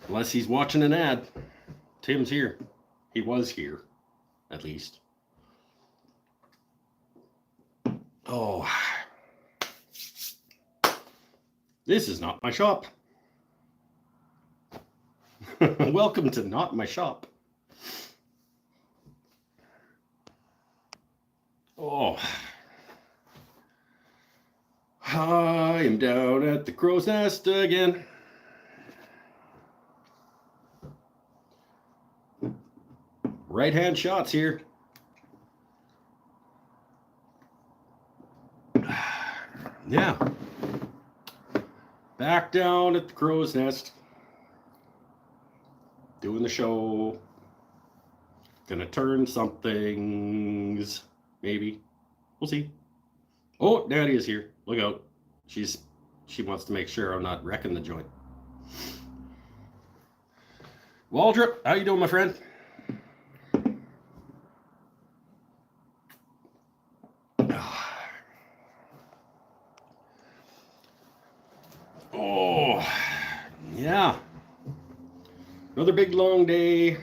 Unless he's watching an ad. Tim's here. He was here, at least. Oh. This is not my shop. Welcome to not my shop. Oh. I am down at the crow's nest again. Right hand shots here. Yeah. Back down at the crow's nest. Doing the show. Gonna turn some things. Maybe. We'll see. Oh, Daddy is here. Look out. She wants to make sure I'm not wrecking the joint. Waldrop, how you doing, my friend? Oh, yeah. Another big long day.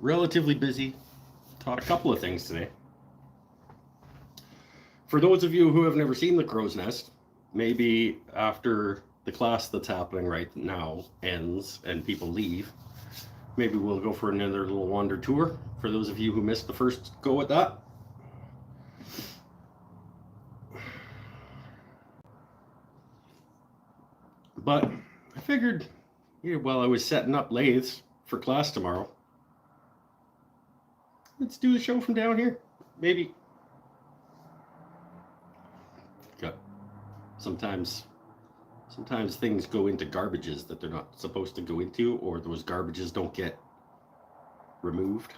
Relatively busy. Taught a couple of things today. For those of you who have never seen the crow's nest, maybe after the class that's happening right now ends and people leave, maybe we'll go for another little wander tour for those of you who missed the first go at that. But I figured, while I was setting up lathes for class tomorrow, let's do the show from down here. Maybe. Got sometimes things go into garbages that they're not supposed to go into, or those garbages don't get removed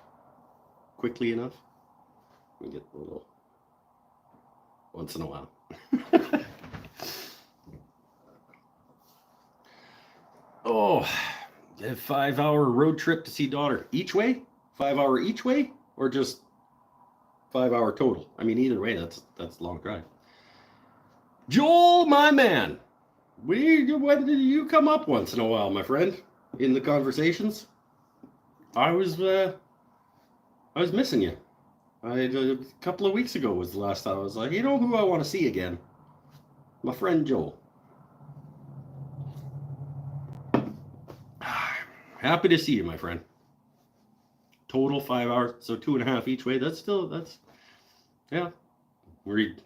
quickly enough. We get a little once in a while. Oh, a 5-hour road trip to see daughter each way? 5-hour each way, or just 5-hour total? I mean, either way, that's a long drive. Joel, my man, when did you come up once in a while, my friend, in the conversations? I was missing you. A couple of weeks ago was the last time I was like, you know who I want to see again? My friend Joel. Happy to see you, my friend. Total 5 hours, so 2.5 each way. That's yeah. We're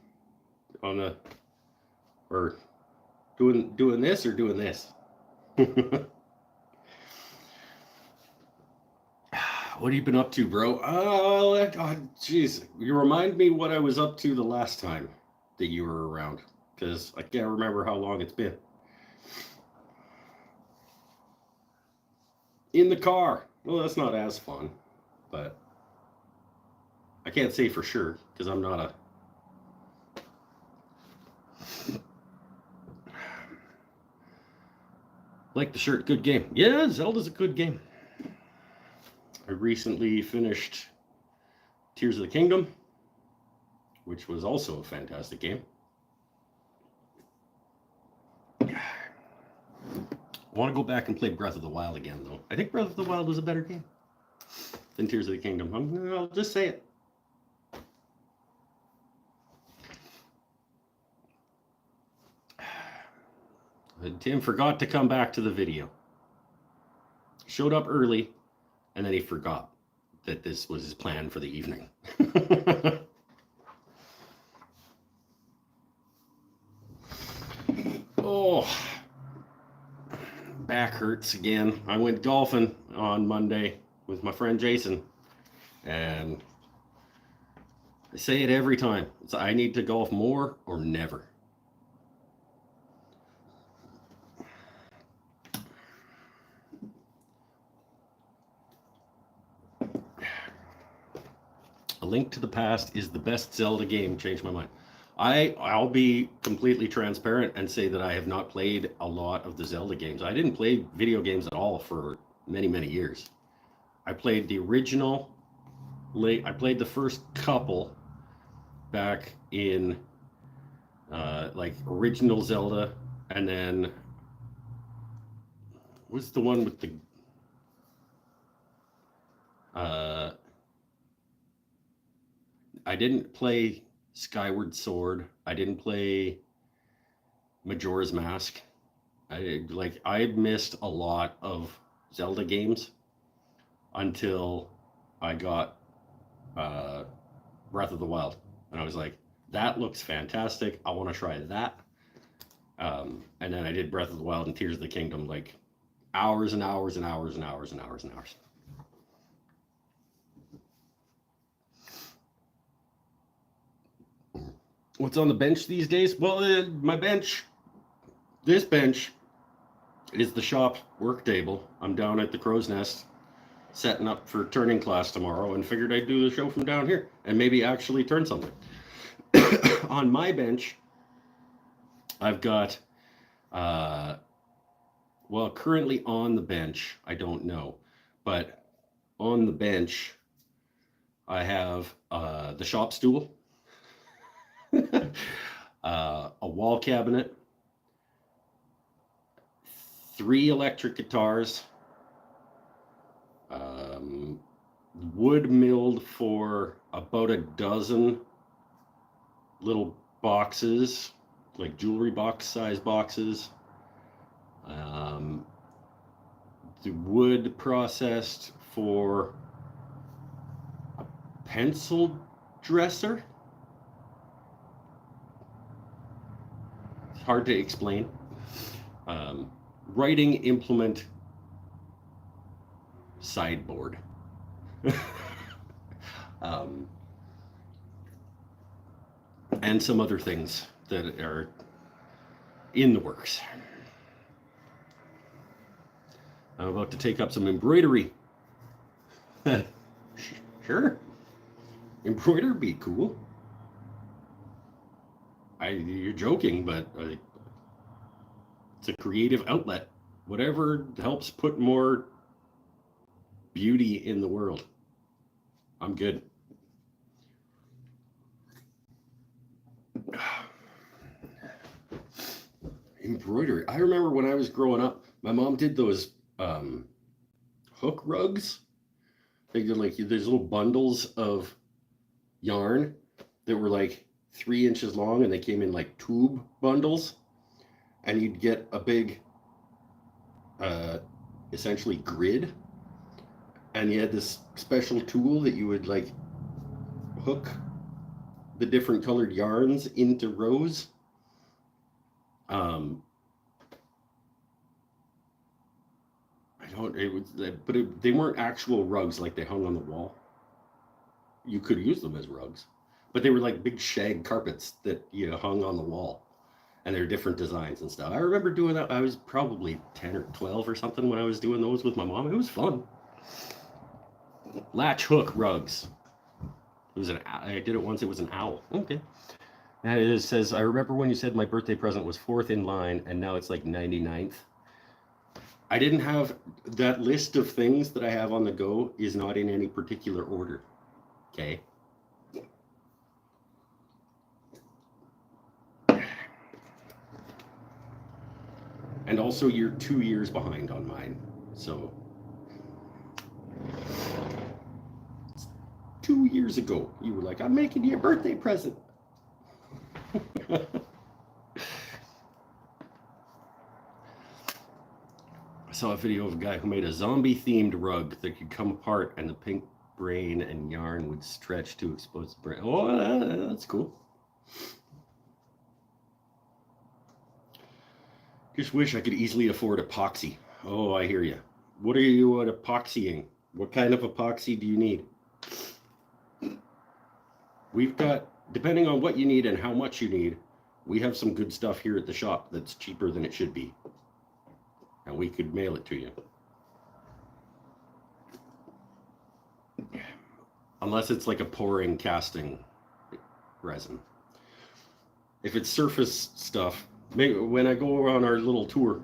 on the, or doing this or doing this. What have you been up to, bro? Oh, God, jeez. You remind me what I was up to the last time that you were around, because I can't remember how long it's been. In the car. Well, that's not as fun, but I can't say for sure because I'm not a... Like the shirt, good game. Yeah, Zelda's a good game. I recently finished Tears of the Kingdom, which was also a fantastic game. I want to go back and play Breath of the Wild again, though. I think Breath of the Wild was a better game than Tears of the Kingdom. I'll just say it. Tim forgot to come back to the video. Showed up early, and then he forgot that this was his plan for the evening. Oh, back hurts again. I went golfing on Monday with my friend Jason, and I say it every time. It's, I need to golf more or never. A Link to the Past is the best Zelda game. Changed my mind. I'll be completely transparent and say that I have not played a lot of the Zelda games. I didn't play video games at all for many, many years. I played the original. I played the first couple back in like original Zelda, and then what's the one with the I didn't play Skyward Sword. I didn't play Majora's Mask. I missed a lot of Zelda games until I got Breath of the Wild, and I was like, that looks fantastic. I want to try that. And then I did Breath of the Wild and Tears of the Kingdom, like hours and hours and hours and hours and hours and hours. What's on the bench these days? Well, this bench is the shop work table. I'm down at the Crow's Nest setting up for turning class tomorrow and figured I'd do the show from down here and maybe actually turn something. On my bench, I've got, well, currently on the bench, I don't know, but on the bench, I have the shop stool, a wall cabinet, 3 electric guitars, wood milled for about a dozen little boxes, like jewelry box size boxes. The wood processed for a pencil dresser. It's hard to explain. Writing implement sideboard. And some other things that are in the works. I'm about to take up some embroidery. Sure. Embroidery be cool. You're joking, but it's a creative outlet. Whatever helps put more beauty in the world. I'm good. Embroidery. I remember when I was growing up, my mom did those hook rugs. They did like there's little bundles of yarn that were like 3 inches long, and they came in like tube bundles, and you'd get a big essentially grid, and you had this special tool that you would like hook the different colored yarns into rows. They weren't actual rugs like they hung on the wall. You could use them as rugs, but they were like big shag carpets that you hung on the wall, and they're different designs and stuff. I remember doing that. I was probably 10 or 12 or something when I was doing those with my mom. It was fun. Latch hook rugs. I did it once. It was an owl. Okay. And it says, I remember when you said my birthday present was 4th in line, and now it's like 99th. I didn't have that list of things that I have on the go is not in any particular order. Okay. And also you're 2 years behind on mine. So 2 years ago, you were like, I'm making you a birthday present. I saw a video of a guy who made a zombie-themed rug that could come apart, and the pink brain and yarn would stretch to expose the brain. Oh, that's cool. Just wish I could easily afford epoxy. Oh, I hear you. What are you epoxying? What kind of epoxy do you need? We've got, depending on what you need and how much you need, we have some good stuff here at the shop that's cheaper than it should be. And we could mail it to you. Unless it's like a pouring casting resin. If it's surface stuff, maybe when I go on our little tour,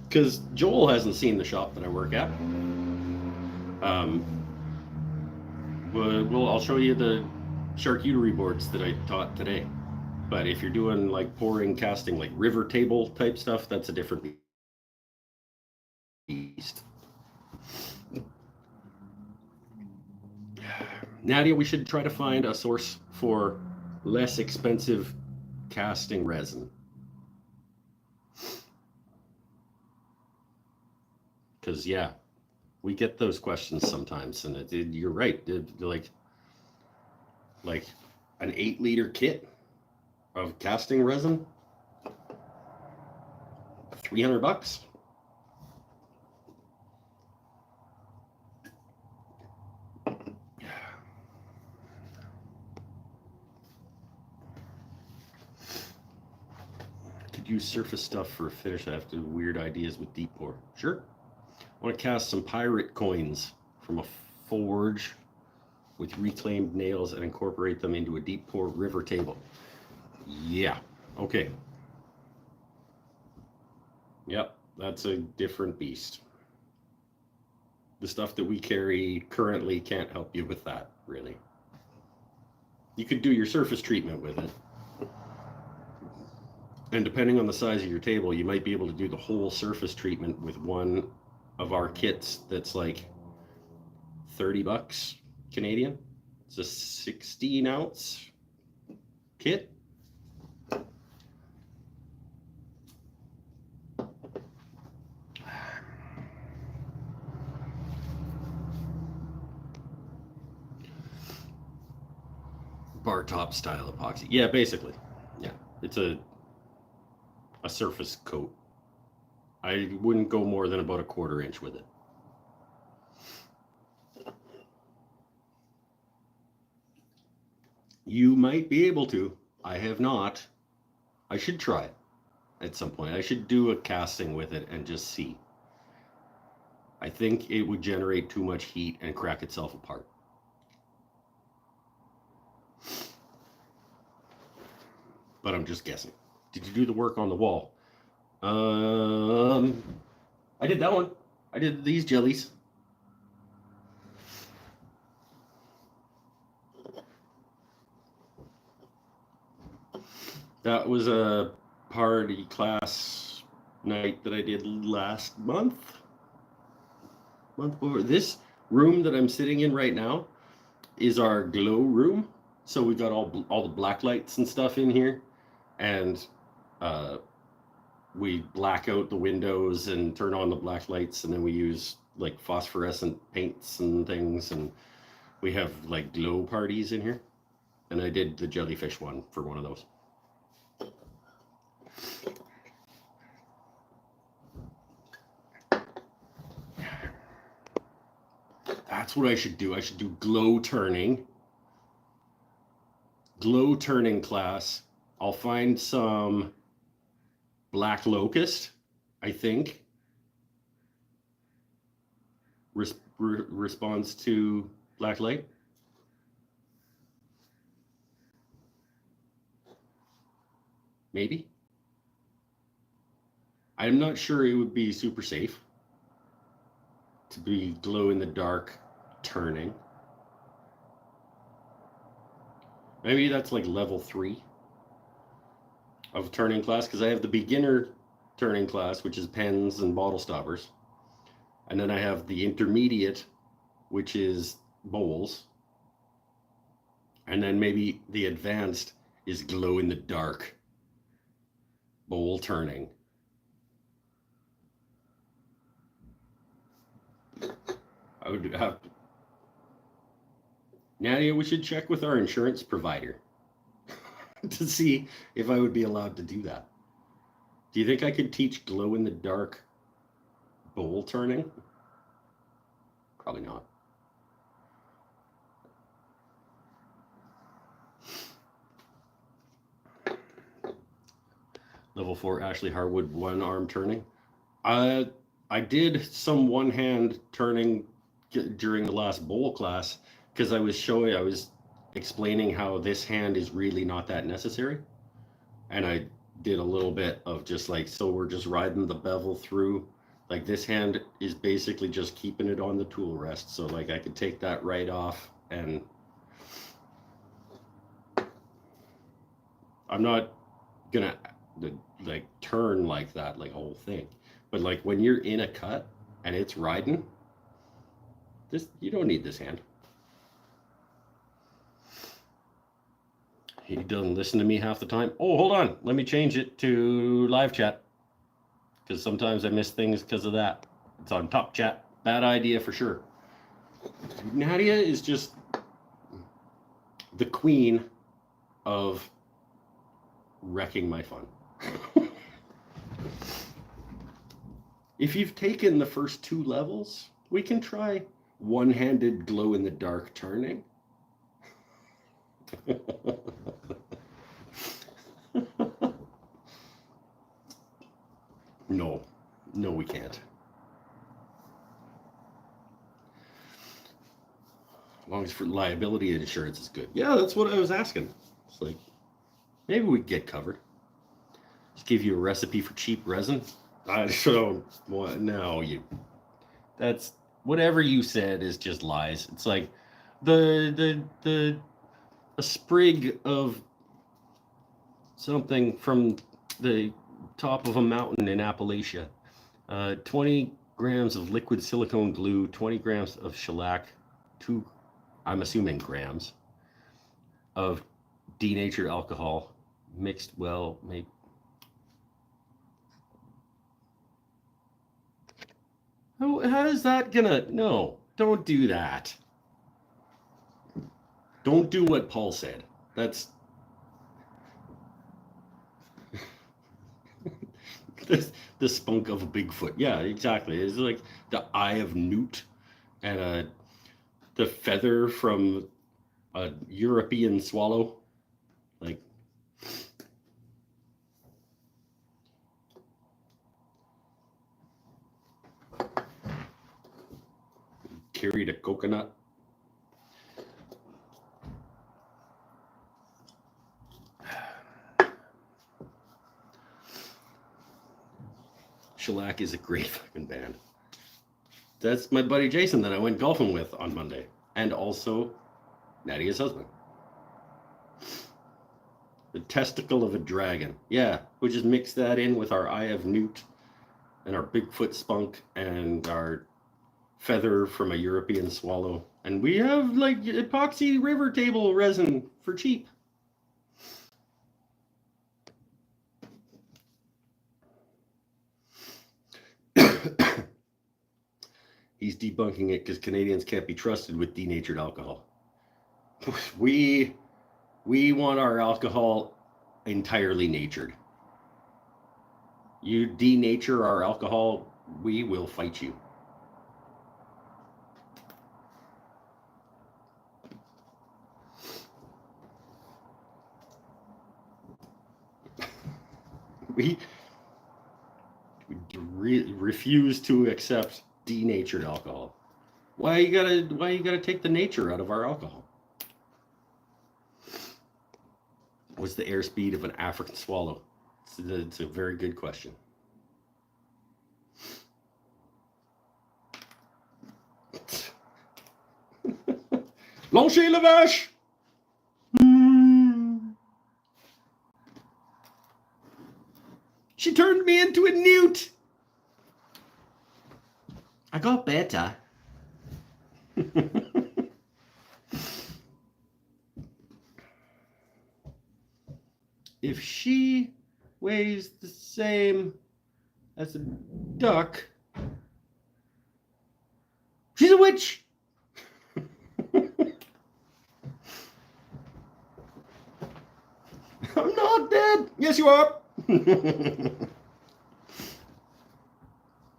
because Joel hasn't seen the shop that I work at. I'll show you the charcuterie boards that I taught today. But if you're doing like pouring, casting, like river table type stuff, that's a different beast. Nadia, we should try to find a source for less expensive casting resin. Because, yeah, we get those questions sometimes, and you're right. Like an 8-liter kit of casting resin, $300. Could use surface stuff for a finish. I have to weird ideas with deep pour. Sure. I want to cast some pirate coins from a forge with reclaimed nails and incorporate them into a deep pour river table. Yeah. Okay. Yep. That's a different beast. The stuff that we carry currently can't help you with that, really. You could do your surface treatment with it. And depending on the size of your table, you might be able to do the whole surface treatment with one of our kits that's like $30 Canadian. It's a 16-ounce kit. Bar top style epoxy. Yeah, basically. Yeah, it's a surface coat. I wouldn't go more than about a 1/4 inch with it. You might be able to. I have not. I should try it at some point. I should do a casting with it and just see. I think it would generate too much heat and crack itself apart. But I'm just guessing. Did you do the work on the wall? I did that one. I did these jellies. That was a party class night that I did last month. Month before. This room that I'm sitting in right now is our glow room. So we've got all the black lights and stuff in here, and we black out the windows and turn on the black lights, and then we use like phosphorescent paints and things, and we have like glow parties in here. And I did the jellyfish one for one of those. That's what I should do. I should do glow turning class. I'll find some black locust, I think, responds to black light. Maybe. I'm not sure it would be super safe to be glow in the dark turning. Maybe that's like level 3 of turning class, because I have the beginner turning class, which is pens and bottle stoppers. And then I have the intermediate, which is bowls. And then maybe the advanced is glow in the dark bowl turning. I would have to. Nadia, we should check with our insurance provider to see if I would be allowed to do that. Do you think I could teach glow in the dark bowl turning? Probably not. Level 4 Ashley Harwood 1-arm turning. I did some one-hand turning during the last bowl class, because I was explaining how this hand is really not that necessary. And I did a little bit of just like, so we're just riding the bevel through. Like this hand is basically just keeping it on the tool rest. So like I could take that right off, and I'm not gonna like turn like that, like a whole thing. But like when you're in a cut, and it's riding, you don't need this hand. He doesn't listen to me half the time. Oh, hold on. Let me change it to live chat. Because sometimes I miss things because of that. It's on top chat. Bad idea for sure. Nadia is just the queen of wrecking my fun. If you've taken the first 2 levels, we can try one-handed glow-in-the-dark turning. No, we can't. As long as for liability insurance is good. Yeah, that's what I was asking. It's like, maybe we get covered. Just give you a recipe for cheap resin. I don't want, no, that's, whatever you said is just lies. It's like a sprig of something from the top of a mountain in Appalachia. 20 grams of liquid silicone glue, 20 grams of shellac, 2, I'm assuming grams, of denatured alcohol, mixed well, maybe. How is that gonna, no, don't do that. Don't do what Paul said. That's the spunk of a Bigfoot. Yeah, exactly. It's like the eye of Newt and the feather from a European swallow. Like, carried a coconut. Shellac is a great fucking band. That's my buddy Jason that I went golfing with on Monday. And also Nadia's husband. The testicle of a dragon. Yeah, we just mix that in with our eye of Newt and our Bigfoot spunk and our feather from a European swallow. And we have like epoxy river table resin for cheap. He's debunking it because Canadians can't be trusted with denatured alcohol. We want our alcohol entirely natured. You denature our alcohol, we will fight you. We refuse to accept denatured alcohol. Why you gotta take the nature out of our alcohol? What's the airspeed of an African swallow? It's a very good question. Blanchet la vache! She turned me into a newt! I got better. If she weighs the same as a duck, she's a witch. I'm not dead. Yes, you are.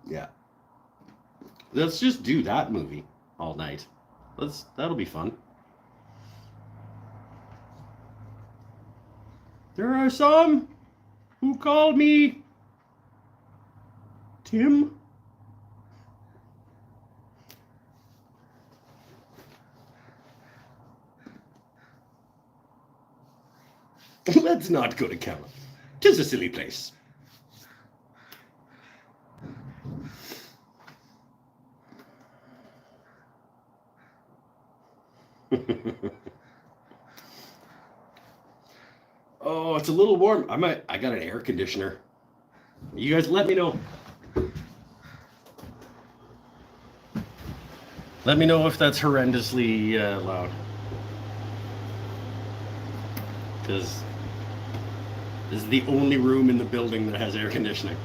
Yeah. Let's just do that movie all night. That'll be fun. There are some who call me Tim. Let's not go to Callum. 'Tis a silly place. Oh, it's a little warm. I got an air conditioner. You guys let me know. Let me know if that's horrendously loud. Because this is the only room in the building that has air conditioning.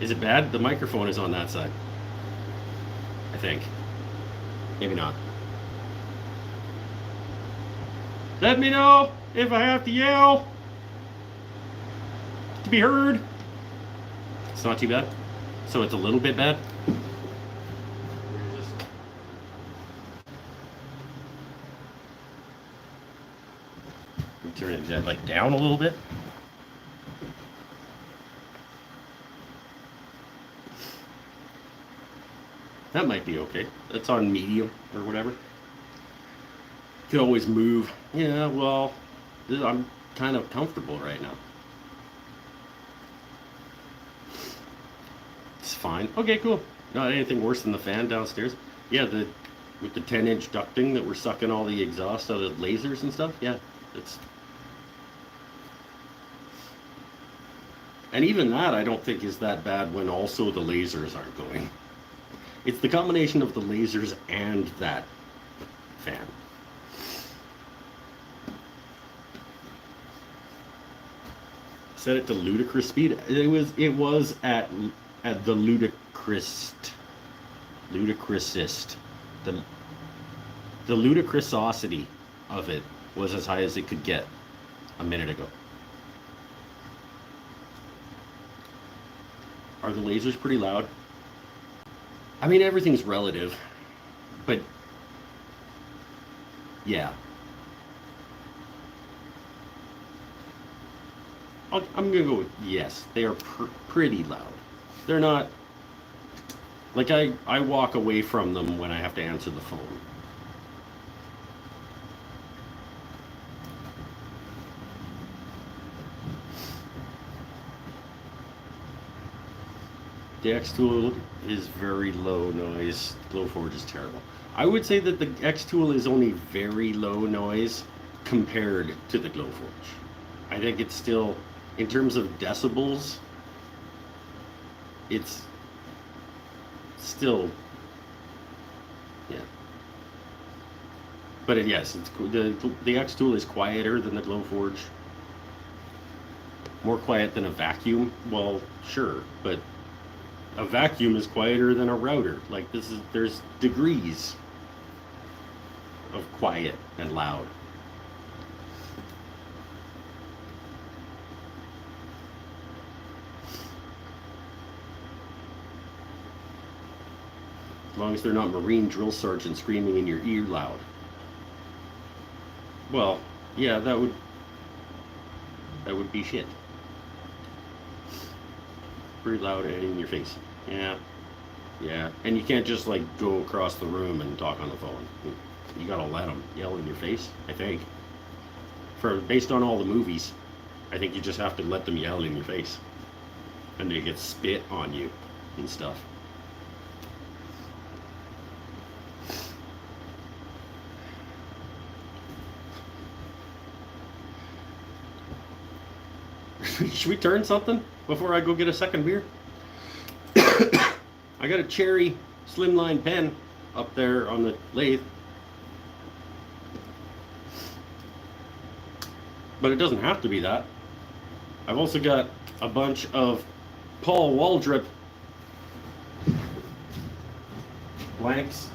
Is it bad? The microphone is on that side, I think. Maybe not. Let me know if I have to yell to be heard. It's not too bad. So it's a little bit bad. Turn it like down a little bit. That might be okay. That's on medium or whatever. You can always move. Yeah, well, I'm kind of comfortable right now. It's fine. Okay, cool. Not anything worse than the fan downstairs. Yeah, with the 10-inch ducting that we're sucking all the exhaust out of lasers and stuff. Yeah, it's. And even that I don't think is that bad when also the lasers aren't going. It's the combination of the lasers and that fan. Set it to ludicrous speed. It was at the ludicrousest. The ludicrousosity of it was as high as it could get a minute ago. Are the lasers pretty loud? I mean, everything's relative, but yeah. I'm gonna go with yes. They are pretty loud. They're not, like I walk away from them when I have to answer the phone. The X-Tool is very low noise. Glowforge is terrible. I would say that the X-Tool is only very low noise compared to the Glowforge. I think it's still, in terms of decibels, it's still, yeah. But yes, it's the X-Tool is quieter than the Glowforge. More quiet than a vacuum. Well, sure, but a vacuum is quieter than a router. Like there's degrees of quiet and loud. As long as they're not Marine drill sergeants screaming in your ear loud. Well, yeah, that would be shit. Pretty loud and in your face. Yeah. And you can't just like go across the room and talk on the phone. You gotta let them yell in your face, I think. Based on all the movies, I think you just have to let them yell in your face. And they get spit on you and stuff. Should we turn something before I go get a second beer? I got a cherry slimline pen up there on the lathe. But it doesn't have to be that. I've also got a bunch of Paul Waldrop blanks.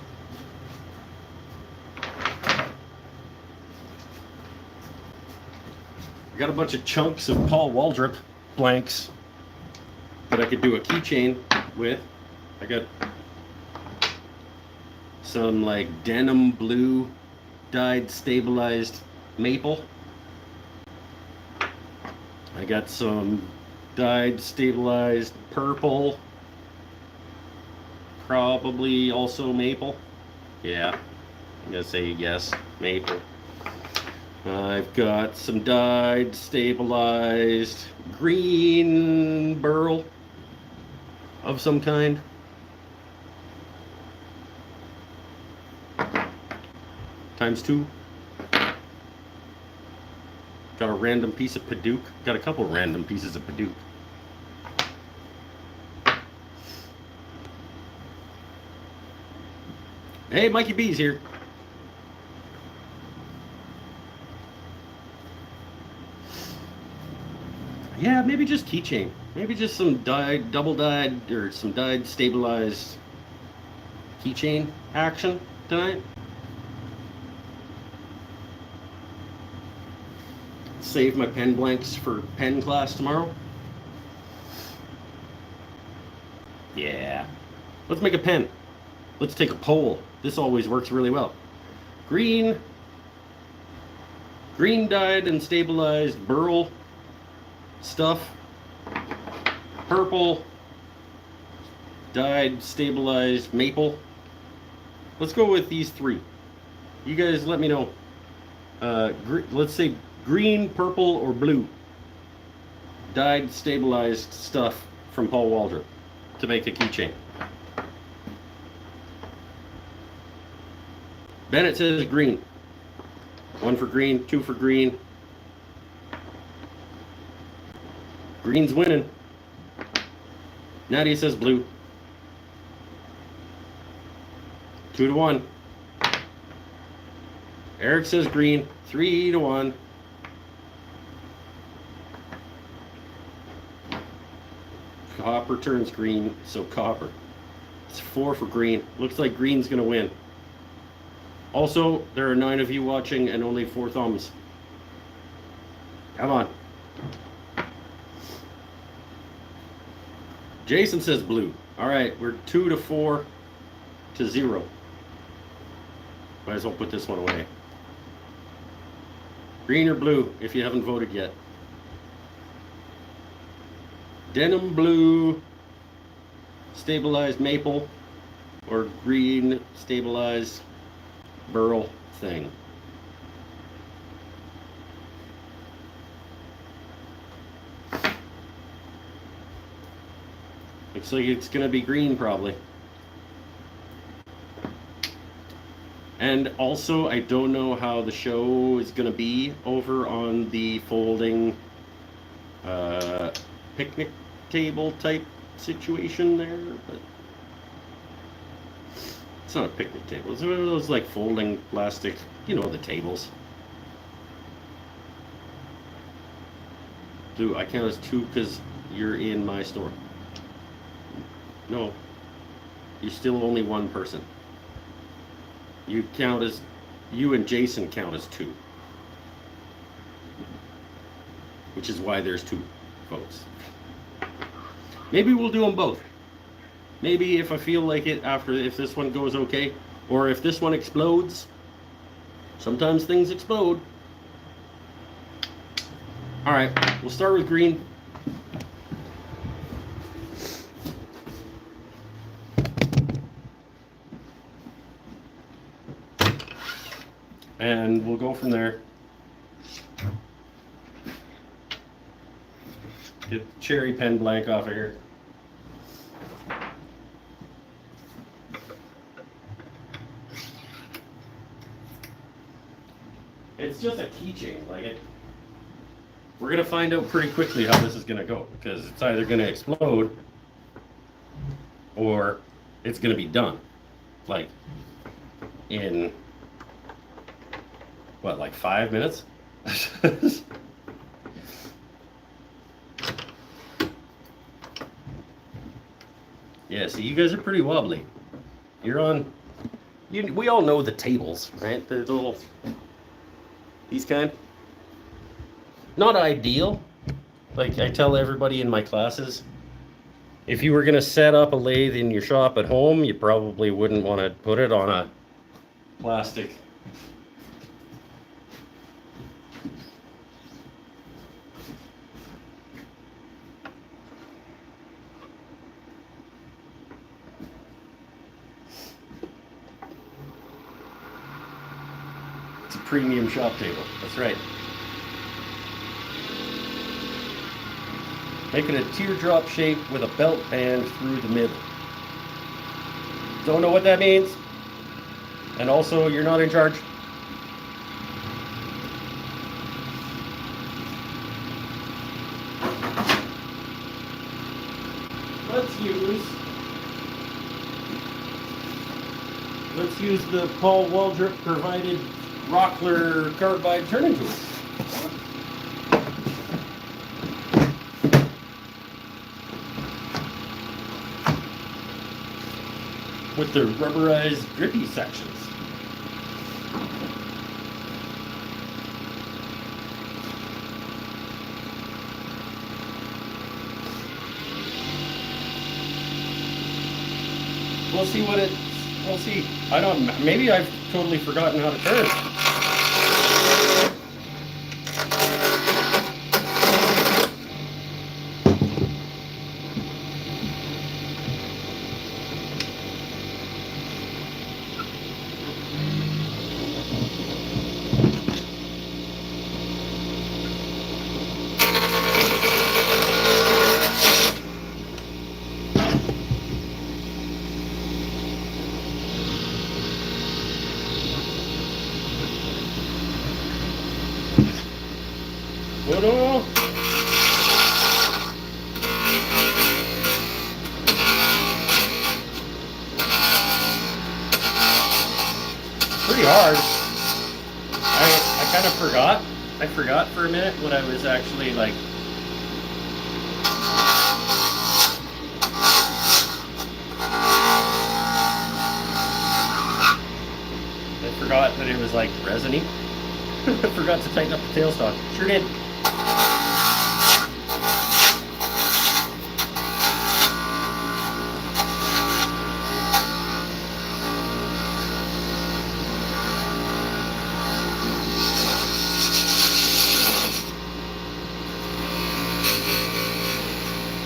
I got a bunch of chunks of Paul Waldrop blanks that I could do a keychain with. I got some like denim blue dyed stabilized maple. I got some dyed stabilized purple, probably also maple. Yeah, I'm gonna say yes, maple. I've got some dyed stabilized green burl of some kind. ×2. Got a random piece of Paduke. Got a couple random pieces of Paduke. Hey, Mikey B's here. Yeah, maybe just keychain. Maybe just some dyed, double dyed, or some dyed stabilized keychain action tonight. Save my pen blanks for pen class tomorrow. Yeah. Let's make a pen. Let's take a poll. This always works really well. Green dyed and stabilized burl stuff. Purple dyed stabilized maple. Let's go with these three. You guys let me know. Let's say green, purple, or blue dyed stabilized stuff from Paul Waldrop to make a keychain. Bennett says green. 1 for green, 2 for green. Green's winning. Nadia says blue. 2-1. Eric says green. 3-1. Copper turns green, so copper. It's 4 for green. Looks like green's gonna win. Also, there are 9 of you watching and only 4 thumbs. Come on. Jason says blue. All right, we're 2-4 to 0. Might as well put this one away. Green or blue, if you haven't voted yet. Denim blue, stabilized maple, or green stabilized burl thing. Looks like it's gonna be green probably. And also, I don't know how the show is gonna be over on the folding picnic table type situation there, but it's not a picnic table. It's one of those like folding plastic, you know, the tables. Do I count as 2 because you're in my store? No, you're still only 1 person. You and Jason count as 2, which is why there's 2 votes. Maybe we'll do them both. Maybe if I feel like it if this one goes okay, or if this one explodes. Sometimes things explode. All right, we'll start with green. And we'll go from there. Get the cherry pen blank off of here. It's just a keychain, we're gonna find out pretty quickly how this is gonna go, because it's either gonna explode or it's gonna be done. Like in what, like 5 minutes? Yeah, see, you guys are pretty wobbly. You're on. We all know the tables, right? The little. These kind. Not ideal. Like I tell everybody in my classes, if you were going to set up a lathe in your shop at home, you probably wouldn't want to put it on a plastic. It's a premium shop table. That's right. Making a teardrop shape with a belt band through the middle. Don't know what that means. And also, you're not in charge. Let's use let's use the Paul Waldrop provided Rockler carbide turning tool. With the rubberized grippy sections. We'll see what it, we'll see. I don't, maybe I've totally forgotten how to turn. Photo. Pretty hard. I kind of forgot. I forgot for a minute what I was actually like. I forgot that it was like resiny. I forgot to tighten up the tailstock. Sure did.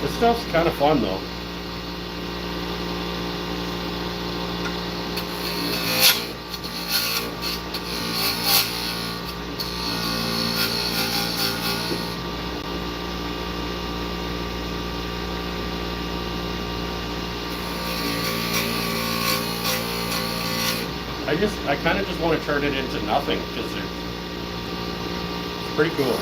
This stuff's kind of fun though. I kind of just want to turn it into nothing because it's pretty cool.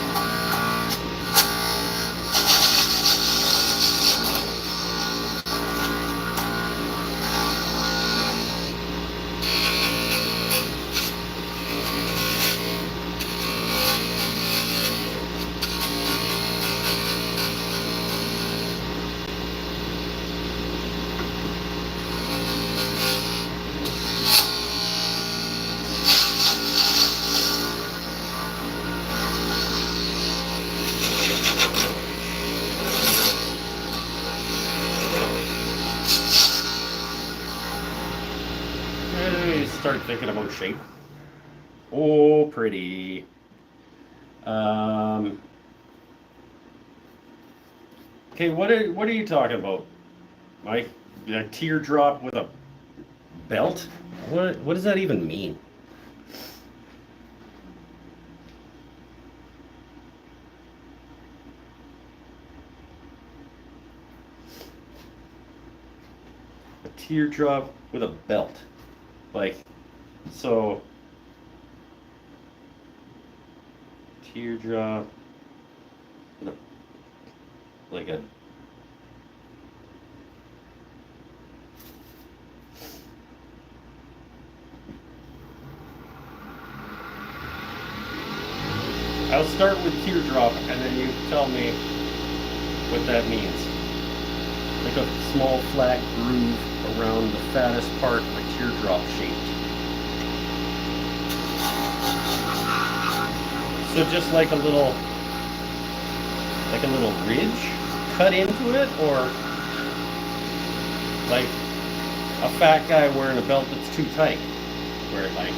Start thinking about shape. Oh, pretty. Okay, what are you talking about, Mike? A teardrop with a belt? What does that even mean? A teardrop with a belt, like. So, teardrop, like a, I'll start with teardrop and then you tell me what that means. Like a small flat groove around the fattest part, like teardrop shaped. So just like a little ridge cut into it, or like a fat guy wearing a belt that's too tight, where it like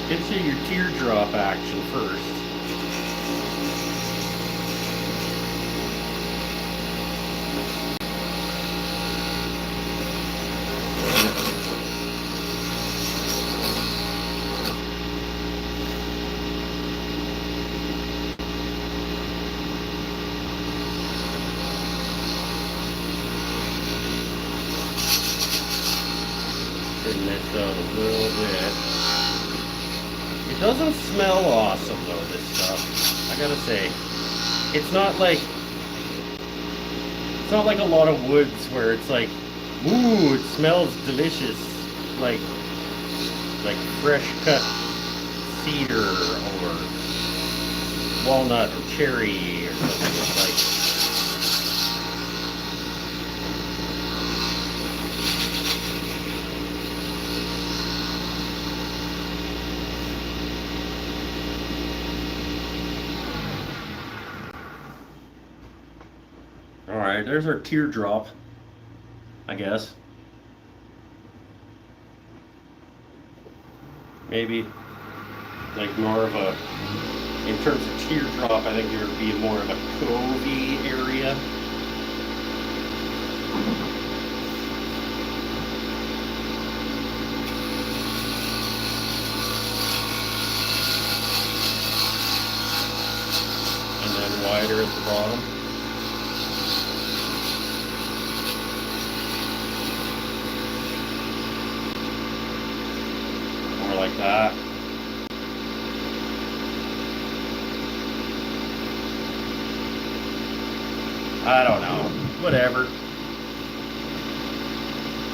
gets you your teardrop action first. This out a little bit. Doesn't smell awesome though, this stuff. I gotta say. It's not like a lot of woods where it's like, ooh, it smells delicious, like fresh cut cedar or walnut or cherry or something. It's like, all right, there's our teardrop, I guess. Maybe like more of a, in terms of teardrop, I think there would be more of a covey area. And then wider at the bottom. More like that. I don't know. Whatever.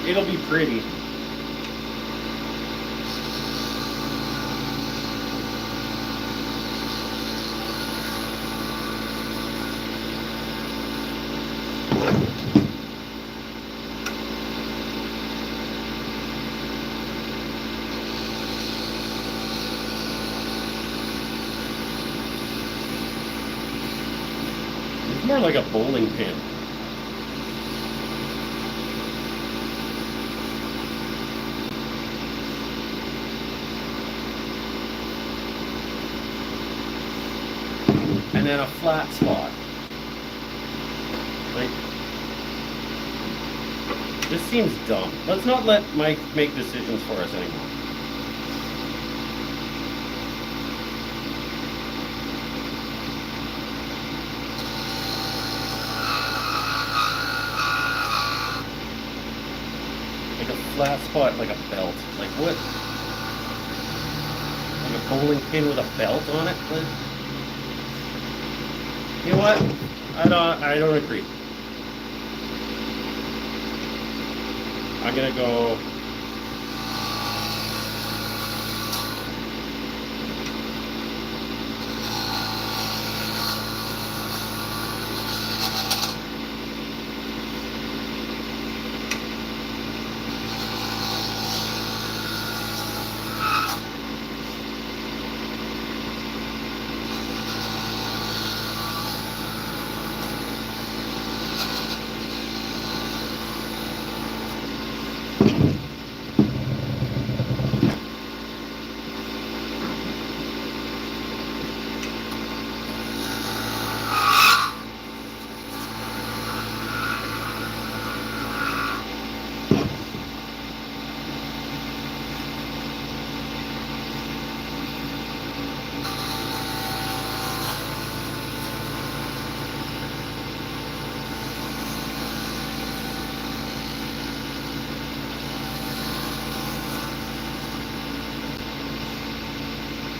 It'll be pretty. It's more like a bowling pin. And then a flat spot. Like, this seems dumb. Let's not let Mike make decisions for us anymore. Like a flat spot, like a belt. Like what? Like a bowling pin with a belt on it? Like, you know what? I don't agree. I'm gonna go.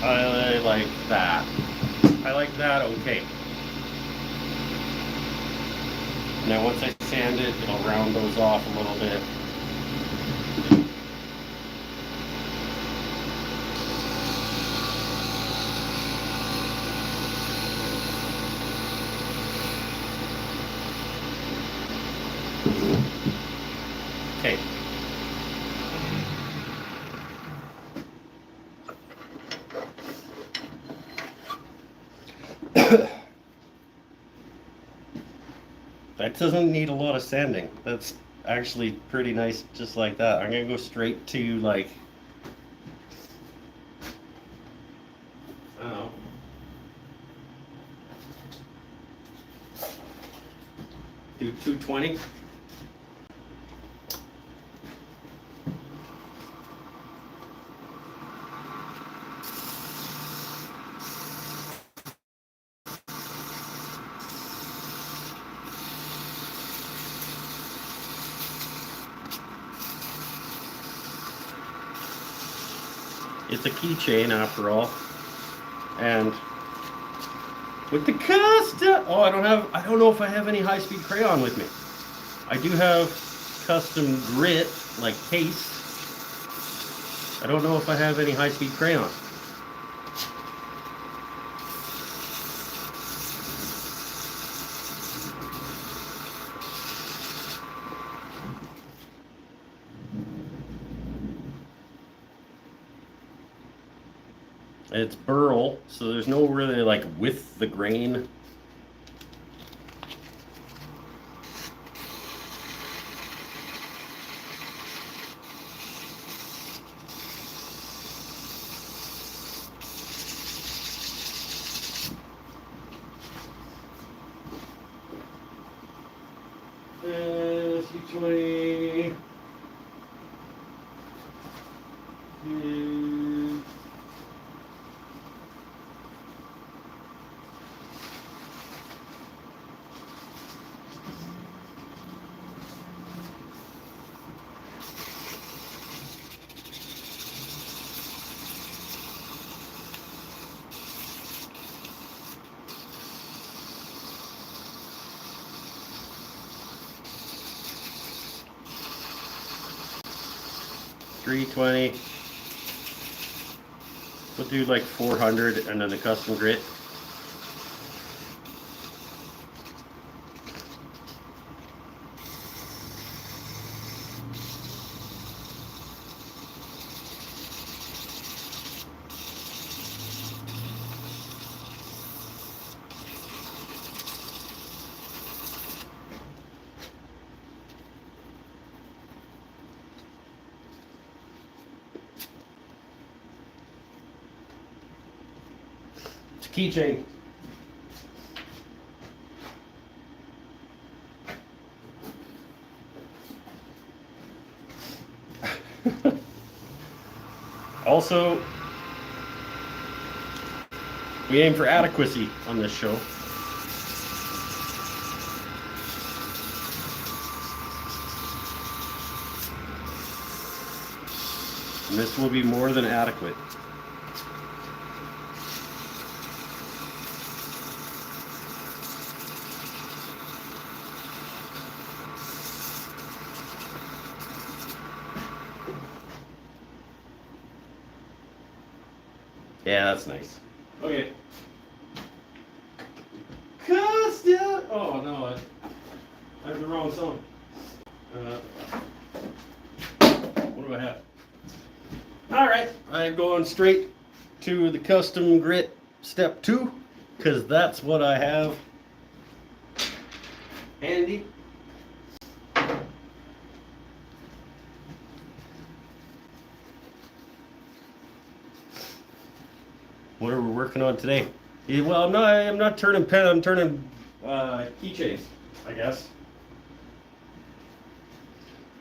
I like that. I like that, okay. Now once I sand it, it'll round those off a little bit. Okay. That doesn't need a lot of sanding. That's actually pretty nice just like that. I'm gonna go straight to like, I don't know, do 220. It's a keychain after all. And with the custom, oh, I don't know if I have any high-speed crayon with me. I do have custom grit, like paste. I don't know if I have any high-speed crayon. It's burl, so there's no really like with the grain. C20. $320. We'll do like 400 and then the custom grit. Keychain. Also, we aim for adequacy on this show. And this will be more than adequate. Yeah, that's nice. Okay. Custom. Oh no, I have the wrong song. What do I have? All right, I'm going straight to the custom grit step 2 because that's what I have handy. What are we working on today? Well, I'm not turning pen. I'm turning keychains, I guess.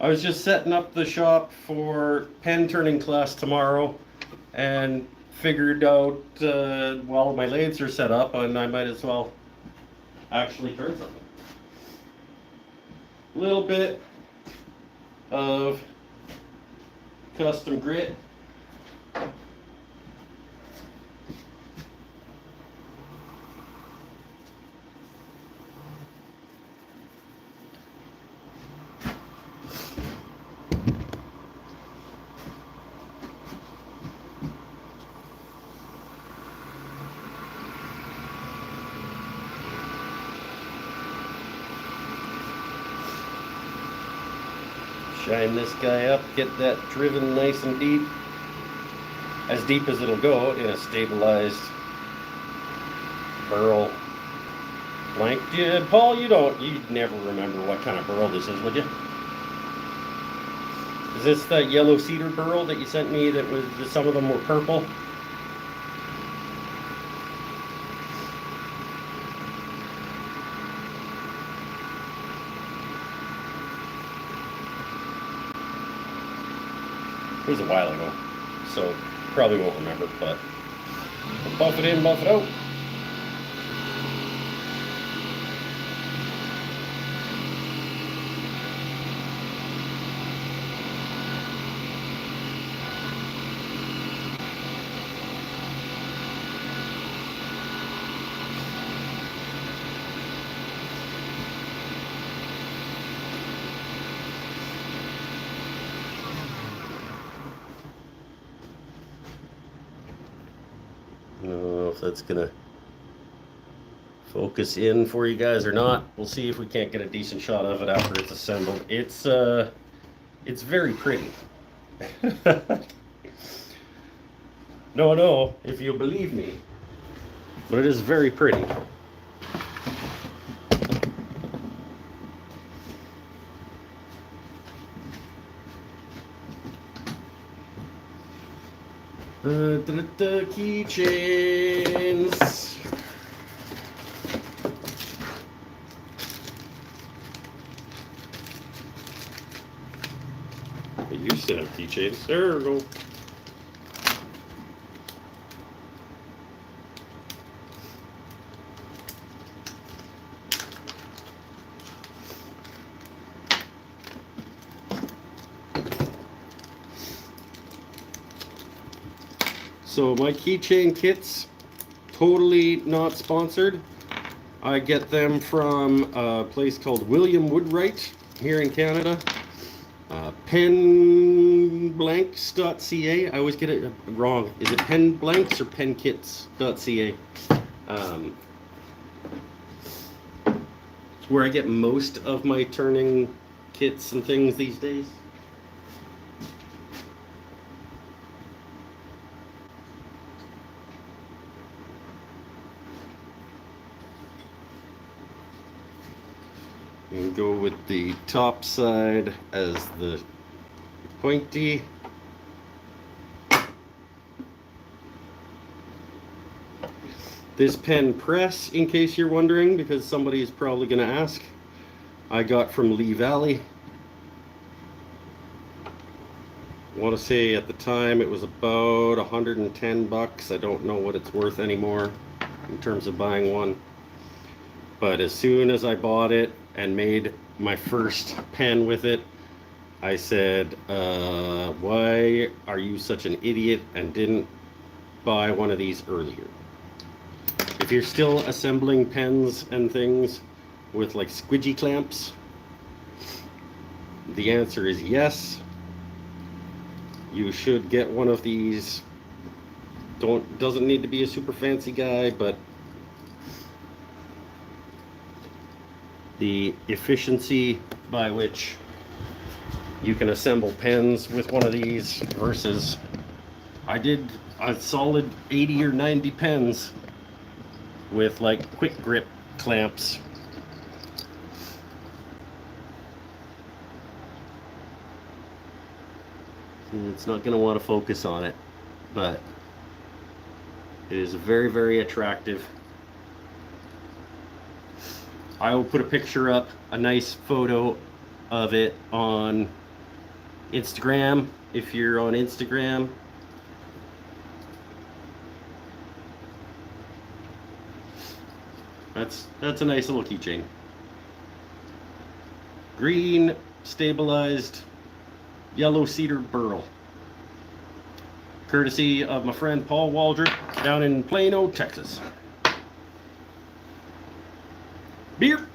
I was just setting up the shop for pen turning class tomorrow, and figured out well, my lathes are set up, and I might as well actually turn something. A little bit of custom grit. Shine this guy up, get that driven nice and as deep as it'll go in a stabilized burl blank. Yeah, Paul, you'd never remember what kind of burl this is, would you? Is this that yellow cedar burl that you sent me that was, some of them were purple? It was a while ago, so probably won't remember, but buff it in, buff it out. I don't know if that's gonna focus in for you guys or not. We'll see if we can't get a decent shot of it after it's assembled. It's very pretty. No, if you believe me. But it is very pretty. The keychains. I used to have keychains. There we go. So my keychain kits, totally not sponsored. I get them from a place called William Woodwright here in Canada. Penblanks.ca. I always get it wrong. Is it penblanks or penkits.ca? It's where I get most of my turning kits and things these days. And go with the top side as the pointy. This pen press, in case you're wondering, because somebody is probably going to ask, I got from Lee Valley. I want to say at the time it was about 110 bucks. I don't know what it's worth anymore in terms of buying one. But as soon as I bought it and made my first pen with it, I said, why are you such an idiot and didn't buy one of these earlier? If you're still assembling pens and things with like squidgy clamps, the answer is yes. You should get one of these. Doesn't need to be a super fancy guy, but the efficiency by which you can assemble pens with one of these versus I did a solid 80 or 90 pens with like quick grip clamps. It's not going to want to focus on it, but it is very, very attractive. I will put a picture up, a nice photo of it on Instagram, if you're on Instagram. That's a nice little keychain. Green stabilized yellow cedar burl. Courtesy of my friend Paul Waldrop down in Plano, Texas. Beer.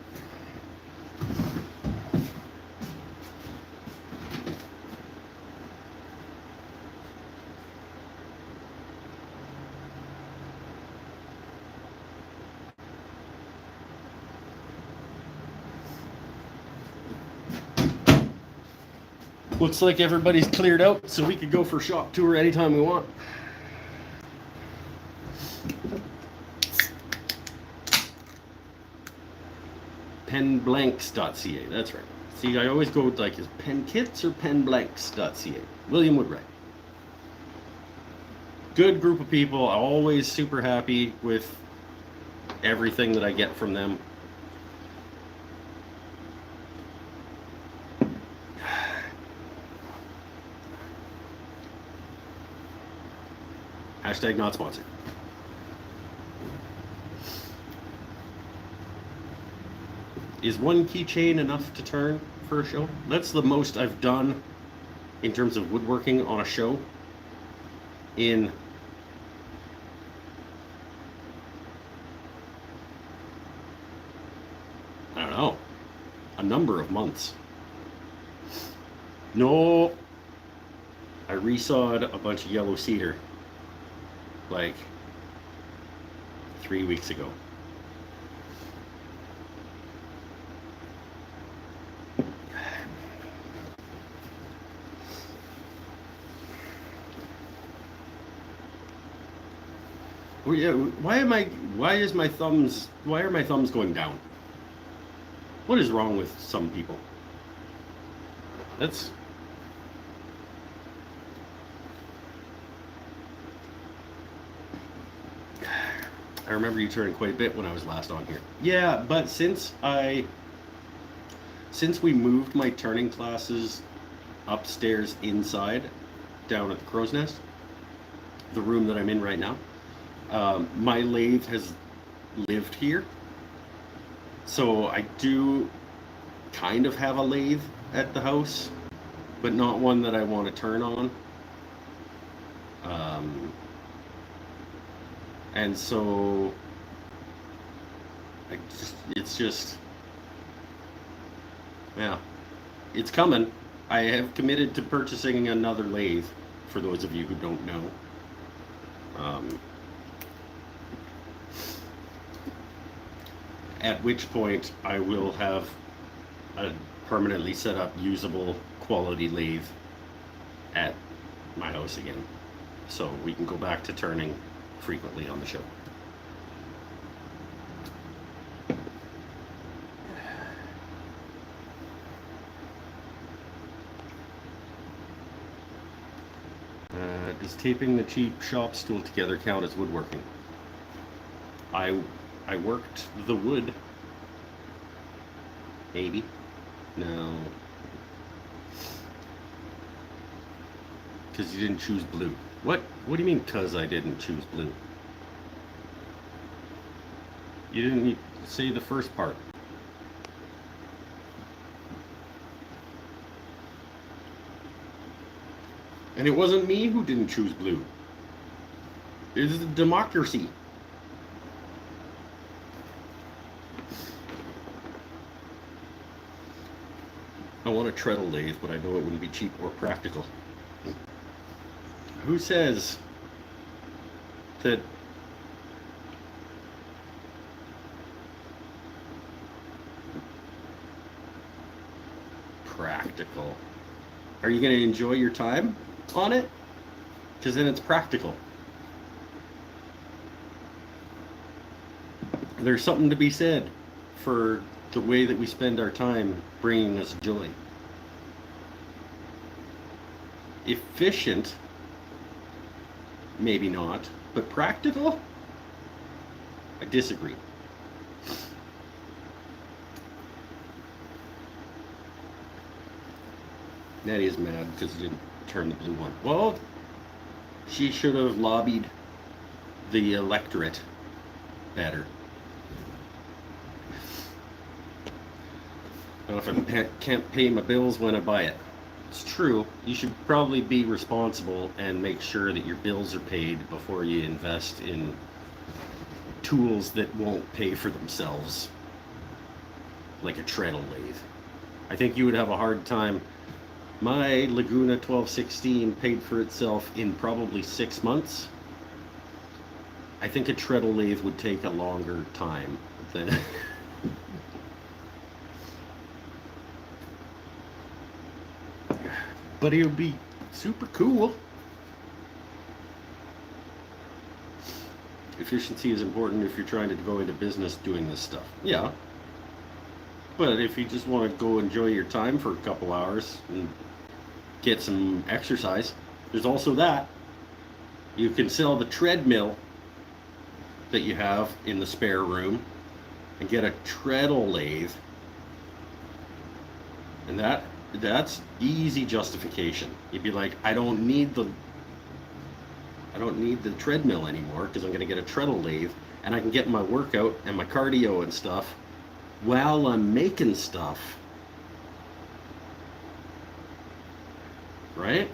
Looks like everybody's cleared out, so we could go for a shop tour anytime we want. Penblanks.ca, that's right. See, I always go with like, is penkits or penblanks.ca? William Woodwright. Good group of people. I'm always super happy with everything that I get from them. Hashtag not sponsored. Is one keychain enough to turn for a show? That's the most I've done in terms of woodworking on a show in I don't know, a number of months. No, I resawed a bunch of yellow cedar like 3 weeks ago. Well, yeah, why are my thumbs going down? What is wrong with some people? That's I remember you turning quite a bit when I was last on here. Yeah, but since we moved my turning classes upstairs inside, down at the Crow's Nest, the room that I'm in right now, my lathe has lived here. So I do kind of have a lathe at the house, but not one that I want to turn on. And so it's just, yeah, it's coming. I have committed to purchasing another lathe, for those of you who don't know. At which point I will have a permanently set up usable quality lathe at my house again. So we can go back to turning frequently on the show. Does taping the cheap shop stool together count as woodworking? I worked the wood. Maybe. No. Because you didn't choose blue. What do you mean, because I didn't choose blue? You didn't say the first part. And it wasn't me who didn't choose blue. It is a democracy. I want a treadle lathe, but I know it wouldn't be cheap or practical. Who says that practical? Are you going to enjoy your time on it? Because then it's practical. There's something to be said for the way that we spend our time bringing us joy. Efficient, maybe not, but practical? I disagree. Natty is mad because you didn't turn the blue one. Well, she should have lobbied the electorate better. I don't know if I can't pay my bills when I buy it. It's true. You should probably be responsible and make sure that your bills are paid before you invest in tools that won't pay for themselves, like a treadle lathe. I think you would have a hard time. My Laguna 1216 paid for itself in probably 6 months. I think a treadle lathe would take a longer time than... But it would be super cool. Efficiency is important if you're trying to go into business doing this stuff. Yeah. But if you just want to go enjoy your time for a couple hours and get some exercise, there's also that. You can sell the treadmill that you have in the spare room and get a treadle lathe. And that's easy justification. You'd be like, I don't need the treadmill anymore because I'm going to get a treadle lathe and I can get my workout and my cardio and stuff while I'm making stuff. Right?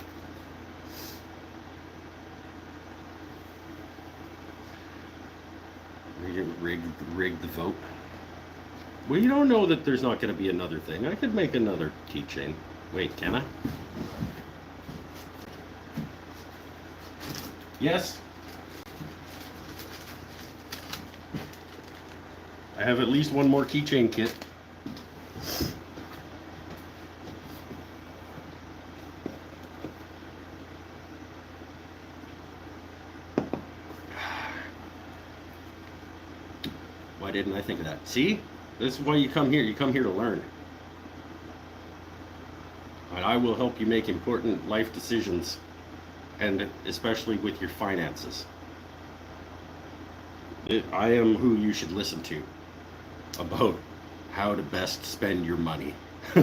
Rig the vote. Well, you don't know that there's not going to be another thing. I could make another keychain. Wait, can I? Yes? I have at least one more keychain kit. Why didn't I think of that? See? This is why you come here. You come here to learn. And I will help you make important life decisions, and especially with your finances. I am who you should listen to about how to best spend your money. I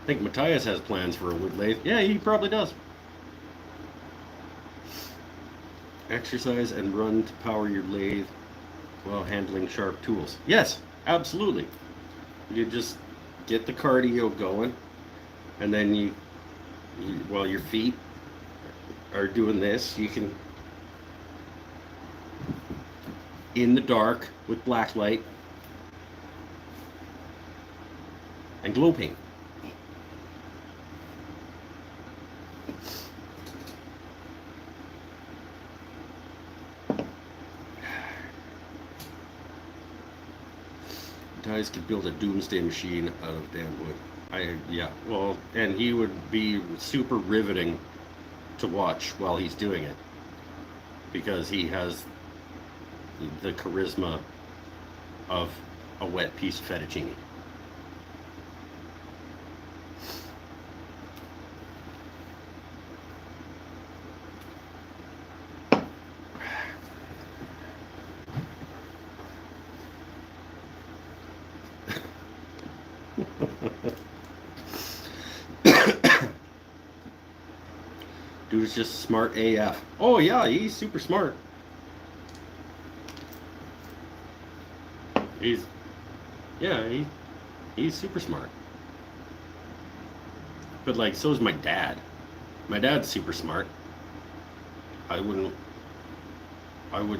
think Matthias has plans for a wood lathe. Yeah, he probably does. Exercise and run to power your lathe while handling sharp tools. Yes, absolutely. You just get the cardio going, and then you while your feet are doing this, you can, in the dark with black light and glow paint. Guys could build a doomsday machine out of damn wood. Yeah, well, and he would be super riveting to watch while he's doing it, because he has the charisma of a wet piece of fettuccine. Dude's just smart AF. Oh yeah, he's super smart. He's super smart. But like, so is my dad. My dad's super smart. I wouldn't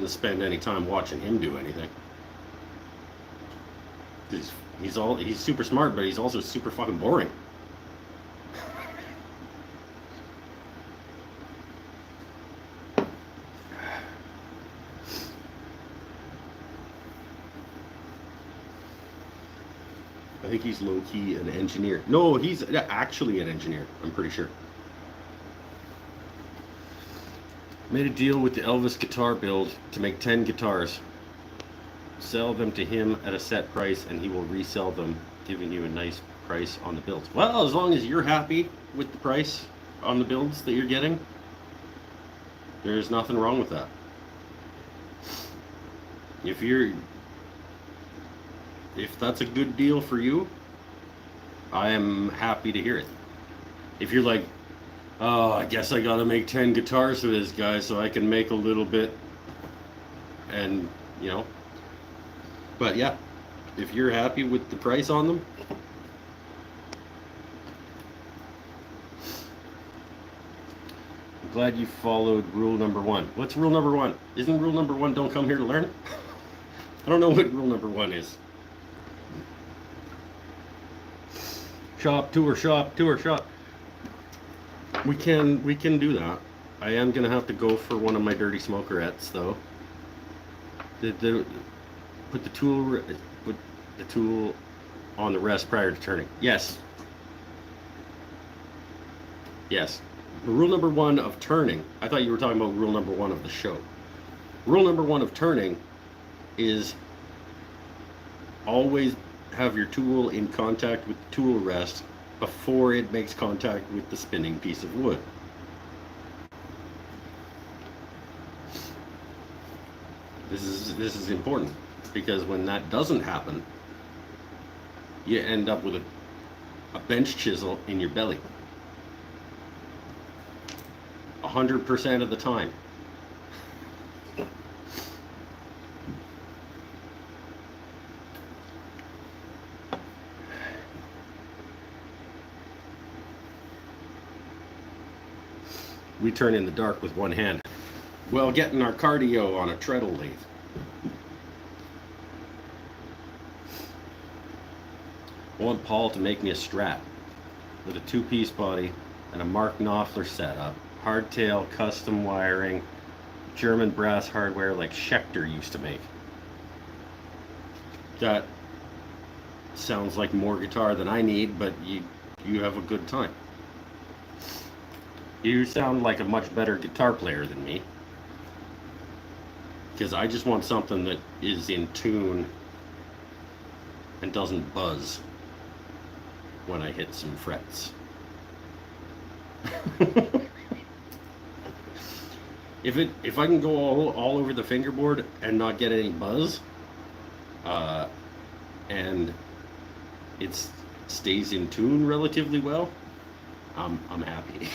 spend any time watching him do anything. He's super smart, but he's also super fucking boring. I think he's low-key an engineer. No, he's actually an engineer, I'm pretty sure. Made a deal with the Elvis guitar build to make 10 guitars. Sell them to him at a set price, and he will resell them, giving you a nice price on the builds. Well, as long as you're happy with the price on the builds that you're getting, there's nothing wrong with that. If that's a good deal for you, I am happy to hear it. If you're like, oh, I guess I gotta make 10 guitars for this guy so I can make a little bit, and you know, but yeah, if you're happy with the price on them, I'm glad you followed rule number 1. What's rule number 1? Isn't rule number 1 don't come here to learn? I don't know what rule number 1 is. Shop, tour, shop, tour, shop. We can do that. I am gonna have to go for one of my dirty smokerettes though. Put the tool on the rest prior to turning. Yes. Yes. Rule number 1 of turning. I thought you were talking about rule number 1 of the show. Rule number 1 of turning is always have your tool in contact with the tool rest before it makes contact with the spinning piece of wood. This is important, because when that doesn't happen, you end up with a bench chisel in your belly 100% of the time. We turn in the dark with one hand. Well, getting our cardio on a treadle lathe. I want Paul to make me a Strat. with a two-piece body and a Mark Knopfler setup, hardtail, custom wiring, German brass hardware like Schecter used to make. That sounds like more guitar than I need, but you have a good time. You sound like a much better guitar player than me, because I just want something that is in tune and doesn't buzz when I hit some frets. If I can go all over the fingerboard and not get any buzz, and it stays in tune relatively well, I'm happy.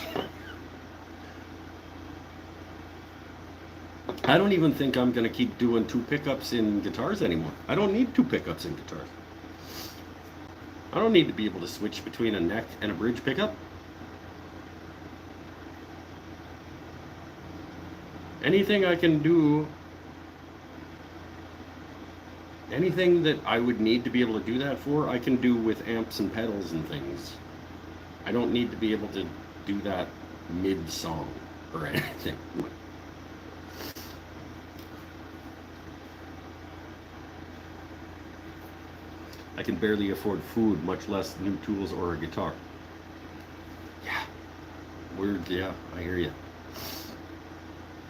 I don't even think I'm gonna keep doing two pickups in guitars anymore. I don't need two pickups in guitars. I don't need to be able to switch between a neck and a bridge pickup. Anything I can do, anything that I would need to be able to do that for, I can do with amps and pedals and things. I don't need to be able to do that mid-song or anything. I can barely afford food, much less new tools or a guitar. Yeah, yeah, I hear you.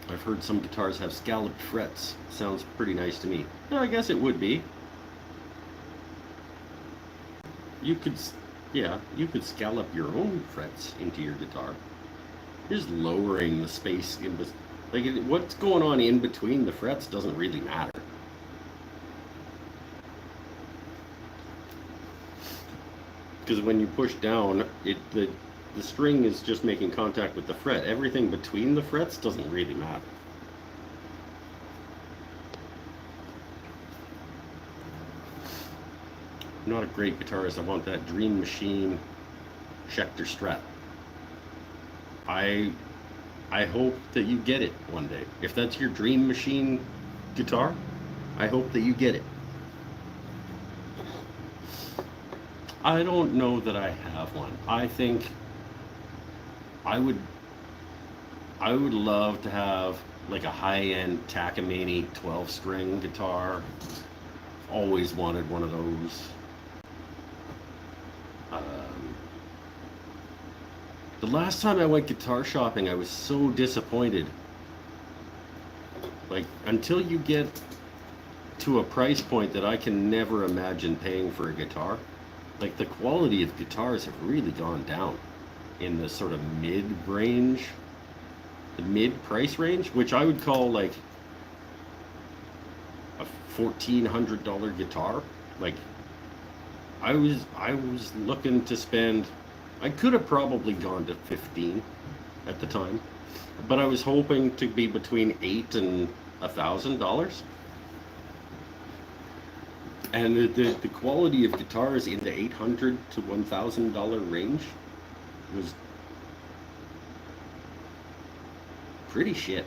I've heard some guitars have scalloped frets. Sounds pretty nice to me. Yeah, I guess it would be. You could scallop your own frets into your guitar. Just lowering the space in between. Like, what's going on in between the frets doesn't really matter. Because when you push down, the string is just making contact with the fret. Everything between the frets doesn't really matter. I'm not a great guitarist. I want that Dream Machine Schecter Strat. I hope that you get it one day. If that's your Dream Machine guitar, I hope that you get it. I don't know that I have one. I think I would love to have like a high-end Takamine 12-string guitar. Always wanted one of those. The last time I went guitar shopping, I was so disappointed. Like, until you get to a price point that I can never imagine paying for a guitar, like, the quality of guitars have really gone down in the sort of mid-range, the mid-price range, which I would call like a $1,400 guitar. Like, I was looking to spend, I could have probably gone to 15 at the time, but I was hoping to be between $800 and $1,000. And the quality of guitars in the $800 to $1,000 range was pretty shit.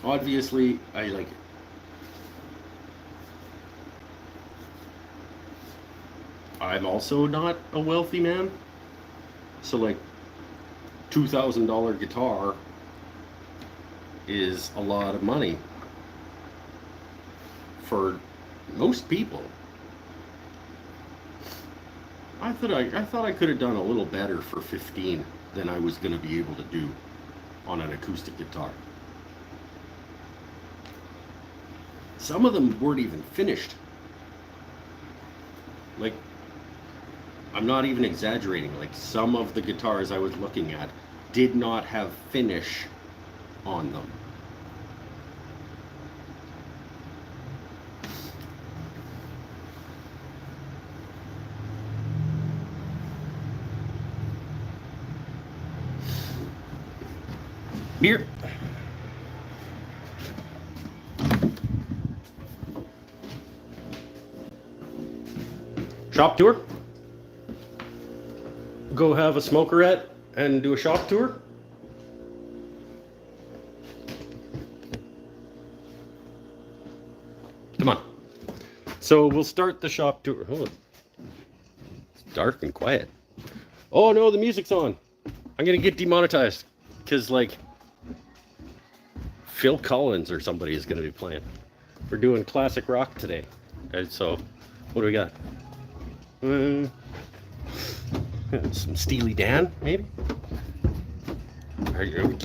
Obviously, I like it. I'm also not a wealthy man, so like $2,000 guitar is a lot of money for most people. I thought I could have done a little better for 15 than I was going to be able to do on an acoustic guitar. Some of them weren't even finished. Like, I'm not even exaggerating. Like, some of the guitars I was looking at did not have finish on them. Beer. Shop tour. Go have a smokerette and do a shop tour. So we'll start the shop tour. Oh, it's dark and quiet. Oh no, the music's on. I'm gonna get demonetized because like Phil Collins or somebody is gonna be playing. We're doing classic rock today. And so what do we got? Some Steely Dan, maybe?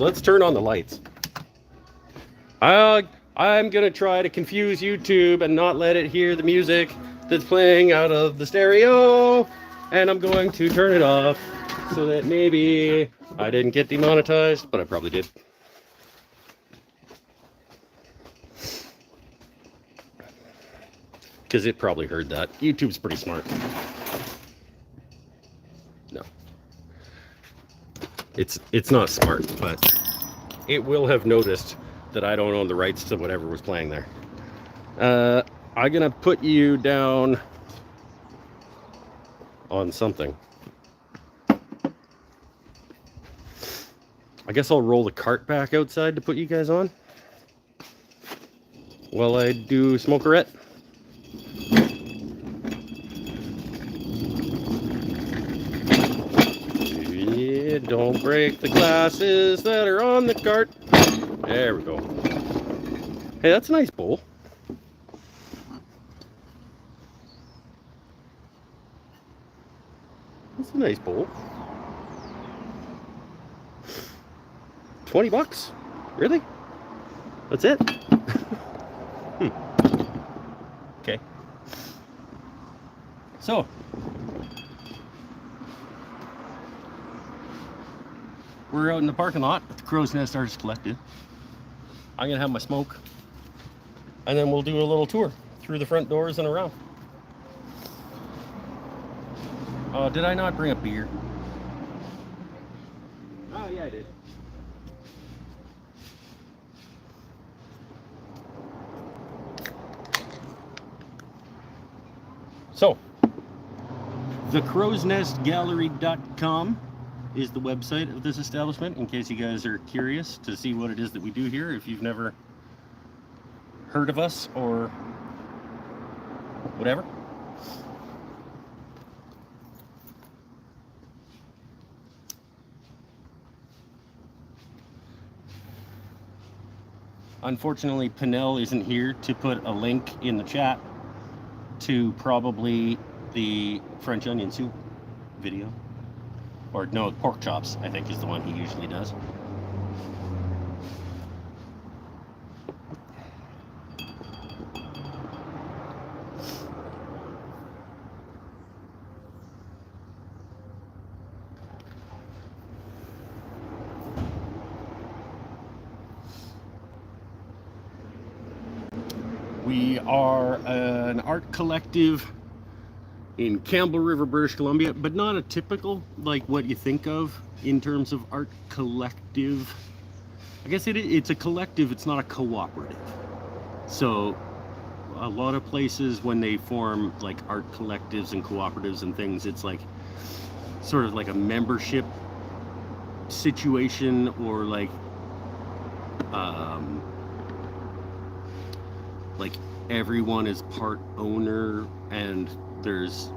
Let's turn on the lights. I'm gonna try to confuse YouTube and not let it hear the music that's playing out of the stereo. And I'm going to turn it off so that maybe I didn't get demonetized, but I probably did. Because it probably heard that. YouTube's pretty smart. No. It's not smart, but it will have noticed that I don't own the rights to whatever was playing there. I'm gonna put you down on something. I guess I'll roll the cart back outside to put you guys on while I do Smokerette. Yeah, don't break the glasses that are on the cart. There we go. Hey, that's a nice bowl. That's a nice bowl. 20 bucks? Really? That's it? Okay. So, we're out in the parking lot at the Crow's Nest Artist Collective. I'm gonna have my smoke, and then we'll do a little tour through the front doors and around. Did I not bring a beer? Oh yeah, I did. So, thecrowsnestgallery.com is the website of this establishment, in case you guys are curious to see what it is that we do here, if you've never heard of us or whatever. Unfortunately, Pinnell isn't here to put a link in the chat to probably the French onion soup video. Or no, pork chops, I think, is the one he usually does. We are an art collective in Campbell River, British Columbia, but not a typical, like what you think of in terms of art collective. I guess it's a collective, it's not a cooperative. So a lot of places when they form like art collectives and cooperatives and things, it's like sort of like a membership situation, or like everyone is part owner, and there's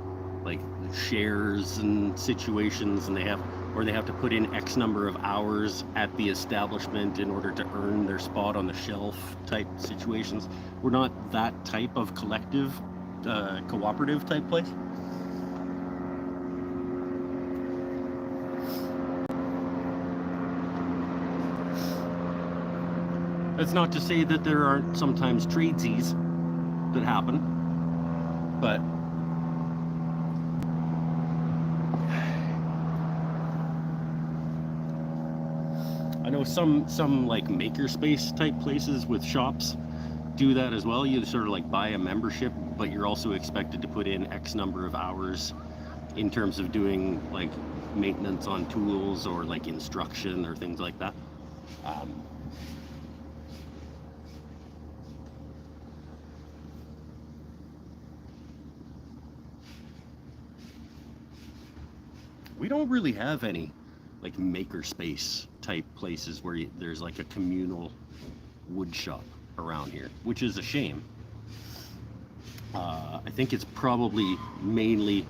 like shares and situations, and they have to put in X number of hours at the establishment in order to earn their spot on the shelf type situations. We're not that type of collective, cooperative type place. That's not to say that there aren't sometimes tradesies that happen, but I know some like makerspace type places with shops do that as well. You sort of like buy a membership, but you're also expected to put in X number of hours in terms of doing like maintenance on tools or like instruction or things like that. We don't really have any like makerspace type places where there's like a communal wood shop around here, which is a shame. I think it's probably mainly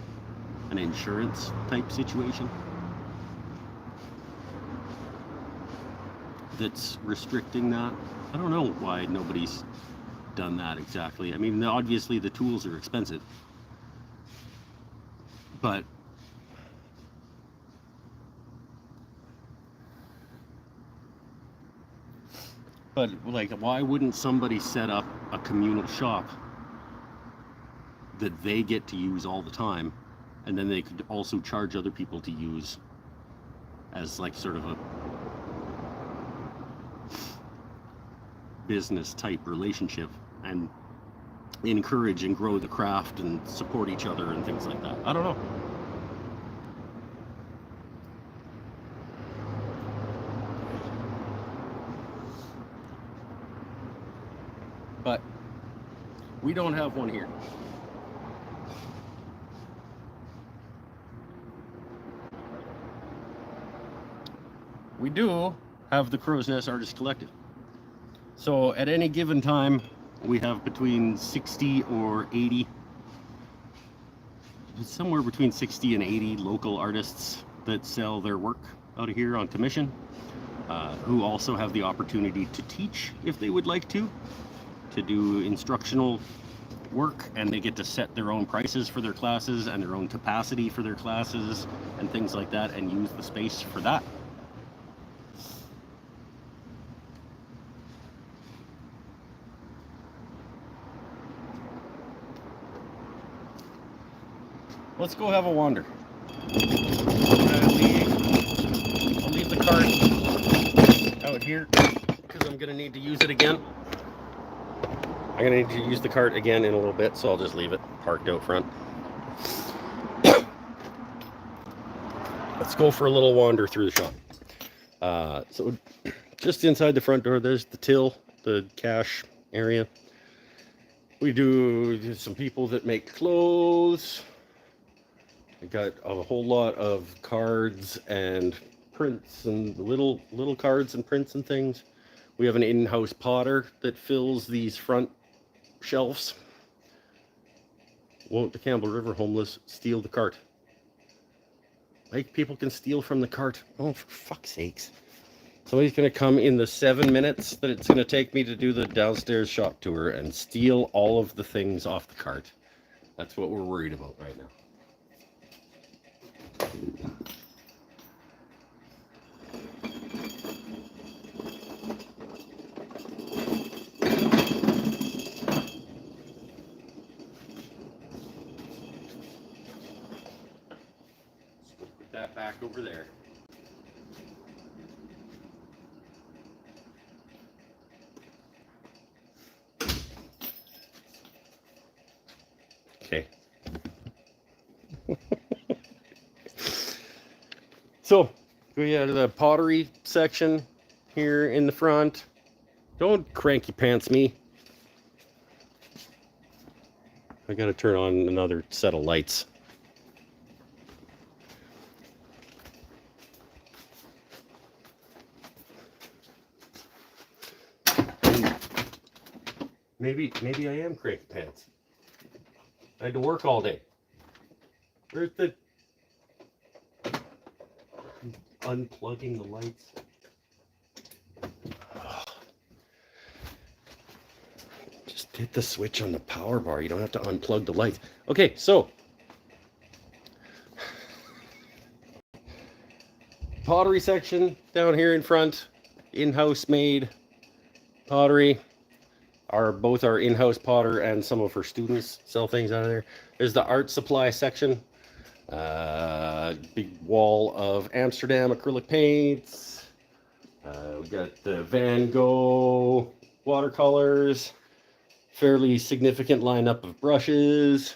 an insurance type situation that's restricting that. I don't know why nobody's done that exactly. I mean, obviously the tools are expensive, but like, why wouldn't somebody set up a communal shop that they get to use all the time, and then they could also charge other people to use as like sort of a business type relationship, and encourage and grow the craft and support each other and things like that. I don't know. But we don't have one here. We do have the Crow's Nest Artist Collective. So at any given time, we have between 60 or 80, somewhere between 60 and 80 local artists that sell their work out of here on commission, who also have the opportunity to teach if they would like to do instructional work, and they get to set their own prices for their classes and their own capacity for their classes and things like that, and use the space for that. Let's go have a wander. I'll leave the cart out here because I'm gonna need to use it again. I'm gonna need to use the cart again in a little bit, so I'll just leave it parked out front. Let's go for a little wander through the shop. So just inside the front door, there's the till, the cash area. We do some people that make clothes. I got a whole lot of cards and prints and little cards and prints and things. We have an in-house potter that fills these front shelves. Won't the Campbell River homeless steal the cart? Like, people can steal from the cart. Oh, for fuck's sakes. Somebody's going to come in the 7 minutes that it's going to take me to do the downstairs shop tour and steal all of the things off the cart. That's what we're worried about right now. Put that back over there. Okay. So, we have the pottery section here in the front. Don't cranky pants me. I gotta turn on another set of lights. Maybe I am cranky pants. I had to work all day. Where's the unplugging the lights? Just hit the switch on the power bar. You don't have to unplug the lights. Okay, so pottery section down here in front, in-house made pottery. Both our in-house potter and some of her students sell things out of there. There's the art supply section. Big wall of Amsterdam acrylic paints. We got the Van Gogh watercolors. Fairly significant lineup of brushes.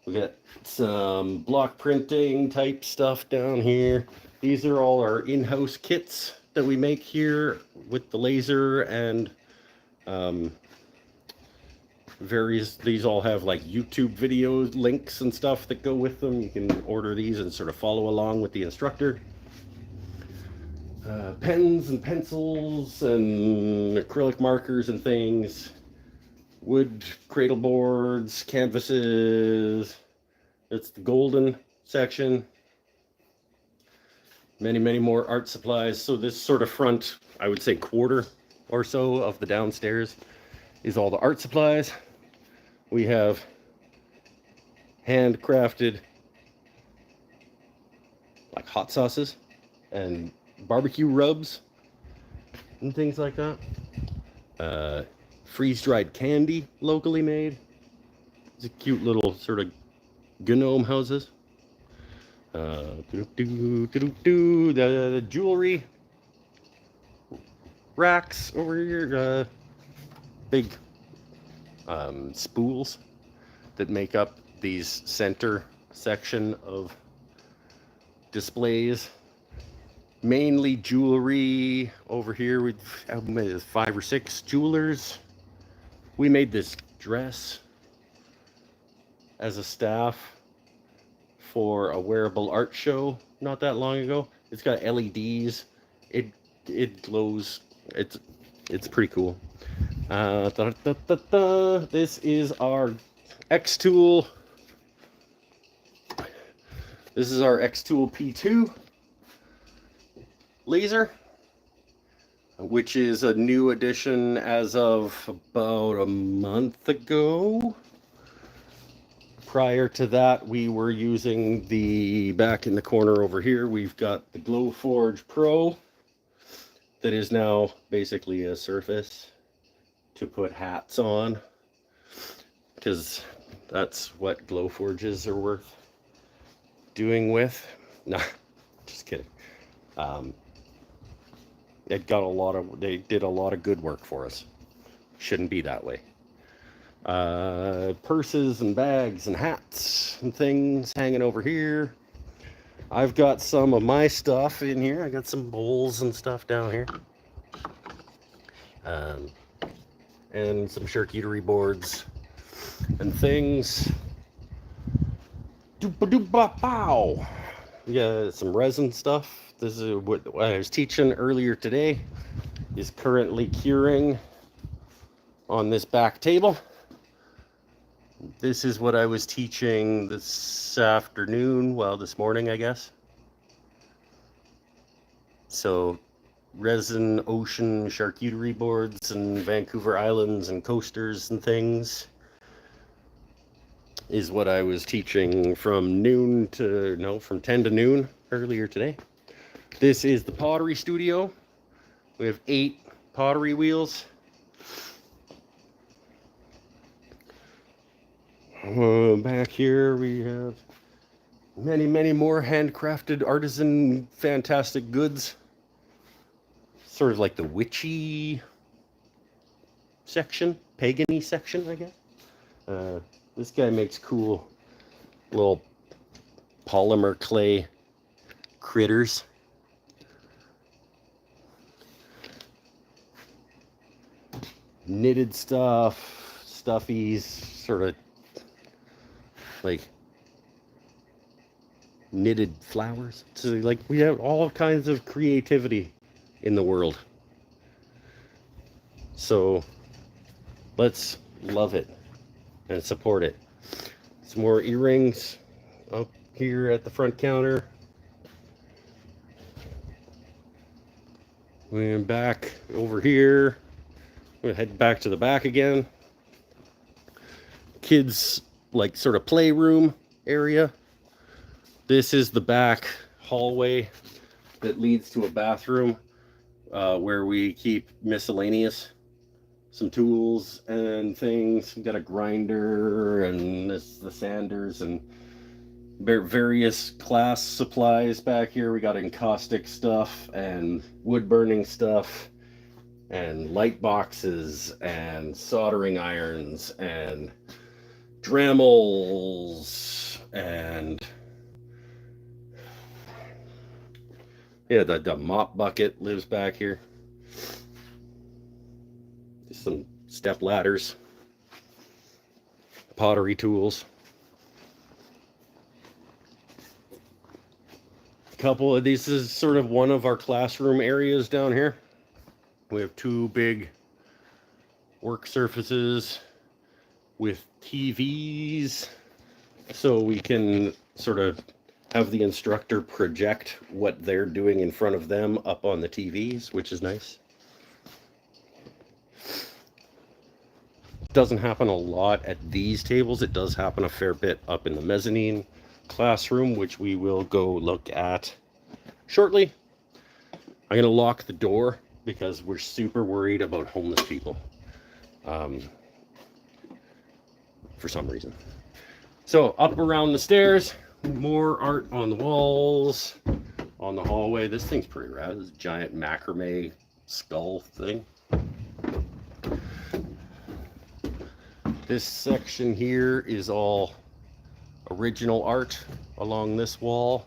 We got some block printing type stuff down here. These are all our in-house kits that we make here with the laser and these all have like YouTube videos, links and stuff that go with them. You can order these and sort of follow along with the instructor. Pens and pencils and acrylic markers and things. wood cradle boards, canvases. It's the golden section. Many, many more art supplies. So this sort of front, I would say quarter or so of the downstairs is all the art supplies. We have handcrafted like hot sauces and barbecue rubs and things like that. Freeze-dried candy, locally made. It's a cute little sort of gnome houses. The jewelry racks over here. Big spools that make up these center section of displays. Mainly jewelry. Over here we have 5 or 6 jewelers. We made this dress as a staff for a wearable art show not that long ago. It's got LEDs. It glows. It's pretty cool. This is our X-Tool. This is our X-Tool P2 laser, which is a new addition as of about a month ago. Prior to that, we were using the, back in the corner over here, we've got the Glowforge Pro that is now basically a surface to put hats on, because that's what Glowforges are worth doing with. No, just kidding. It got they did a lot of good work for us. Shouldn't be that way. Purses and bags and hats and things hanging over here. I've got some of my stuff in here. I got some bowls and stuff down here. And some charcuterie boards and things. Doop-a-doop-a-pow. Yeah, some resin stuff. This is what I was teaching earlier today. Is currently curing on this back table. This is what I was teaching this afternoon, well, this morning, I guess. So, resin, ocean, charcuterie boards, and Vancouver Islands, and coasters and things is what I was teaching from 10 to noon earlier today. This is the pottery studio. We have 8 pottery wheels. Back here we have many, many more handcrafted artisan fantastic goods. Sort of like the witchy section, pagan-y section, I guess. This guy makes cool little polymer clay critters. Knitted stuff, stuffies, sort of like knitted flowers. So like we have all kinds of creativity in the world. So let's love it and support it. Some more earrings up here at the front counter. We're back over here. We're gonna head back to the back again. Kids like sort of playroom area. This is the back hallway that leads to a bathroom where we keep miscellaneous, some tools and things. We've got a grinder and the sanders and various class supplies back here. We got encaustic stuff and wood burning stuff and light boxes and soldering irons and Dremels and yeah, the mop bucket lives back here. Some step ladders, pottery tools. A couple of these is sort of one of our classroom areas down here. We have 2 big work surfaces with TVs, so we can sort of have the instructor project what they're doing in front of them up on the TVs, which is nice. Doesn't happen a lot at these tables. It does happen a fair bit up in the mezzanine classroom, which we will go look at shortly. I'm going to lock the door because we're super worried about homeless people for some reason. So up around the stairs, more art on the walls, on the hallway. This thing's pretty rad. This giant macrame skull thing. This section here is all original art along this wall.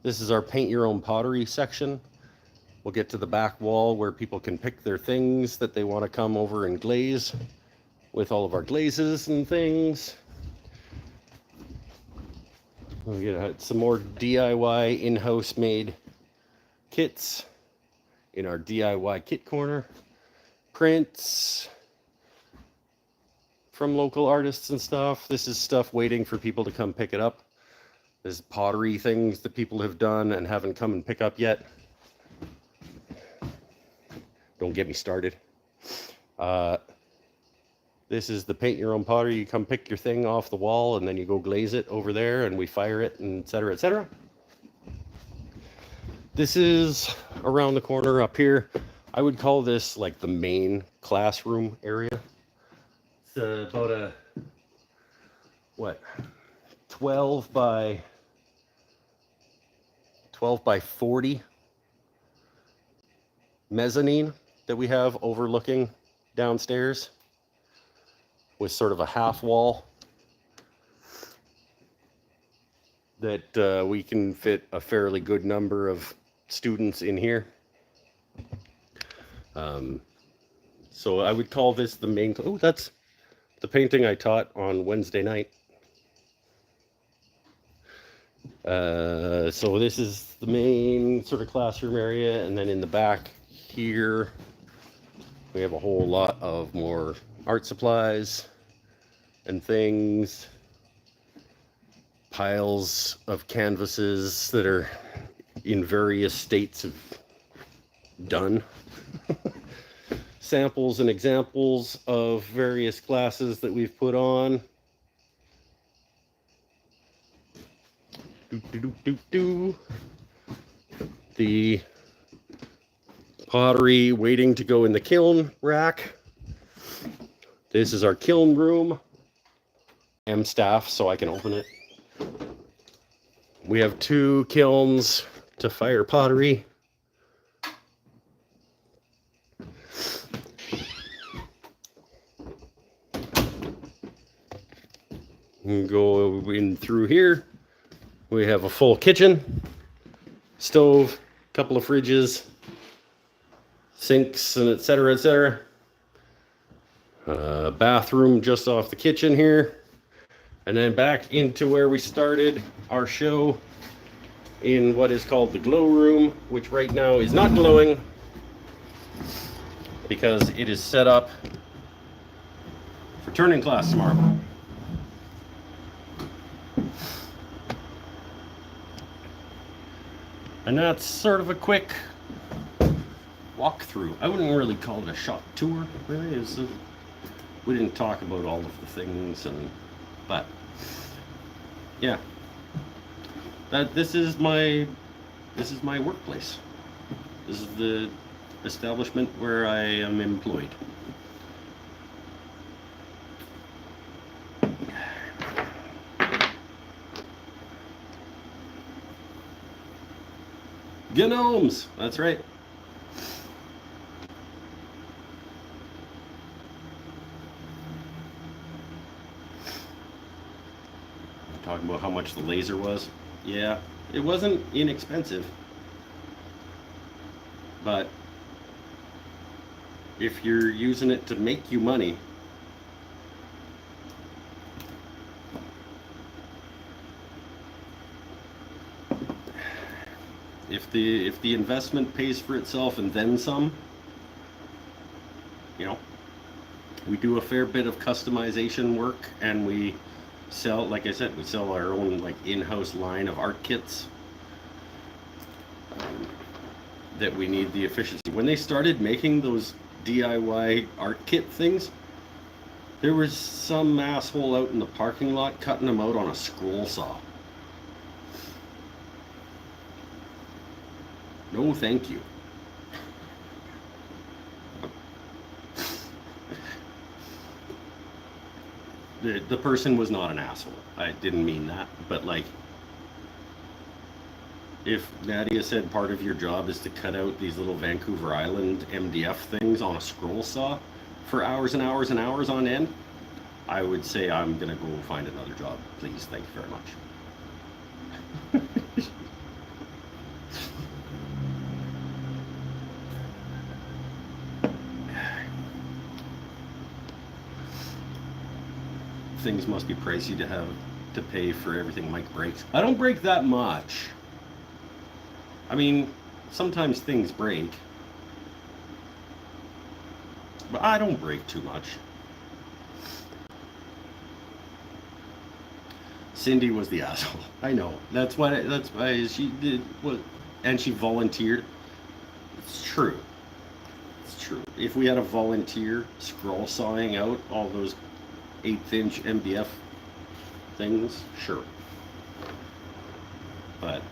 This is our paint your own pottery section. We'll get to the back wall where people can pick their things that they want to come over and glaze with all of our glazes and things. We'll get some more DIY in-house made kits in our DIY kit corner. Prints from local artists and stuff. This is stuff waiting for people to come pick it up. There's pottery things that people have done and haven't come and pick up yet. Don't get me started. This is the paint your own pottery. You come pick your thing off the wall and then you go glaze it over there and we fire it, and et cetera, et cetera. This is around the corner up here. I would call this like the main classroom area. It's about a, 12 by 40 mezzanine that we have overlooking downstairs, with sort of a half wall that we can fit a fairly good number of students in here. So I would call this the main, oh, that's the painting I taught on Wednesday night. So this is the main sort of classroom area, and then in the back here we have a whole lot of more art supplies and things, piles of canvases that are in various states of done. Samples and examples of various classes that we've put on. The pottery waiting to go in the kiln rack. This is our kiln room. I'm staff, so I can open it. We have 2 kilns to fire pottery. And go in through here. We have a full kitchen, stove, couple of fridges, sinks, and et cetera, et cetera. Bathroom just off the kitchen here. And then back into where we started our show in what is called the glow room, which right now is not glowing because it is set up for turning class tomorrow. And that's sort of a quick walkthrough. I wouldn't really call it a shop tour, really. We didn't talk about all of the things, but yeah, this is my workplace. This is the establishment where I am employed. Gnomes, that's right. Talking about how much the laser was. Yeah, it wasn't inexpensive. But if you're using it to make you money, if the investment pays for itself and then some, you know, We do a fair bit of customization work, and we sell, like I said, we sell our own like in-house line of art kits that we need the efficiency. When they started making those DIY art kit things, there was some asshole out in the parking lot cutting them out on a scroll saw. No, thank you. The person was not an asshole. I didn't mean that. But like, if Nadia said part of your job is to cut out these little Vancouver Island MDF things on a scroll saw for hours and hours and hours on end, I would say I'm going to go find another job. Please, thank you very much. Things must be pricey to have to pay for everything Mike breaks. I don't break that much. I mean, sometimes things break, but I don't break too much. Cindy was the asshole. I know. That's why she did what, and she volunteered. It's true. It's true. If we had a volunteer scroll sawing out all those 1/8" MDF things, sure. But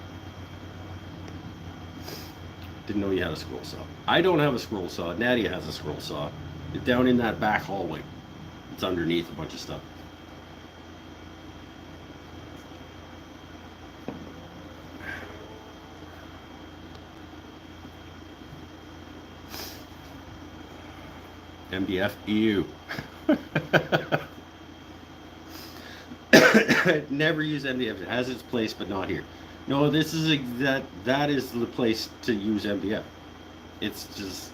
didn't know you had a scroll saw. I don't have a scroll saw. Nadia has a scroll saw. It's down in that back hallway. It's underneath a bunch of stuff. MDF, ew. Never use MDF. It has its place, but not here. No, this is that is the place to use MDF. It's just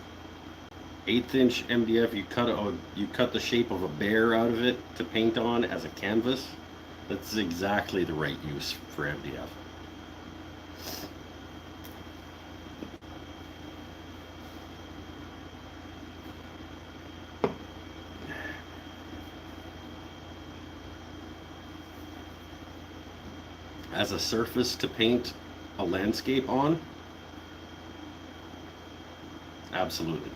1/8" MDF. You cut the shape of a bear out of it to paint on as a canvas. That's exactly the right use for MDF. As a surface to paint a landscape on? Absolutely.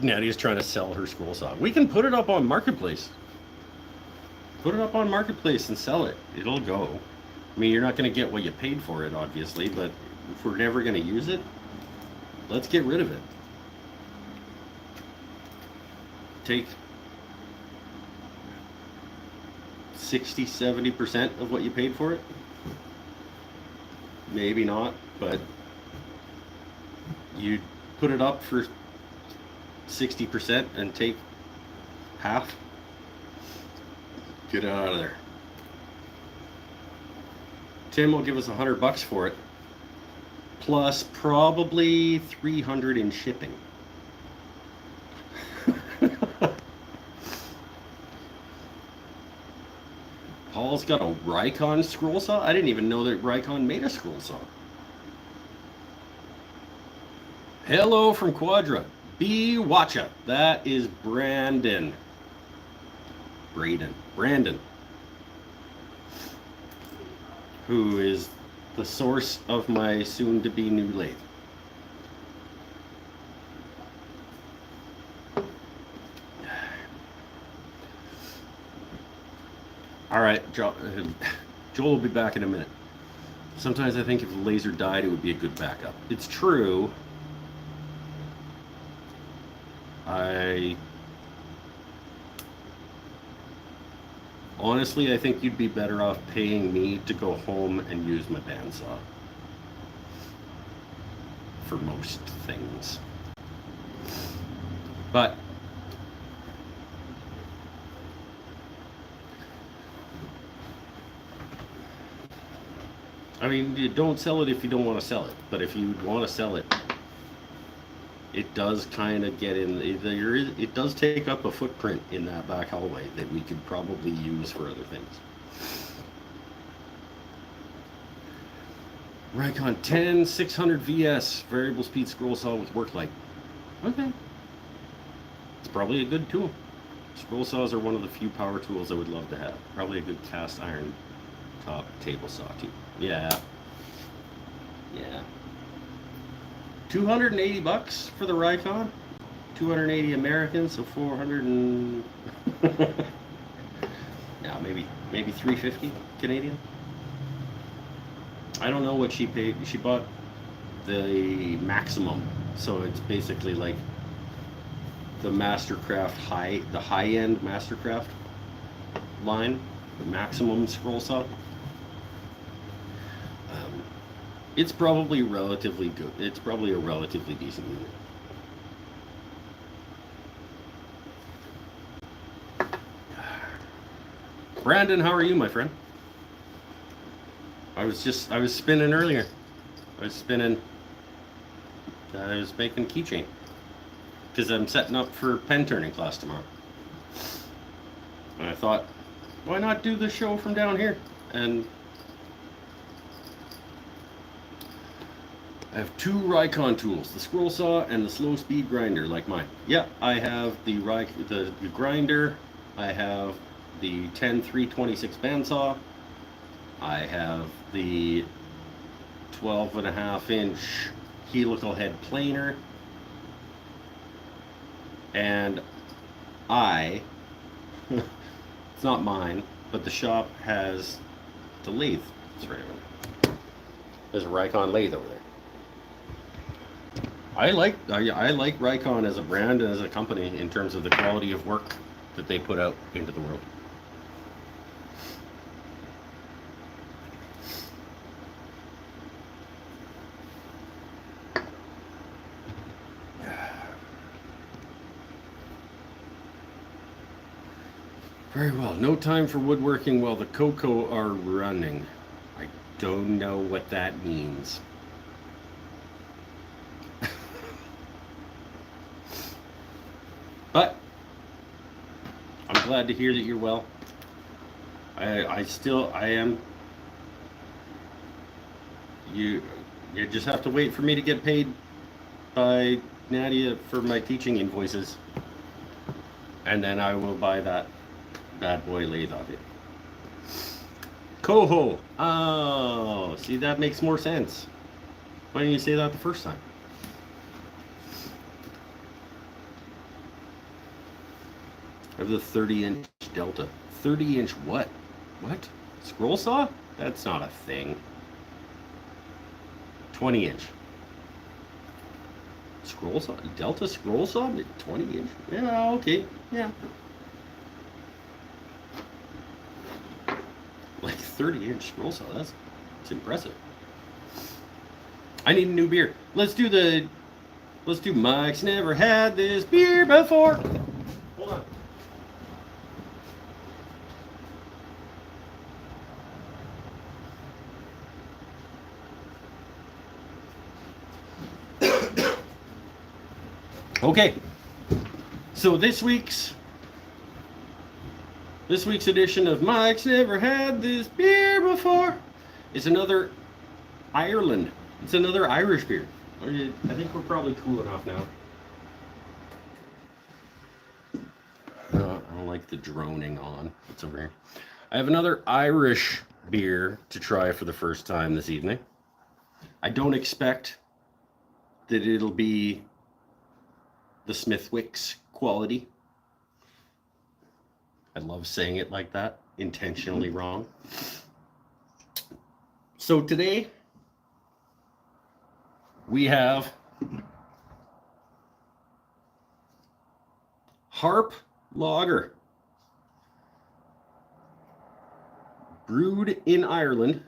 Nadia's trying to sell her scroll saw. We can put it up on Marketplace. Put it up on Marketplace and sell it. It'll go. I mean, you're not going to get what you paid for it, obviously, but if we're never going to use it, let's get rid of it. Take 60-70% of what you paid for it. Maybe not, but you put it up for 60% and take half. Get it out of there. Tim will give us $100 for it, plus probably $300 in shipping. Paul's got a Rikon scroll saw? I didn't even know that Rikon made a scroll saw. Hello from Quadra. B. Watcha. That is Brandon. Brandon. Who is the source of my soon-to-be new lathe. All right, Joel will be back in a minute. Sometimes I think if the laser died, it would be a good backup. It's true. Honestly, I think you'd be better off paying me to go home and use my bandsaw for most things. But I mean, you don't sell it if you don't want to sell it. But if you want to sell it, it does kind of get in. It does take up a footprint in that back hallway that we could probably use for other things. Rikon 10 600 VS variable speed scroll saw with work light. Okay. It's probably a good tool. Scroll saws are one of the few power tools I would love to have. Probably a good cast iron top table saw too. Yeah. Yeah. 280 bucks for the Rikon. 280 American, so 400 and yeah, maybe 350 Canadian. I don't know what she paid. She bought the maximum, so it's basically like the Mastercraft the high-end Mastercraft line, the maximum scroll saw. It's probably relatively good. It's probably a relatively decent unit. Brandon, how are you, my friend? I was spinning earlier. I was making Keychain because I'm setting up for pen turning class tomorrow. And I thought, why not do the show from down here? And I have two Rikon tools, the scroll saw and the slow speed grinder like mine. Yeah, I have the grinder, I have the 10-326 bandsaw, I have the 12.5-inch helical head planer, and it's not mine, but the shop has the lathe. It's right over there. There's a Rikon lathe over there. I like Rikon as a brand and as a company in terms of the quality of work that they put out into the world. Very well. No time for woodworking while the cocoa are running. I don't know what that means. But I'm glad to hear that you're well. I am. You just have to wait for me to get paid by Nadia for my teaching invoices, and then I will buy that bad boy lathe of it. Coho. Oh, see, that makes more sense. Why didn't you say that the first time? I have the 30-inch Delta. 30-inch what? What? Scroll saw? That's not a thing. 20-inch. Scroll saw? Delta scroll saw? 20-inch? Yeah, okay. Yeah. Like 30-inch scroll saw. It's impressive. I need a new beer. Let's do Mike's never had this beer before. Hold on. Okay, so this week's edition of Mike's Never Had This Beer Before is another Ireland. It's another Irish beer. I think we're probably cool enough now. I don't like the droning on. It's over here. I have another Irish beer to try for the first time this evening. I don't expect that it'll be the Smithwick's quality. I love saying it like that, intentionally wrong. So today we have Harp Lager, brewed in Ireland.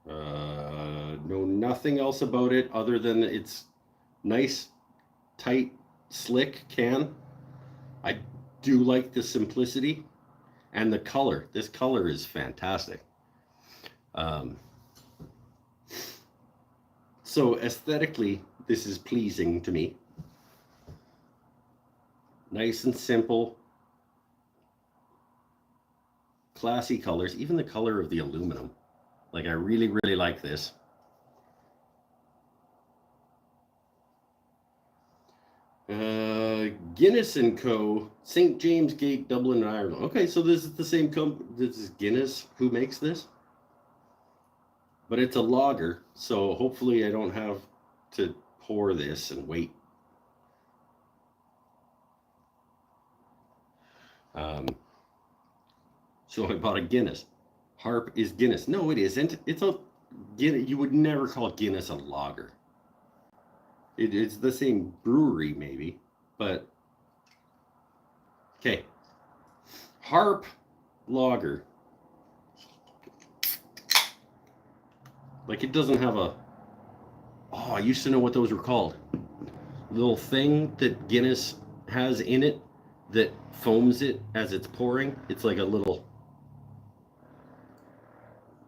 Know nothing else about it other than its nice, tight, slick can. I do like the simplicity and the color. This color is fantastic. So aesthetically, this is pleasing to me. Nice and simple. Classy colors, even the color of the aluminum. Like, I really, really like this. Guinness & Co., St. James Gate, Dublin, Ireland. Okay, so this is the same company. This is Guinness who makes this. But it's a lager, so hopefully I don't have to pour this and wait. So I bought a Guinness. Harp is Guinness. No, it isn't. It's a Guinness. You would never call Guinness a lager. It's the same brewery, maybe, but okay. Harp lager. Like, it doesn't have a. Oh, I used to know what those were called. Little thing that Guinness has in it that foams it as it's pouring. It's like a little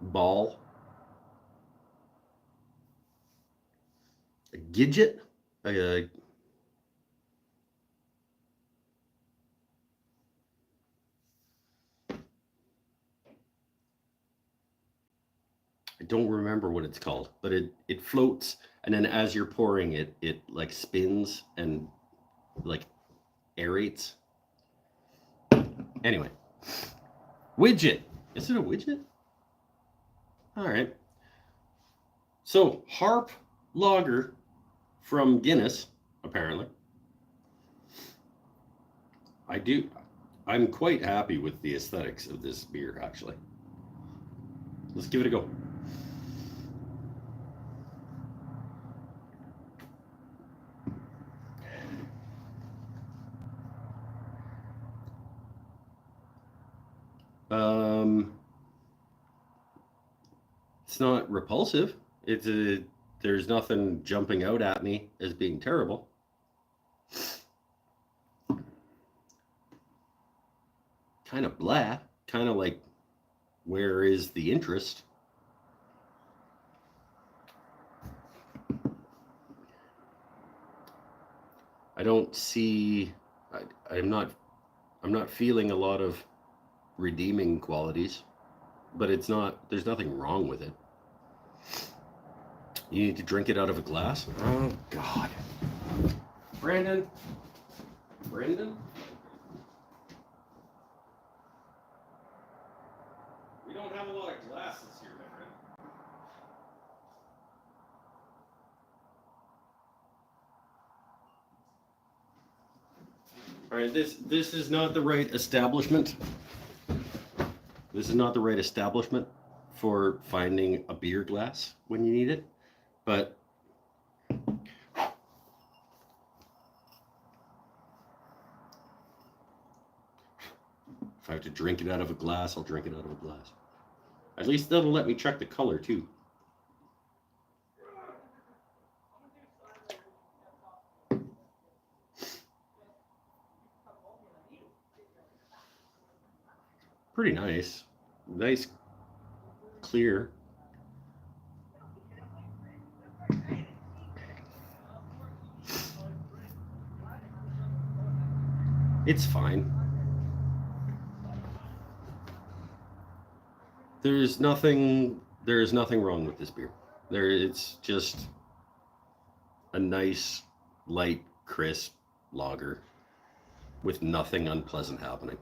ball. A gidget? I don't remember what it's called, but it floats, and then as you're pouring it, it like spins and like aerates. Anyway, widget. Is it a widget? All right. So Harp Lager from Guinness, apparently. I'm quite happy with the aesthetics of this beer, actually. Let's give it a go. It's not repulsive. There's nothing jumping out at me as being terrible. Kind of blah. Kind of like, where is the interest? I don't see. I'm not feeling a lot of redeeming qualities, but it's not. There's nothing wrong with it. You need to drink it out of a glass. Oh God, Brandon. We don't have a lot of glasses here, my friend. All right, this is not the right establishment. This is not the right establishment for finding a beer glass when you need it, but if I have to drink it out of a glass, I'll drink it out of a glass. At least that'll let me check the color too. Pretty nice. Nice, clear. It's fine. There's nothing wrong with this beer. It's just a nice, light, crisp lager with nothing unpleasant happening.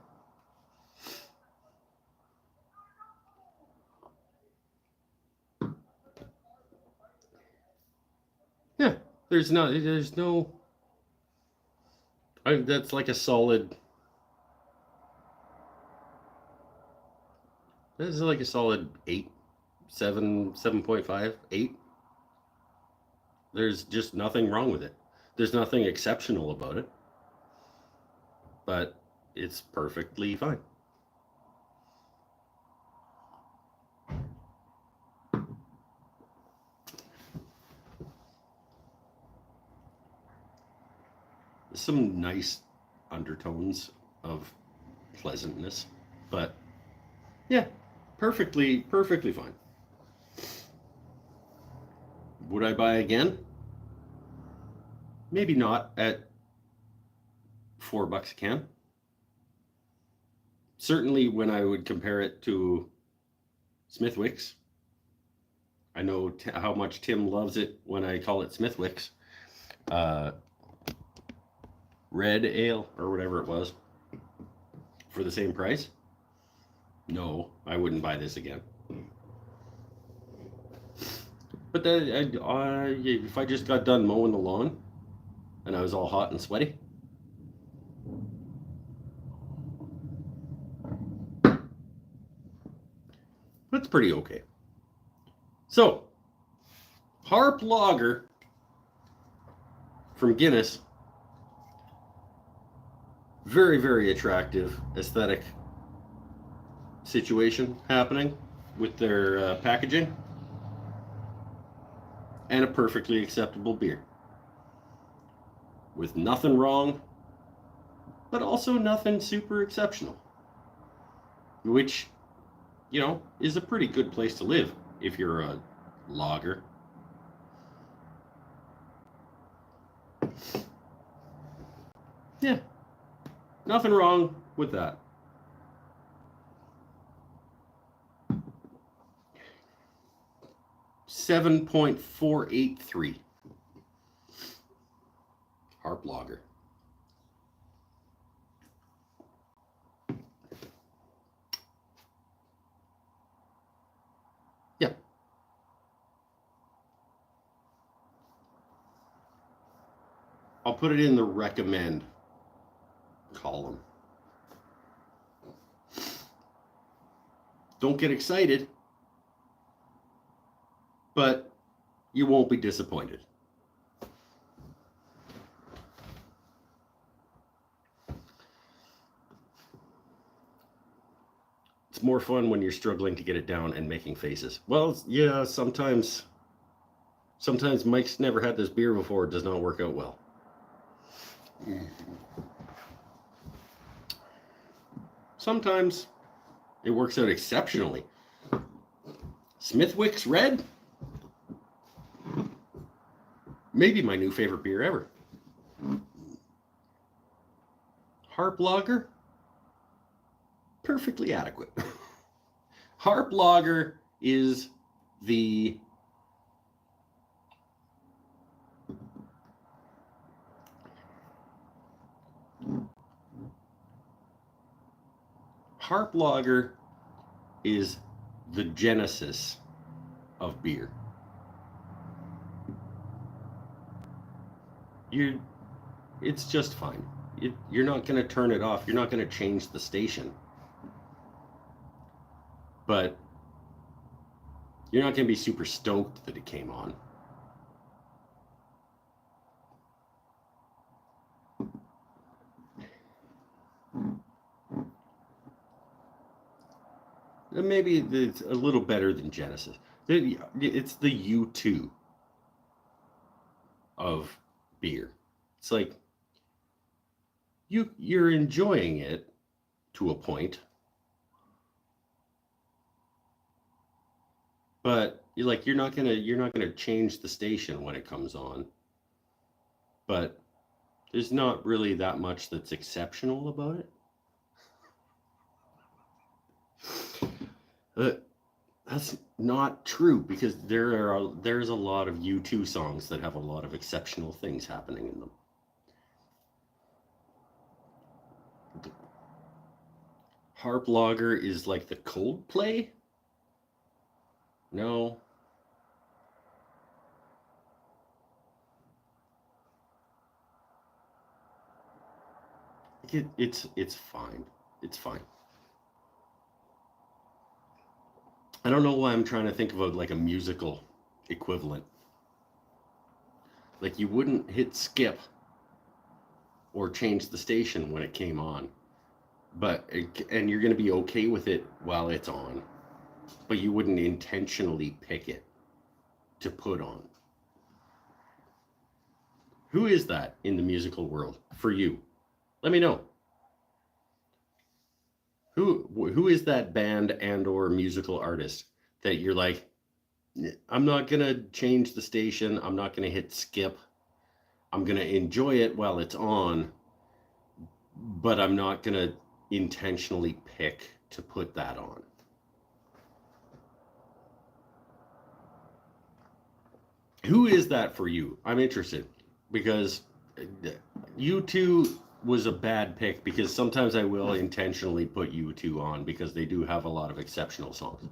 Yeah, there's no. That's like a solid. This is like a solid 8, 7, 7.5, 8. There's just nothing wrong with it. There's nothing exceptional about it, but it's perfectly fine. Some nice undertones of pleasantness, but yeah, perfectly fine. Would I buy again? Maybe not at $4 a can. Certainly when I would compare it to Smithwick's I know how much Tim loves it when I call it Smithwick's red ale or whatever it was for the same price. No, I wouldn't buy this again. But if I just got done mowing the lawn and I was all hot and sweaty, that's pretty okay. So, Harp Lager from Guinness. Very, very attractive aesthetic situation happening with their packaging. And a perfectly acceptable beer. With nothing wrong, but also nothing super exceptional. Which, is a pretty good place to live if you're a lager. Yeah, nothing wrong with that. $7.483. Harp Lager. Yeah. I'll put it in the recommend column. Don't get excited, but you won't be disappointed. It's more fun when you're struggling to get it down and making faces. Well, yeah, sometimes Mike's never had this beer before. It does not work out well. Sometimes it works out exceptionally. Smithwick's Red? Maybe my new favorite beer ever. Harp Lager? Perfectly adequate. Harp Lager is the Harp Lager is the genesis of beer. It's just fine. You're not going to turn it off. You're not going to change the station. But you're not going to be super stoked that it came on. Maybe it's a little better than Genesis. It's the U2 of beer. It's like you're enjoying it to a point, but you're not gonna change the station when it comes on. But there's not really that much that's exceptional about it. That's not true, because there's a lot of U2 songs that have a lot of exceptional things happening in them. Harp Lager is like the Coldplay? No. It's fine. It's fine. I don't know why I'm trying to think of a musical equivalent. Like, you wouldn't hit skip or change the station when it came on, and you're going to be okay with it while it's on, but you wouldn't intentionally pick it to put on. Who is that in the musical world for you? Let me know. Who is that band and or musical artist that you're like, I'm not going to change the station, I'm not going to hit skip, I'm going to enjoy it while it's on, but I'm not going to intentionally pick to put that on? Who is that for you? I'm interested because U2 was a bad pick because sometimes I will intentionally put U2 on because they do have a lot of exceptional songs.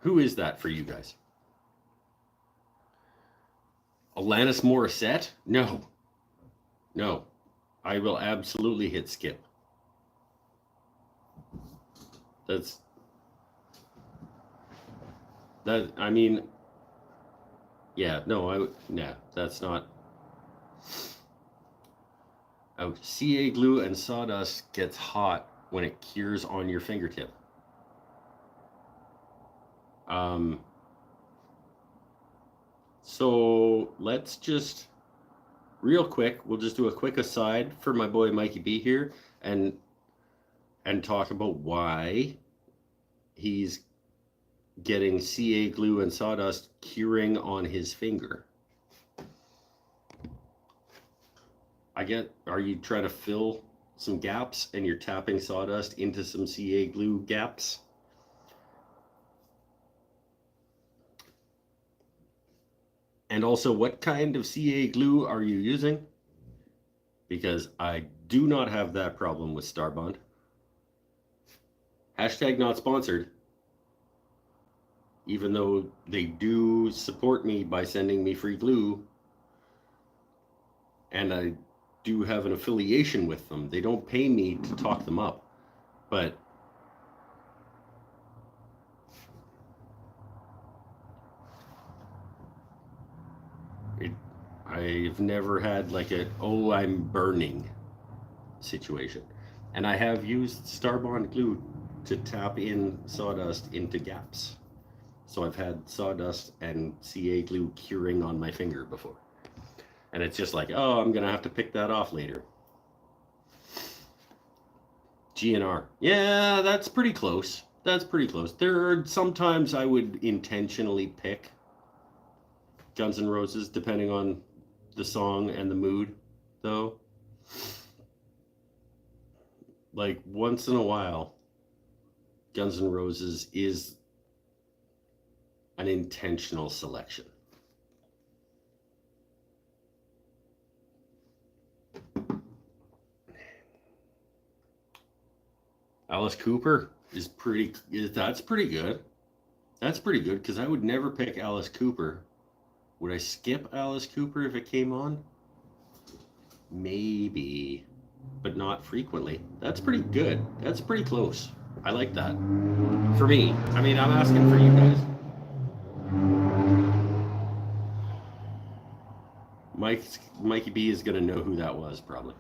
Who is that for you guys? Alanis Morissette? No. No. I will absolutely hit skip. I mean, yeah, no, that's not. Oh, CA glue and sawdust gets hot when it cures on your fingertip. So let's just real quick, we'll just do a quick aside for my boy Mikey B here and talk about why he's getting CA glue and sawdust curing on his finger. Are you trying to fill some gaps and you're tapping sawdust into some CA glue gaps? And also, what kind of CA glue are you using? Because I do not have that problem with Starbond. Hashtag not sponsored. Even though they do support me by sending me free glue. And I do have an affiliation with them. They don't pay me to talk them up. But I've never had like I'm burning situation. And I have used Starbond glue to tap in sawdust into gaps. So I've had sawdust and CA glue curing on my finger before. And it's just like, oh, I'm going to have to pick that off later. GNR. Yeah, that's pretty close. That's pretty close. There are sometimes I would intentionally pick Guns N' Roses depending on the song and the mood, though. Like once in a while, Guns N' Roses is an intentional selection. Alice Cooper that's pretty good. That's pretty good because I would never pick Alice Cooper. Would I skip Alice Cooper if it came on? Maybe, but not frequently. That's pretty good. That's pretty close. I like that. For me. I mean, I'm asking for you guys. Mikey B is going to know who that was, probably.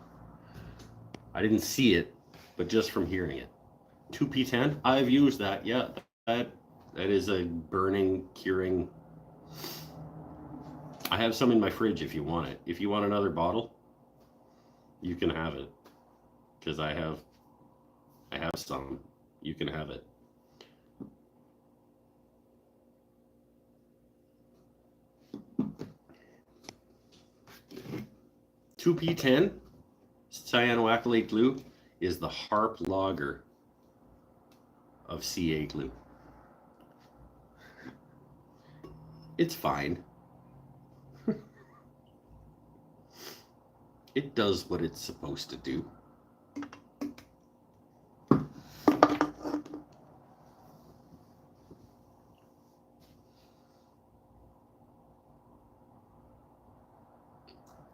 I didn't see it, but just from hearing it. 2P10, I've used that. Yeah, that is a burning, curing. I have some in my fridge if you want it. If you want another bottle, you can have it. Because I have some. You can have it. (2P10) cyanoacrylate glue is the Harp Lager of CA glue. It's fine. It does what it's supposed to do.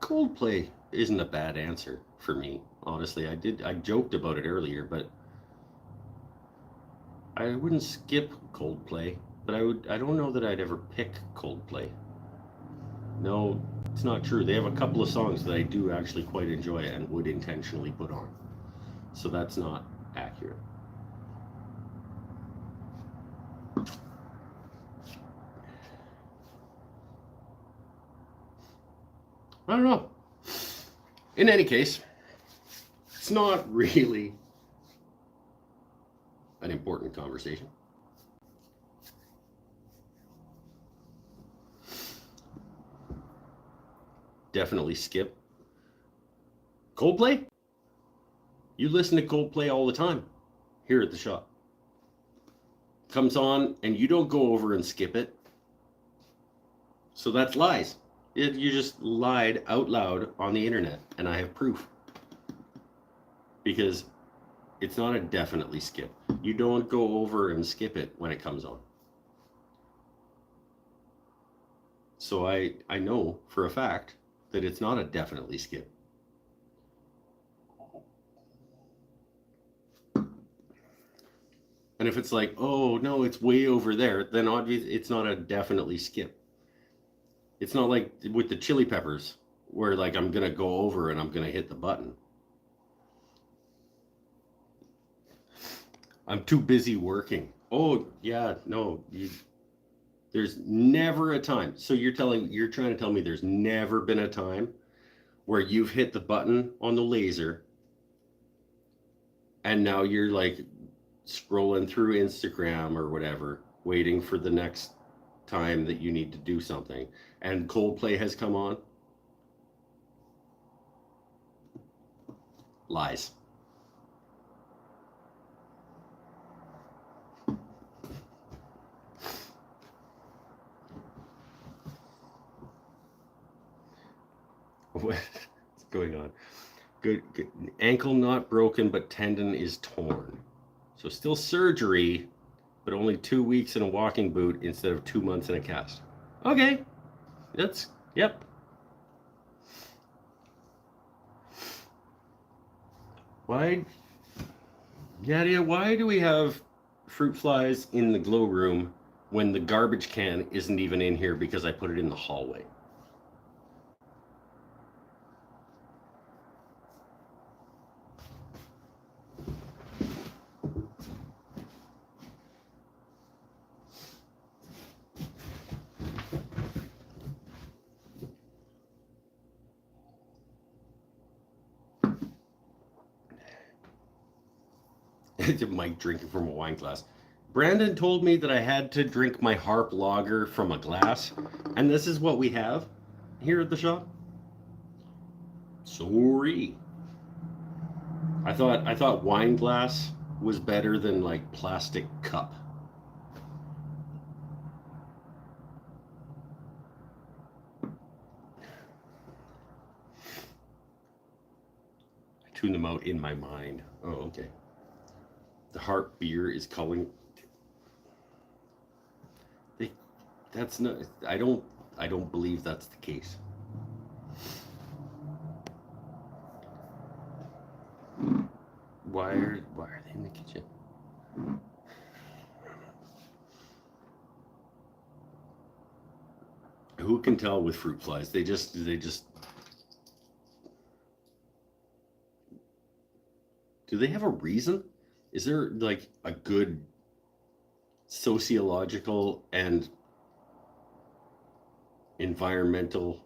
Coldplay isn't a bad answer for me, honestly. I joked about it earlier, but I wouldn't skip Coldplay, but I don't know that I'd ever pick Coldplay. No, it's not true. They have a couple of songs that I do actually quite enjoy and would intentionally put on. So that's not accurate. I don't know. In any case, it's not really an important conversation. Definitely skip. Coldplay? You listen to Coldplay all the time here at the shop. comes on and you don't go over and skip it. So that's lies. You just lied out loud on the internet, and I have proof. Because it's not a definitely skip. You don't go over and skip it when it comes on. So I know for a fact that it's not a definitely skip. And if it's like, oh no, it's way over there, then obviously it's not a definitely skip. It's not like with the chili peppers where like I'm gonna go over and I'm gonna hit the button. I'm too busy working. Oh yeah, no, there's never a time. So you're trying to tell me there's never been a time where you've hit the button on the laser and now you're like scrolling through Instagram or whatever, waiting for the next time that you need to do something, and Coldplay has come on? Lies. What's going on? Good. Ankle not broken, but tendon is torn. So still surgery, but only 2 weeks in a walking boot instead of 2 months in a cast. Okay. Yep. Why do we have fruit flies in the glow room when the garbage can isn't even in here because I put it in the hallway? Mike drinking from a wine glass. Brandon told me that I had to drink my Harp Lager from a glass, and this is what we have here at the shop. Sorry. I thought wine glass was better than like plastic cup. I tune them out in my mind. Oh, okay. The Harp beer is calling. That's not. I don't believe that's the case. Why are they in the kitchen? Who can tell with fruit flies? They just. Do they have a reason? Is there like a good sociological and environmental,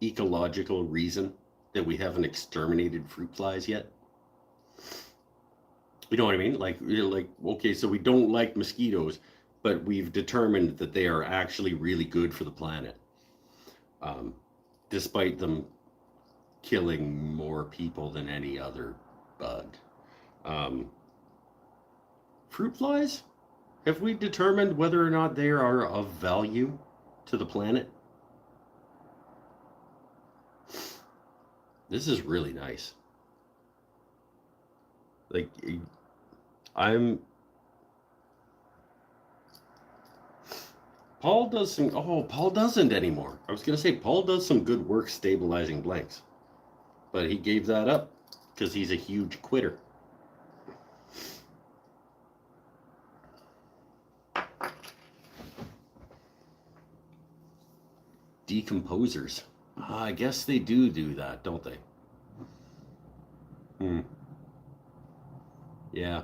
ecological reason that we haven't exterminated fruit flies yet? You know what I mean? Like, okay, so we don't like mosquitoes, but we've determined that they are actually really good for the planet, despite them killing more people than any other bug. Fruit flies? Have we determined whether or not they are of value to the planet? This is really nice. Like, Paul doesn't anymore. I was going to say, Paul does some good work stabilizing blanks, but he gave that up because he's a huge quitter. Decomposers. I guess they do that, don't they? Yeah.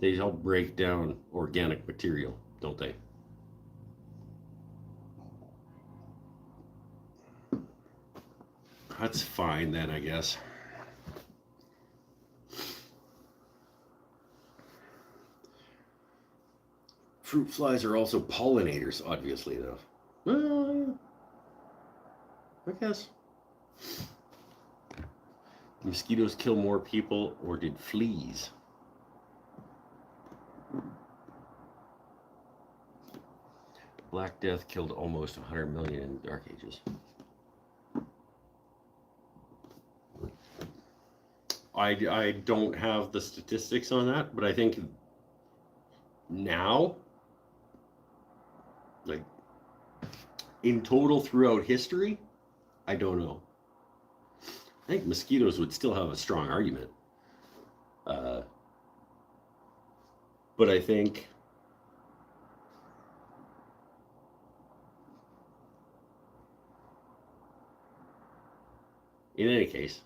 They help break down organic material, don't they? That's fine then, I guess. Fruit flies are also pollinators, obviously, though. Well, I guess. Mosquitoes kill more people, or did fleas? Black Death killed almost 100 million in Dark Ages. I don't have the statistics on that, but I think now, like in total throughout history, I don't know. I think mosquitoes would still have a strong argument. But I think in any case,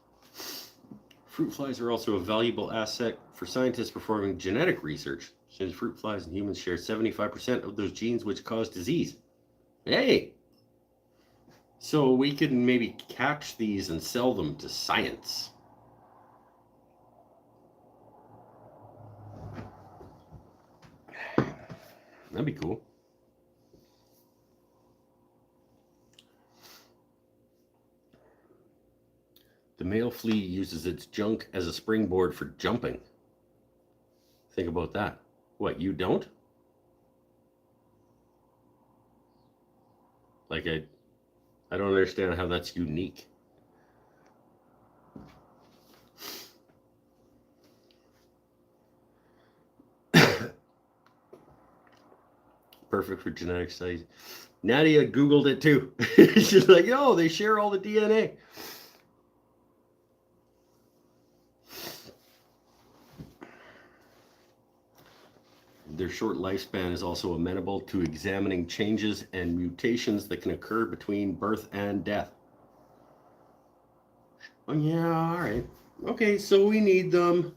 fruit flies are also a valuable asset for scientists performing genetic research, since fruit flies and humans share 75% of those genes which cause disease. Hey! So we could maybe catch these and sell them to science. That'd be cool. The male flea uses its junk as a springboard for jumping. Think about that. What, you don't? Like, I don't understand how that's unique. Perfect for genetic studies. Nadia Googled it too. She's like, oh, they share all the DNA. Their short lifespan is also amenable to examining changes and mutations that can occur between birth and death. Oh, yeah, all right. Okay, so we need them.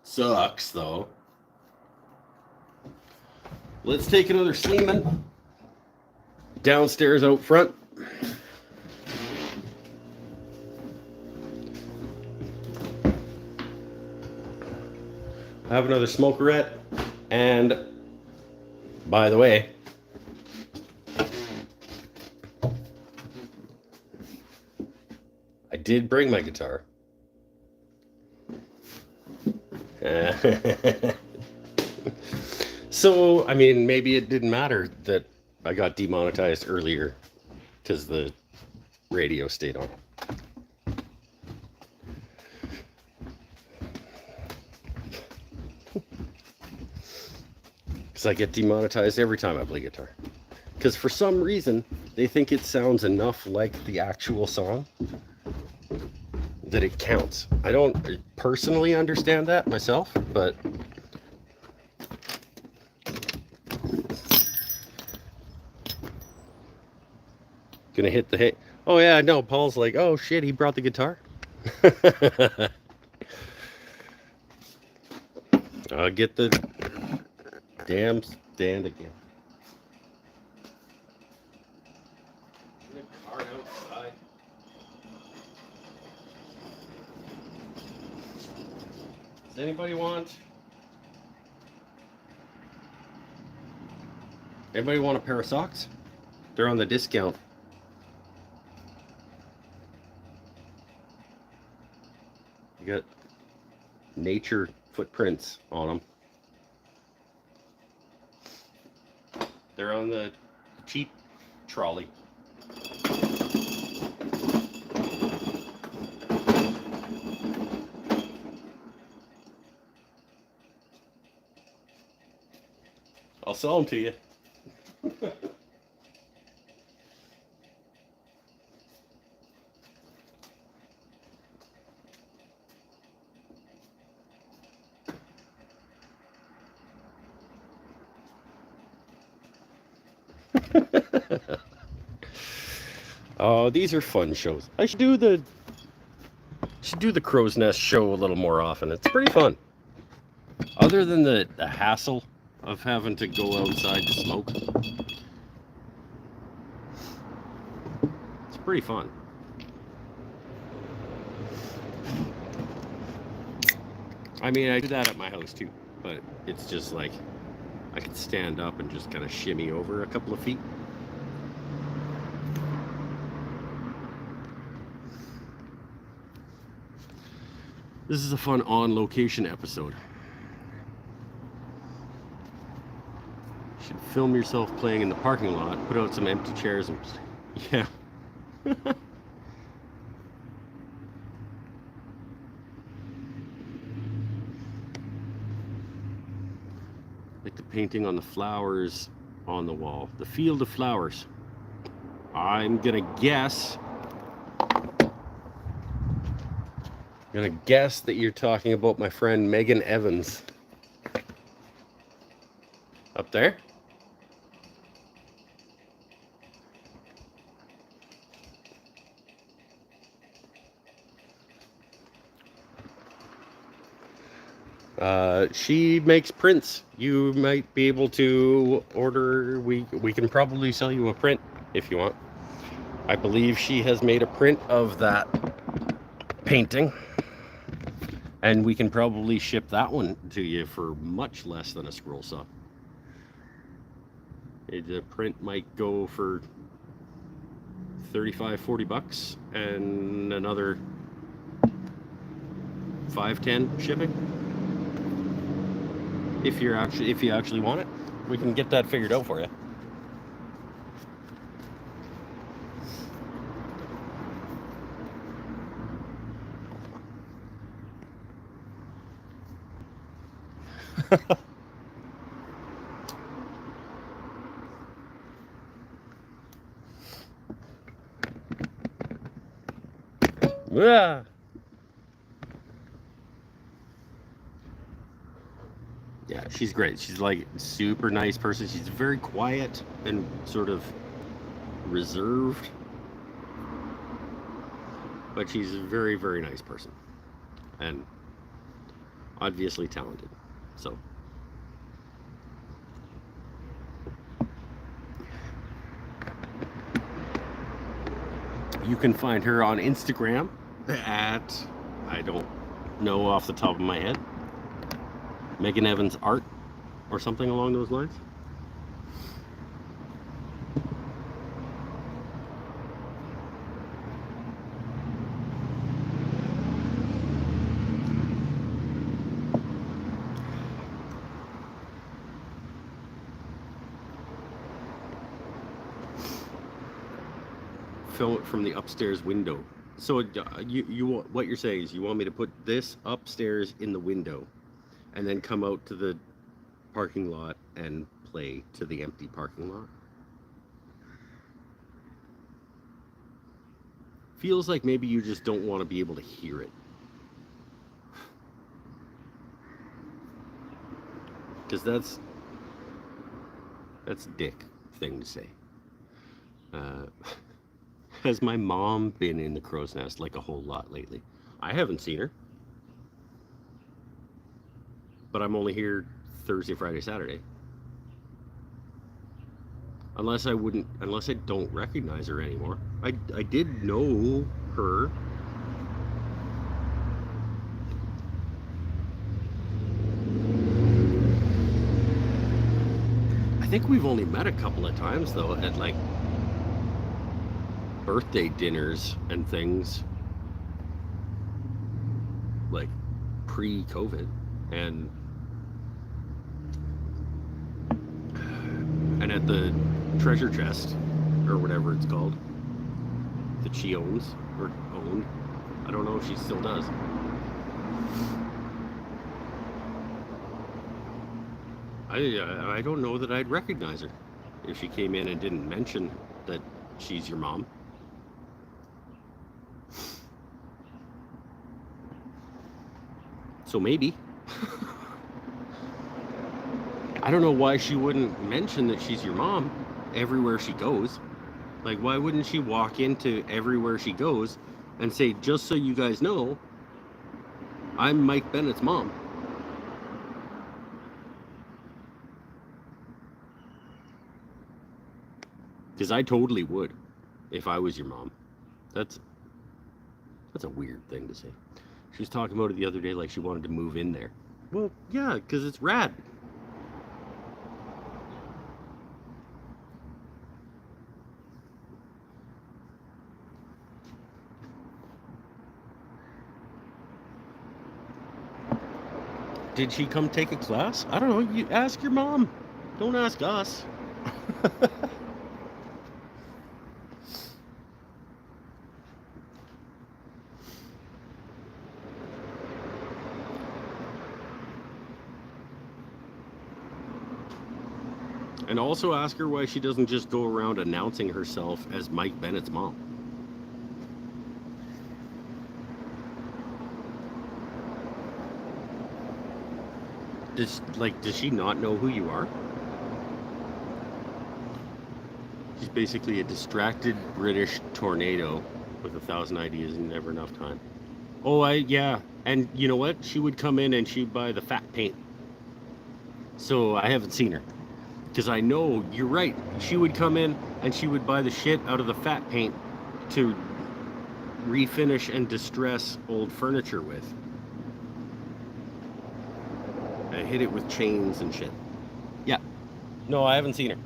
Sucks, though. Let's take another Sleeman. Downstairs out front. I have another smokerette. And by the way, I did bring my guitar. So, I mean, maybe it didn't matter that I got demonetized earlier because the radio stayed on. Because I get demonetized every time I play guitar. Because for some reason, they think it sounds enough like the actual song that it counts. I don't personally understand that myself, but gonna hit the hit. Oh yeah, no, Paul's like, oh shit, he brought the guitar. I'll get the damn stand again. The car outside. Does anybody want? Anybody want a pair of socks? They're on the discount. You got nature footprints on them. They're on the cheap trolley. I'll sell them to you. Oh, these are fun shows. I should do the Crow's Nest show a little more often. It's pretty fun. Other than the hassle of having to go outside to smoke. It's pretty fun. I mean, I do that at my house too, but it's just like I could stand up and just kind of shimmy over a couple of feet. This is a fun on-location episode. Should film yourself playing in the parking lot, put out some empty chairs and yeah. Like the painting on the flowers on the wall. The field of flowers. I'm gonna guess that you're talking about my friend Megan Evans. Up there? She makes prints. You might be able to order. We can probably sell you a print if you want. I believe she has made a print of that painting, and we can probably ship that one to you for much less than a scroll saw. The print might go for $35-40 and another $5-10 shipping. If you actually want it, we can get that figured out for you. Yeah. Yeah, she's great. She's like a super nice person. She's very quiet and sort of reserved, but she's a very, very nice person and obviously talented. So you can find her on Instagram at, I don't know off the top of my head, Megan Evans Art or something along those lines. Film it from the upstairs window. So you what you're saying is you want me to put this upstairs in the window and then come out to the parking lot and play to the empty parking lot? Feels like maybe you just don't want to be able to hear it. Because that's a dick thing to say. Has my mom been in the crow's nest like a whole lot lately? I haven't seen her. But I'm only here Thursday, Friday, Saturday. Unless I don't recognize her anymore. I did know her. I think we've only met a couple of times though at like birthday dinners and things, like pre-COVID, and at the treasure chest or whatever it's called that she owns or owned. I don't know if she still does. I don't know that I'd recognize her if she came in and didn't mention that she's your mom. So maybe. I don't know why she wouldn't mention that she's your mom everywhere she goes. Like, why wouldn't she walk into everywhere she goes and say, just so you guys know, I'm Mike Bennett's mom. Because I totally would if I was your mom. That's a weird thing to say. She was talking about it the other day like she wanted to move in there. Well, yeah, because it's rad. Did she come take a class? I don't know. You ask your mom. Don't ask us. And also ask her why she doesn't just go around announcing herself as Mike Bennett's mom. Does she not know who you are? She's basically a distracted British tornado with 1,000 ideas and never enough time. Oh, yeah. And you know what? She would come in and she'd buy the fat paint. So I haven't seen her. Because I know, you're right. She would come in and she would buy the shit out of the fat paint to refinish and distress old furniture with. And hit it with chains and shit. Yeah. No, I haven't seen her.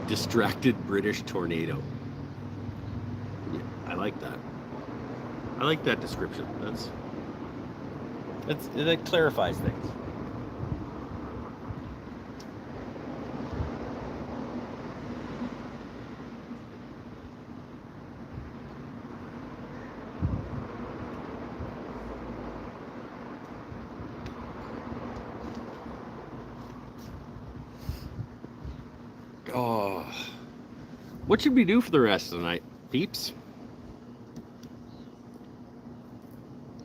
Distracted British tornado. Yeah, I like that. I like that description. That clarifies things. Oh, what should we do for the rest of the night, peeps?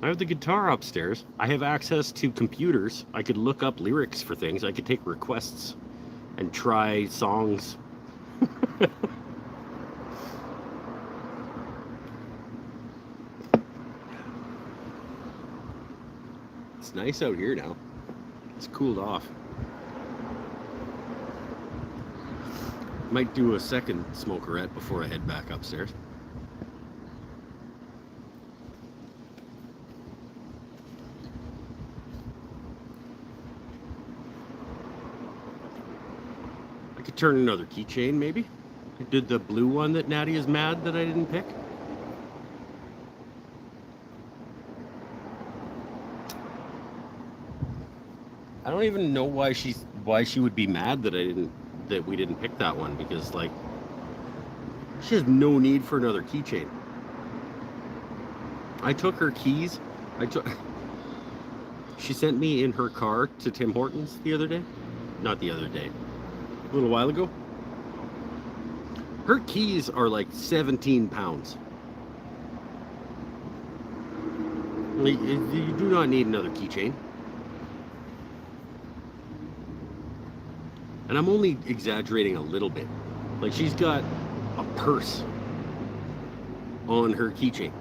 I have the guitar upstairs. I have access to computers. I could look up lyrics for things. I could take requests and try songs. It's nice out here now. It's cooled off. Might do a second smokerette before I head back upstairs. I could turn another keychain, maybe. I did the blue one that Natty is mad that I didn't pick. I don't even know why she would be mad that we didn't pick that one, because like she has no need for another keychain. I took her keys. She sent me in her car to Tim Hortons the other day. Not the other day. A little while ago. Her keys are like 17 pounds. You do not need another keychain. And I'm only exaggerating a little bit. Like, she's got a purse on her keychain.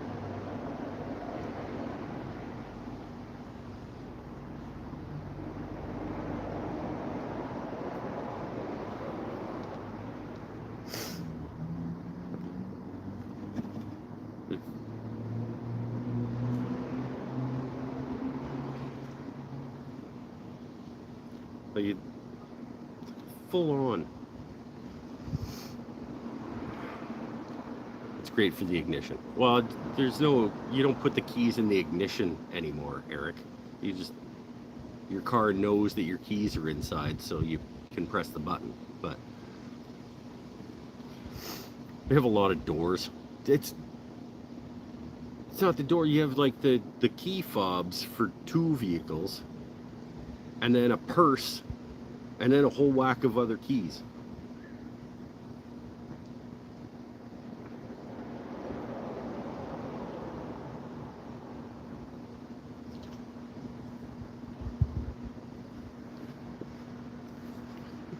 Like, full on. It's great for the ignition. Well, you don't put the keys in the ignition anymore, Eric. Your car knows that your keys are inside, so you can press the button. But we have a lot of doors. It's not the door. You have like the key fobs for 2 vehicles, and then a purse, and then a whole whack of other keys.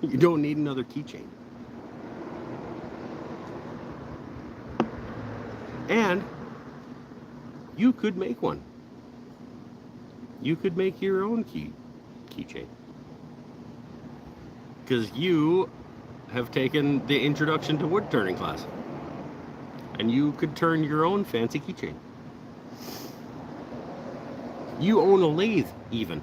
You don't need another keychain. And you could make one. You could make your own keychain. Because you have taken the introduction to wood turning class. And you could turn your own fancy keychain. You own a lathe, even.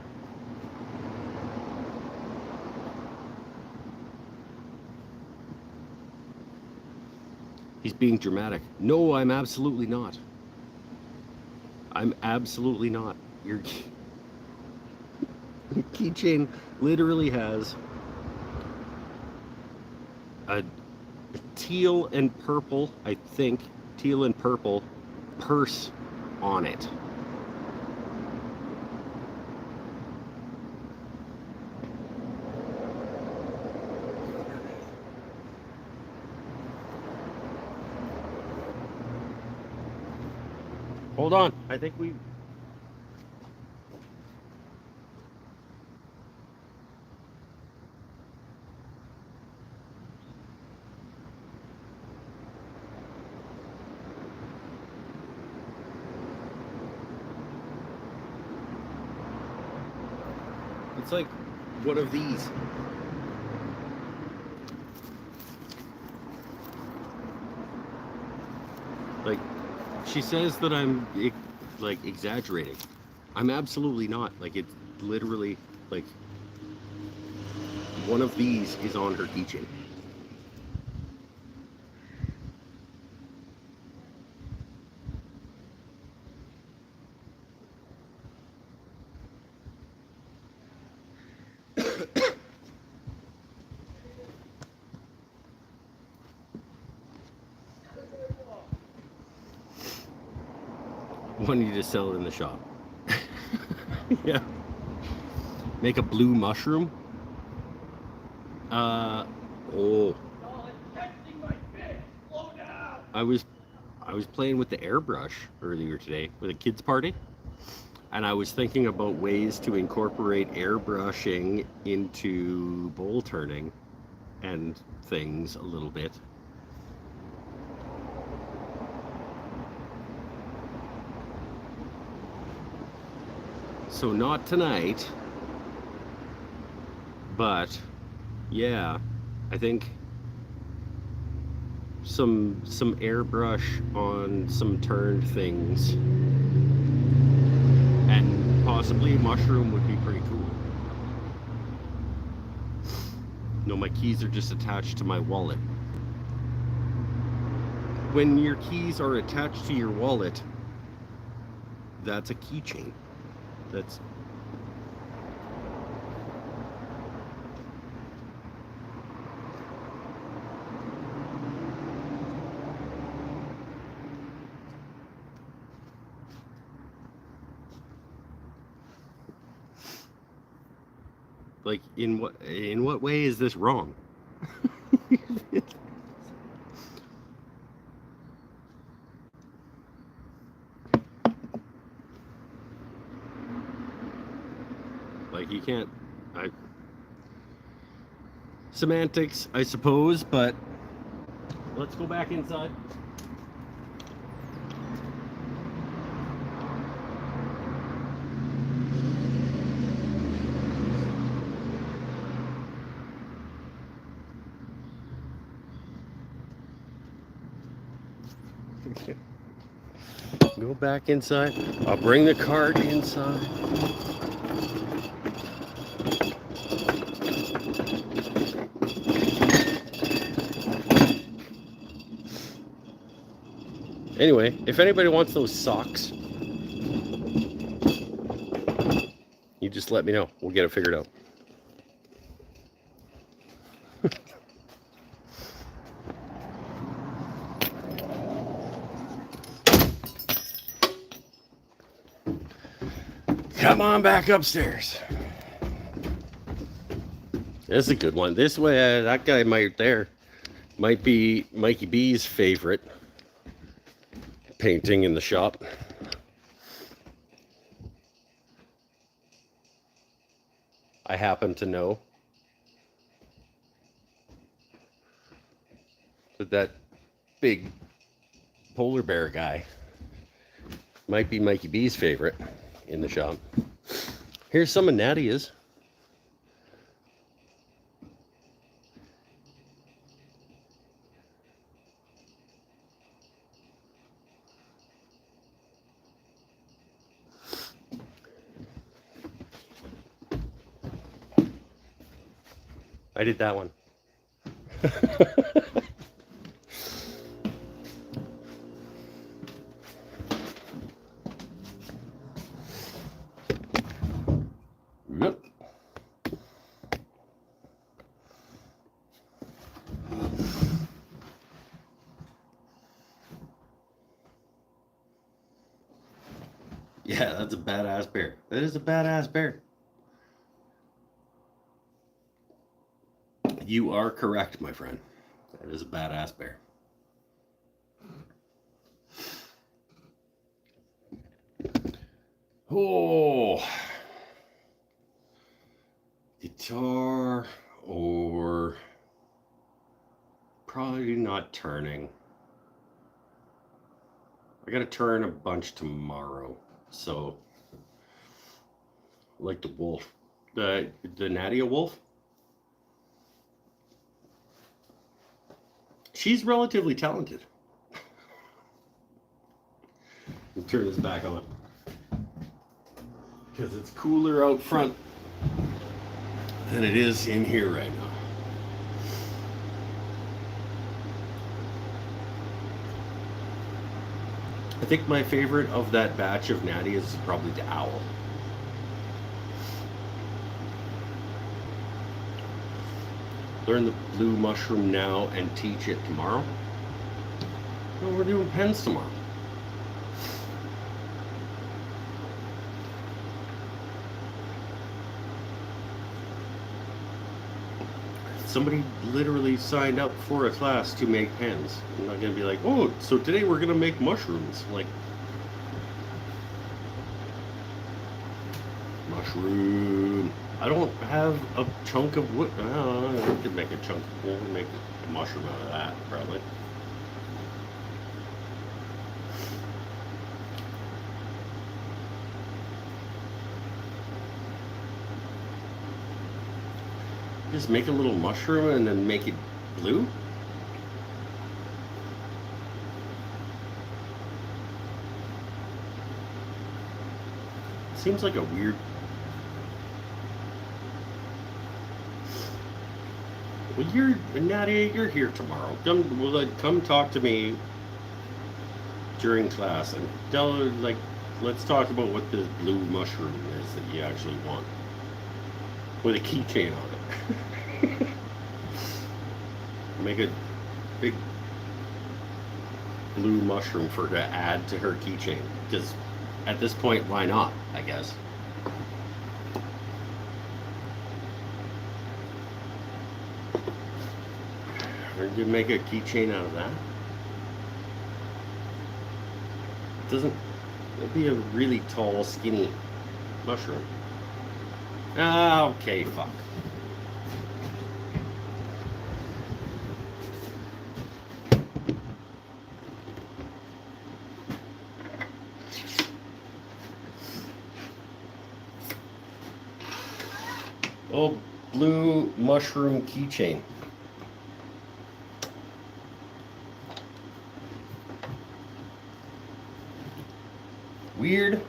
He's being dramatic. No, I'm absolutely not. I'm absolutely not. Your keychain literally has a teal and purple, I think, teal and purple purse on it. Hold on, I think we... It's like one of these. Like, she says that I'm like exaggerating. I'm absolutely not. Like, it's literally like one of these is on her keychain. Wanting to sell it in the shop. Yeah. Make a blue mushroom. Oh. I was playing with the airbrush earlier today with a kids party, and I was thinking about ways to incorporate airbrushing into bowl turning and things a little bit. So not tonight, but yeah, I think some airbrush on some turned things, and possibly a mushroom would be pretty cool. No, my keys are just attached to my wallet. When your keys are attached to your wallet, that's a keychain. That's like, in what way is this wrong? Like, you can't... Semantics, I suppose, but let's go back inside. Go back inside. I'll bring the cart inside. Anyway, if anybody wants those socks, you just let me know. We'll get it figured out. Come on back upstairs. This is a good one. This way, that guy might be Mikey B's favorite painting in the shop. I happen to know that big polar bear guy might be Mikey B's favorite in the shop. Here's some of Nadia's. I did that one. Yeah, that's a badass bear. That is a badass bear. You are correct, my friend. That is a badass bear. Oh, guitar or probably not turning. I gotta turn a bunch tomorrow, so like the wolf, the Nadia wolf. She's relatively talented. I'll turn this back on because it's cooler out front than it is in here right now. I think my favorite of that batch of Natties is probably the owl. Learn the blue mushroom now and teach it tomorrow. No, we're doing pens tomorrow. Somebody literally signed up for a class to make pens. I'm not gonna be like, oh, so today we're gonna make mushrooms. Like, mushroom. I don't have a chunk of wood. I could make a chunk of wood and make a mushroom out of that, probably. Just make a little mushroom and then make it blue? Seems like a weird... Well, Nadia, you're here tomorrow. Come talk to me during class and tell her, like, let's talk about what this blue mushroom is that you actually want. With a keychain on it. Make a big blue mushroom for her to add to her keychain. Because at this point, why not, I guess. Or you make a keychain out of that. It doesn't... It'd be a really tall, skinny mushroom. Ah, okay, fuck. Oh, blue mushroom keychain. Weird,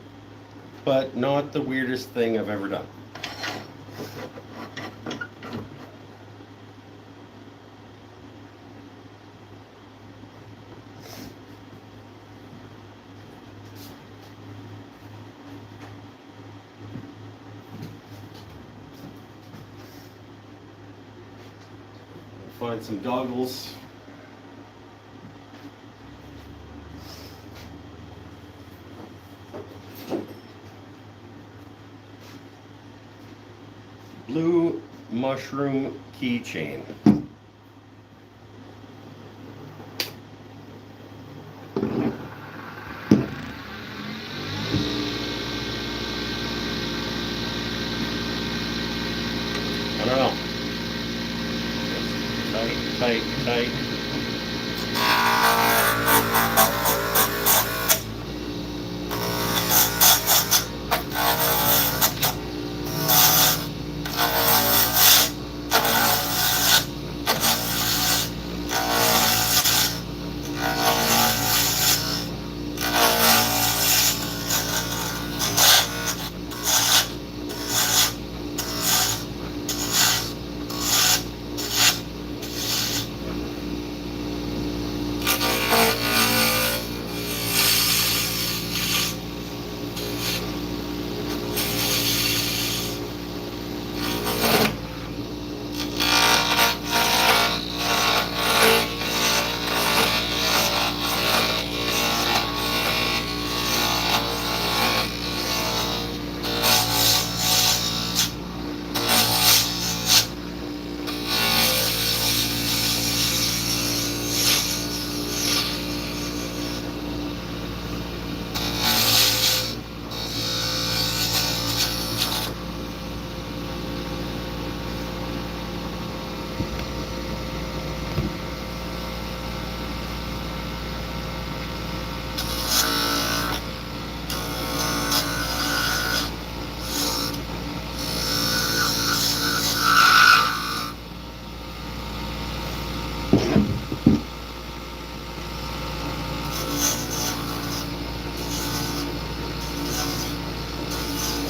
but not the weirdest thing I've ever done. Find some goggles. Blue mushroom keychain. I don't know. Tight.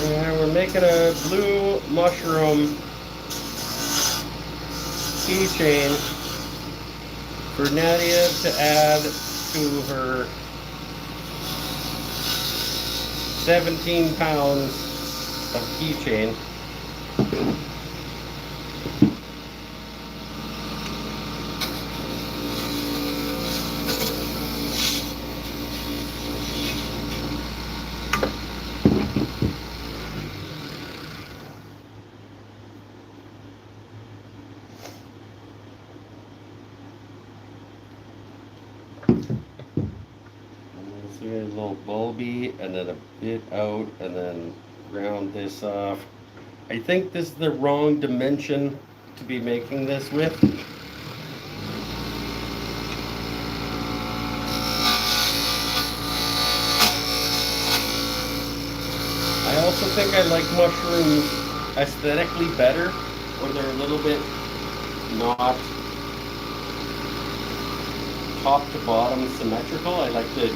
And we're making a blue mushroom keychain for Nadia to add to her 17 pounds of keychain. So we have a little bulby and then a bit out and then round this off. I think this is the wrong dimension to be making this with. I also think I like mushrooms aesthetically better when they're a little bit not top to bottom symmetrical. I like the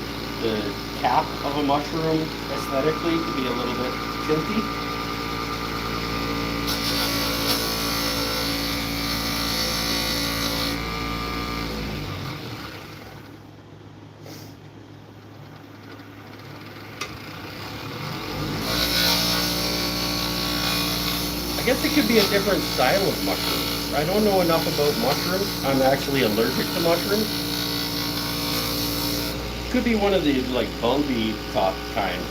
cap of a mushroom aesthetically to be a little bit tilty. I guess it could be a different style of mushroom. I don't know enough about mushrooms. I'm actually allergic to mushrooms. Could be one of the like bulby top kind.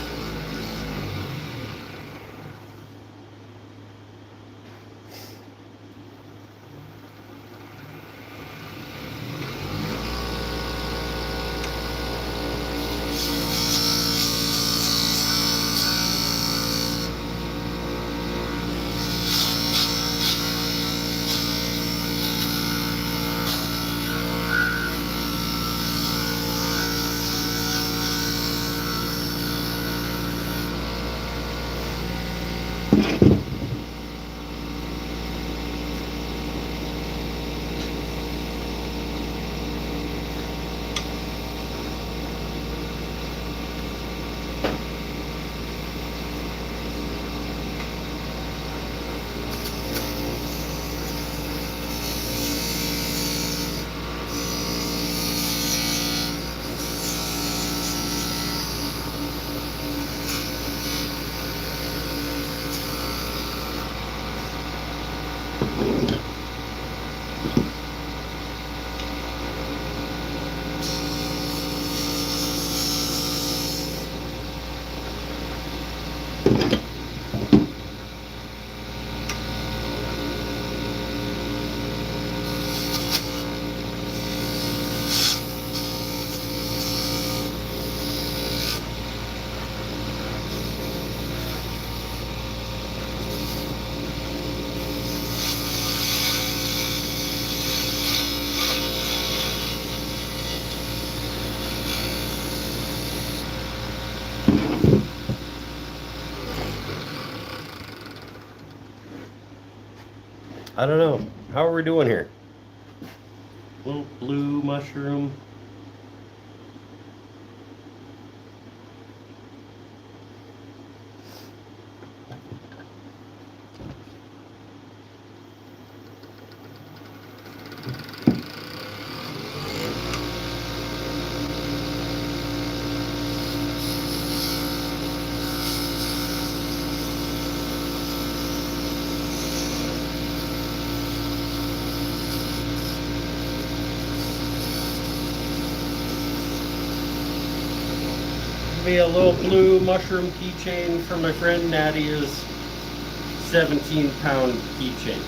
I don't know. How are we doing here? Little blue mushroom. Be a little blue mushroom keychain for my friend Nadia's 17-pound keychain.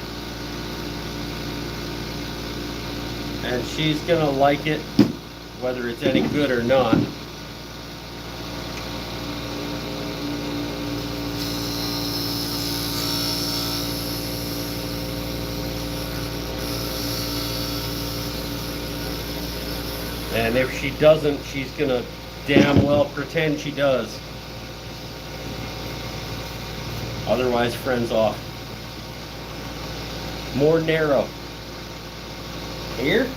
And she's gonna like it, whether it's any good or not. And if she doesn't, she's gonna damn well pretend she does. Otherwise, friends off. More narrow. Here?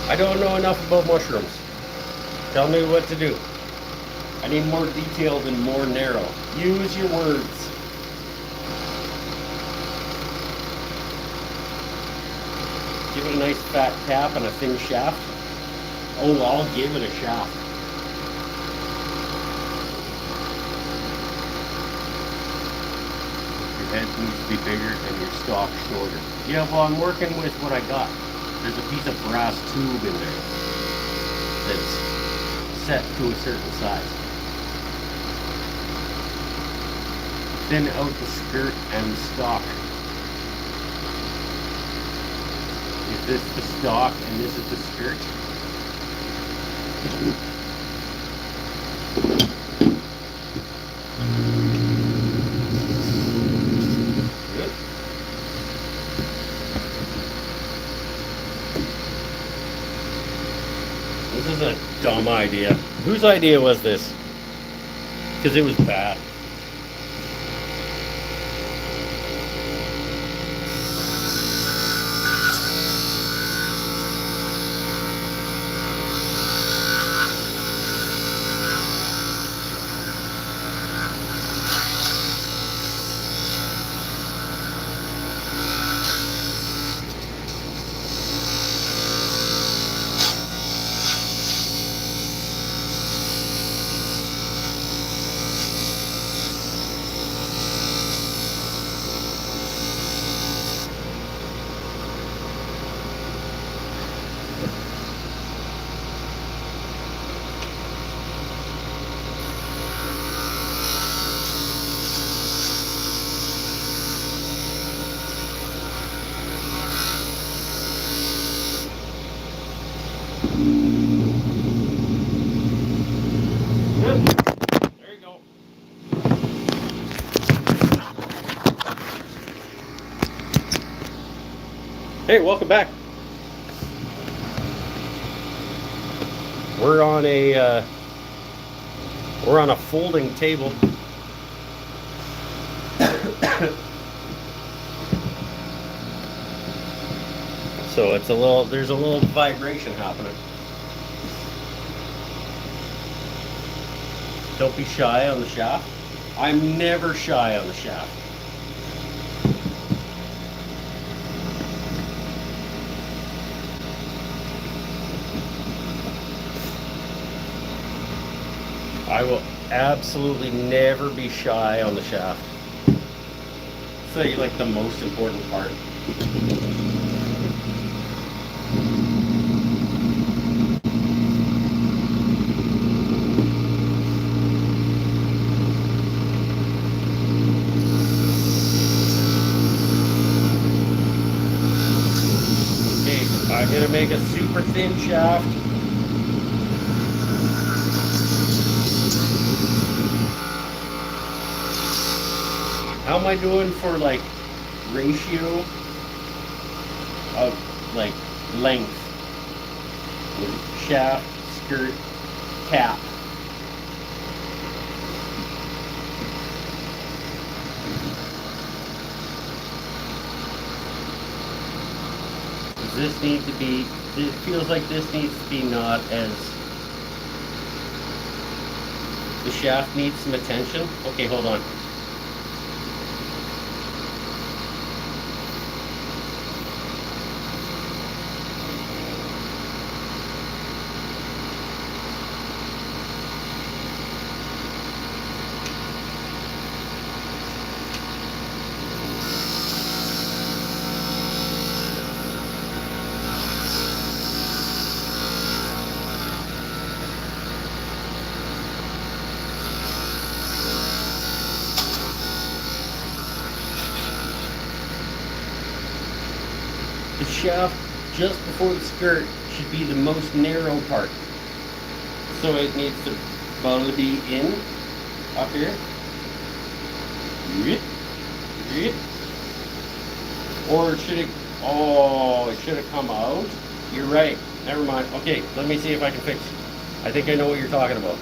I don't know enough about mushrooms. Tell me what to do. I need more detailed and more narrow. Use your words. Give it a nice fat cap and a thin shaft. Oh, I'll give it a shaft. Your head needs to be bigger and your stock shorter. Yeah, well, I'm working with what I got. There's a piece of brass tube in there that's set to a certain size. Thin out the skirt and stock. Is this the stock and this is the skirt? Good. This is a dumb idea. Whose idea was this? Because it was bad. Good. There you go. Hey, welcome back. We're on a folding table. So there's a little vibration happening. Don't be shy on the shaft. I'm never shy on the shaft. I will absolutely never be shy on the shaft. It's like the most important part. Okay, I'm gonna make a super thin shaft. How am I doing for like ratio of like length with shaft, skirt, cap? Does this need to be, it feels like this needs to be not as, the shaft needs some attention. Okay, hold on. The shaft just before the skirt should be the most narrow part. So it needs to probably be in up here. Or should it, oh, it should have come out. You're right, never mind. Okay, let me see if I can fix it. I think I know what you're talking about.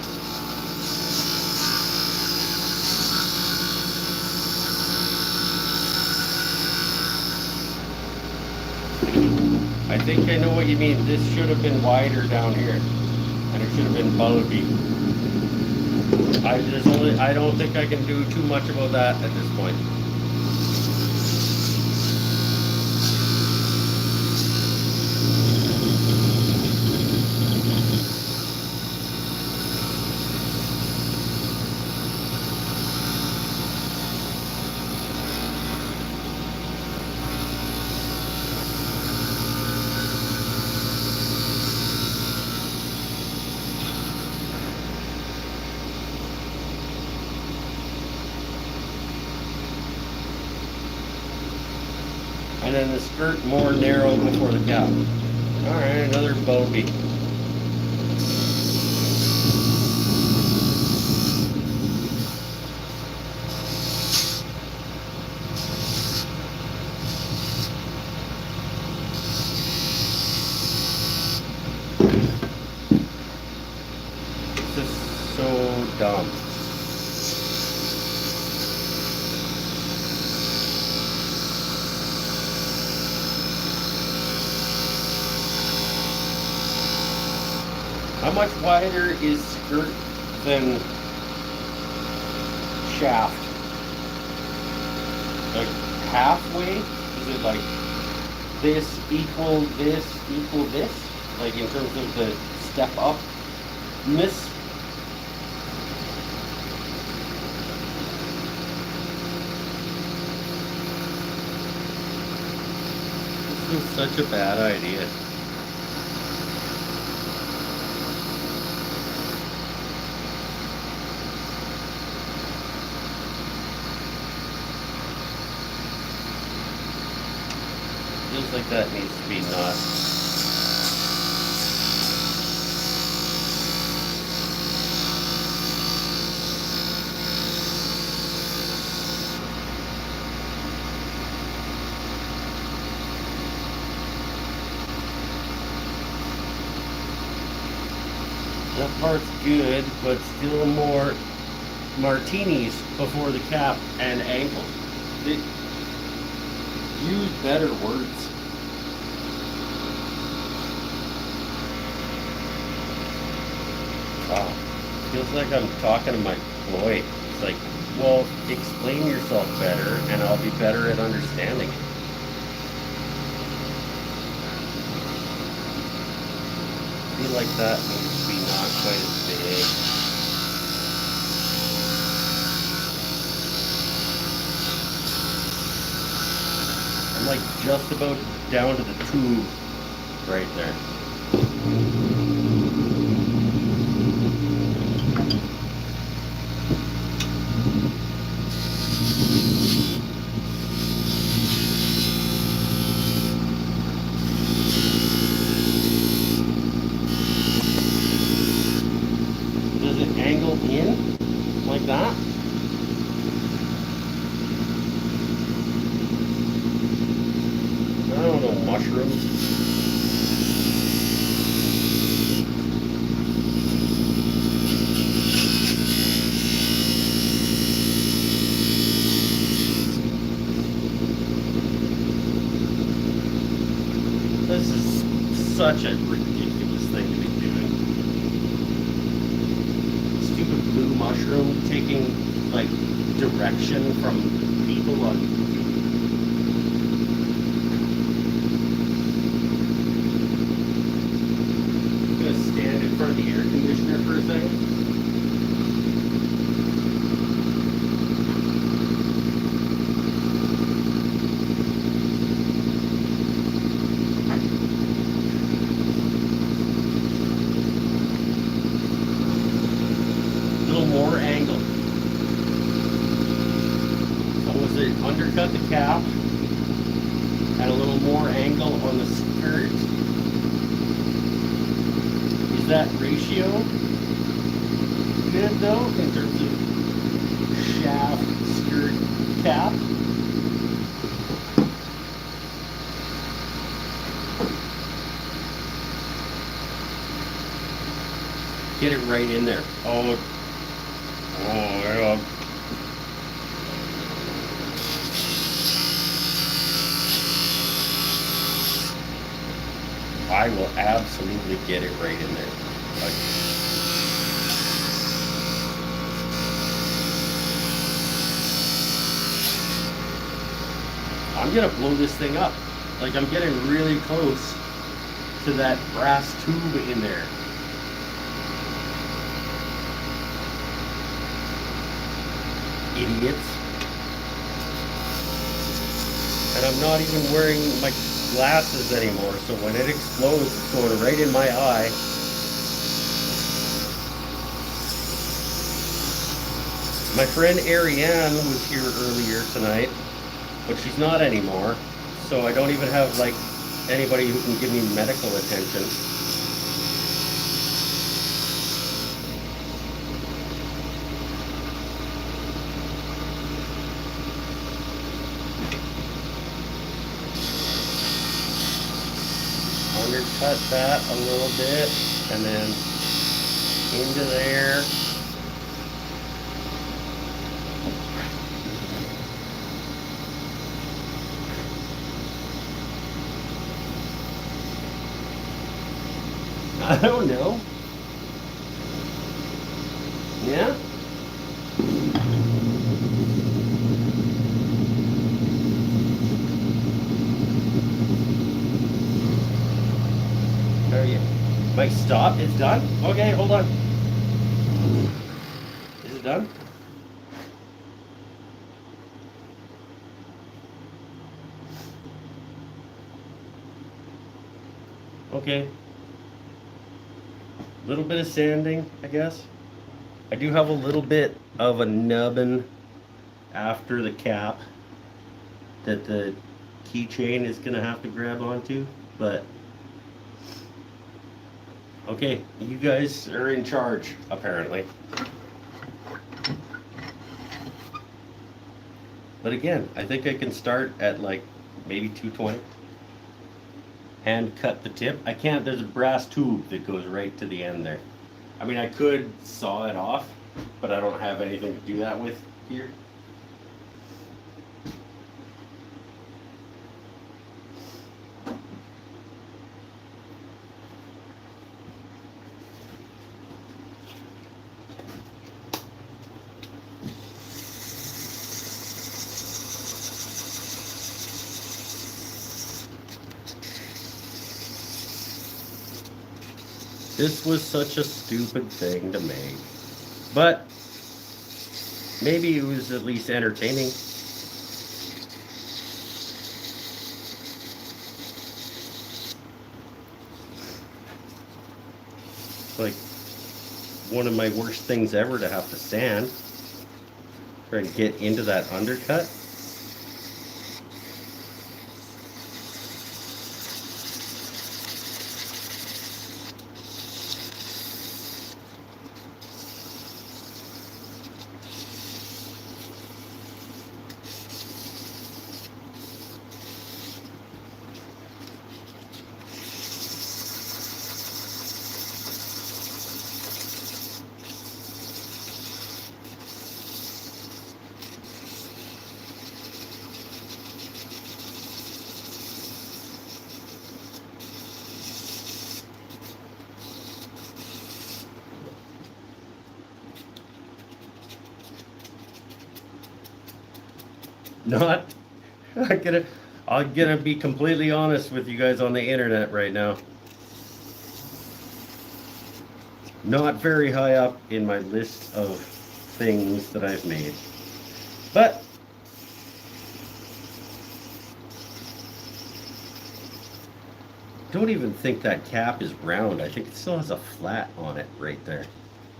I I think I know what you mean. This should have been wider down here, and it should have been bulgy. I don't think I can do too much about that at this point. And then the skirt more narrow before the cap. Alright, another bulby. This is so dumb. How much wider is skirt than shaft? Like halfway? Is it like this equal this equal this? Like in terms of the step up miss? This is such a bad idea. Feels like that needs to be not. That part's good, but still more martinis before the cap and ankle. Use better words. Wow. Feels like I'm talking to my employee. It's like, well, explain yourself better and I'll be better at understanding it. I feel like that needs to be not quite as big. I'm like just about down to the tube right there. Does it angle in like that? I don't know, mushrooms. This is such a ridiculous thing to be doing. Stupid blue mushroom taking like direction from people on YouTube. I'm gonna stand in front of the air conditioner for a second. More angle. So was it undercut the cap, had a little more angle on the skirt? Is that ratio good though in terms of shaft, skirt, cap? Get it right in there. Oh yeah. I will absolutely get it right in there. Like, I'm gonna blow this thing up. Like, I'm getting really close to that brass tube in there. Idiots. And I'm not even wearing my glasses anymore, so when it explodes, it's going right in my eye. My friend Ariane was here earlier tonight, but she's not anymore, so I don't even have like anybody who can give me medical attention. Undercut that a little bit, and then into there. I don't know. Yeah? How are you? Mike, stop. It's done? Okay, hold on. Is it done? Okay. A little bit of sanding, I guess. I do have a little bit of a nubbin after the cap that the keychain is gonna have to grab onto, but okay, you guys are in charge, apparently. But again, I think I can start at like maybe 220. Hand cut the tip. I can't, there's a brass tube that goes right to the end there. I mean, I could saw it off, but I don't have anything to do that with here. This was such a stupid thing to make, but maybe it was at least entertaining. Like one of my worst things ever to have to sand, try to get into that undercut. Not, I'm gonna be completely honest with you guys on the internet right now. Not very high up in my list of things that I've made. But don't even think that cap is round. I think it still has a flat on it right there.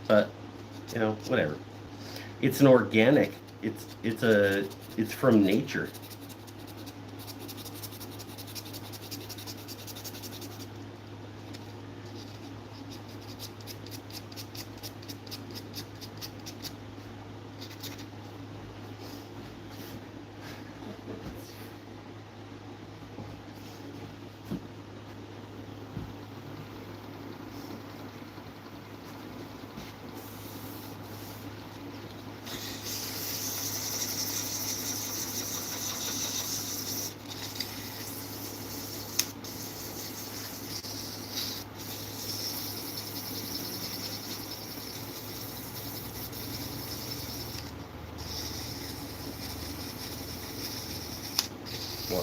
But, you know, whatever. It's an organic. It's from nature.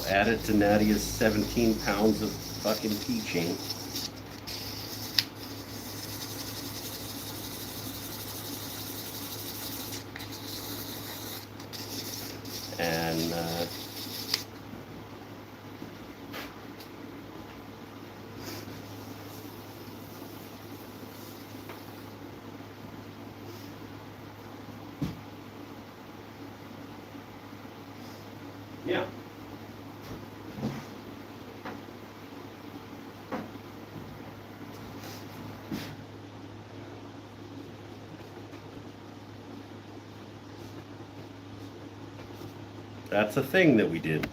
I'll add it to Nadia's 17 pounds of fucking keychain. And yeah. That's a thing that we did.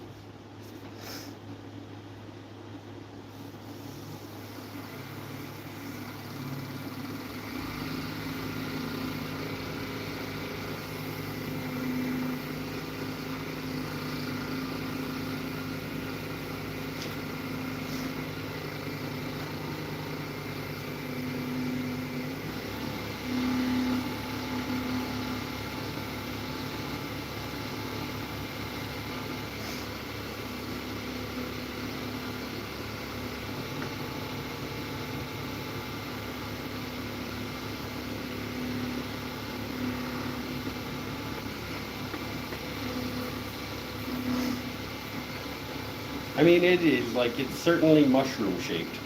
I mean, it is like, it's certainly mushroom shaped.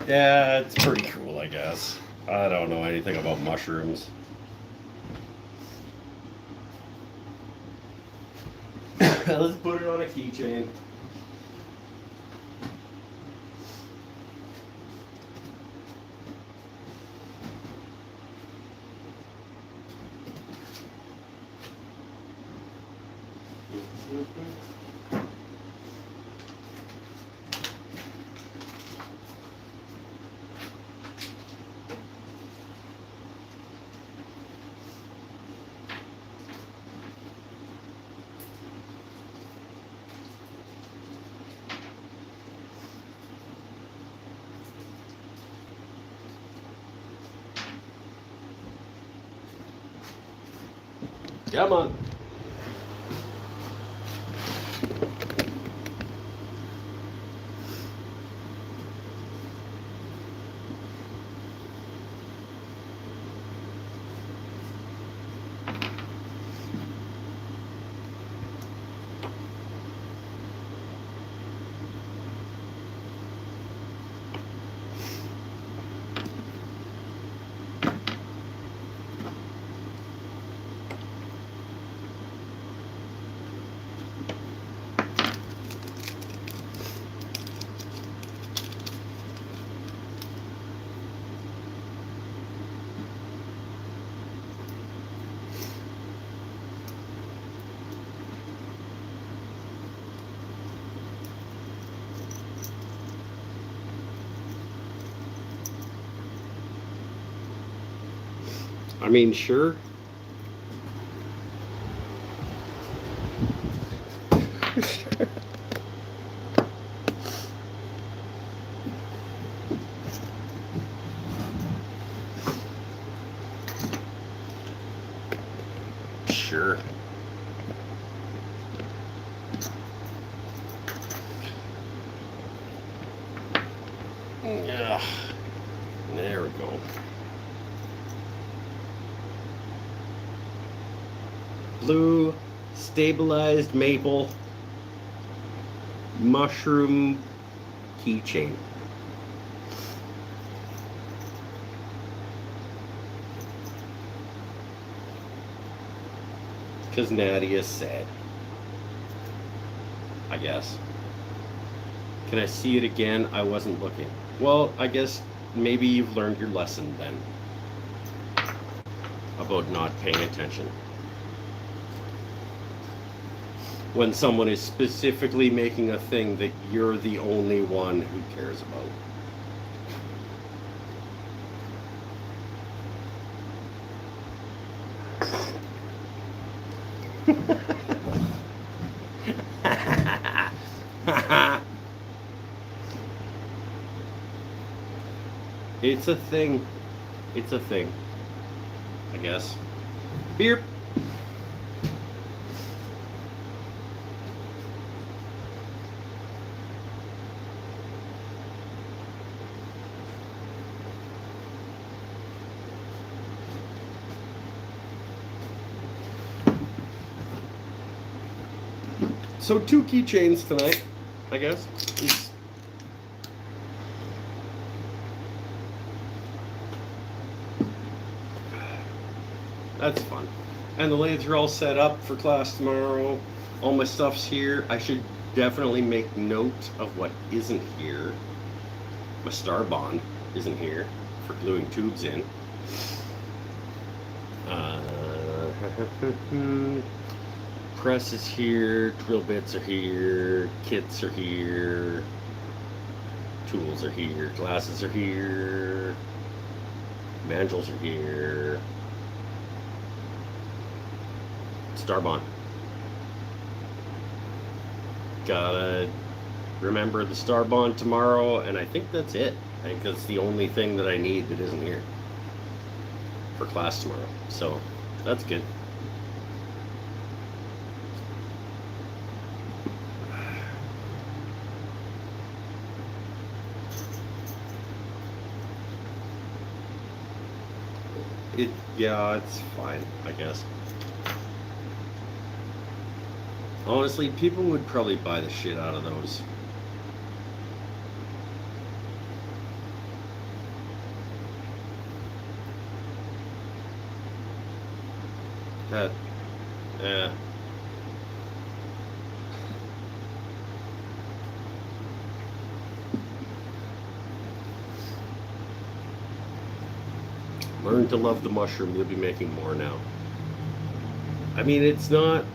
Yeah, it's pretty cool, I guess. I don't know anything about mushrooms. Let's put it on a keychain. Come on. I mean, sure. Sure. Yeah. There we go. Blue stabilized maple mushroom keychain. Because Nadia said, I guess. Can I see it again? I wasn't looking. Well, I guess maybe you've learned your lesson then about not paying attention when someone is specifically making a thing that you're the only one who cares about. It's a thing. It's a thing, I guess. Beer. So 2 keychains tonight, I guess. That's fun. And the lathes are all set up for class tomorrow. All my stuff's here. I should definitely make note of what isn't here. My star bond isn't here for gluing tubes in. Press is here, drill bits are here, kits are here, tools are here, glasses are here, mandrels are here, star bond. Gotta remember the star bond tomorrow, and I think that's it. I think that's the only thing that I need that isn't here for class tomorrow. So that's good. Yeah, it's fine, I guess. Honestly, people would probably buy the shit out of those. That, yeah. Learn to love the mushroom. You'll be making more now. I mean, it's not...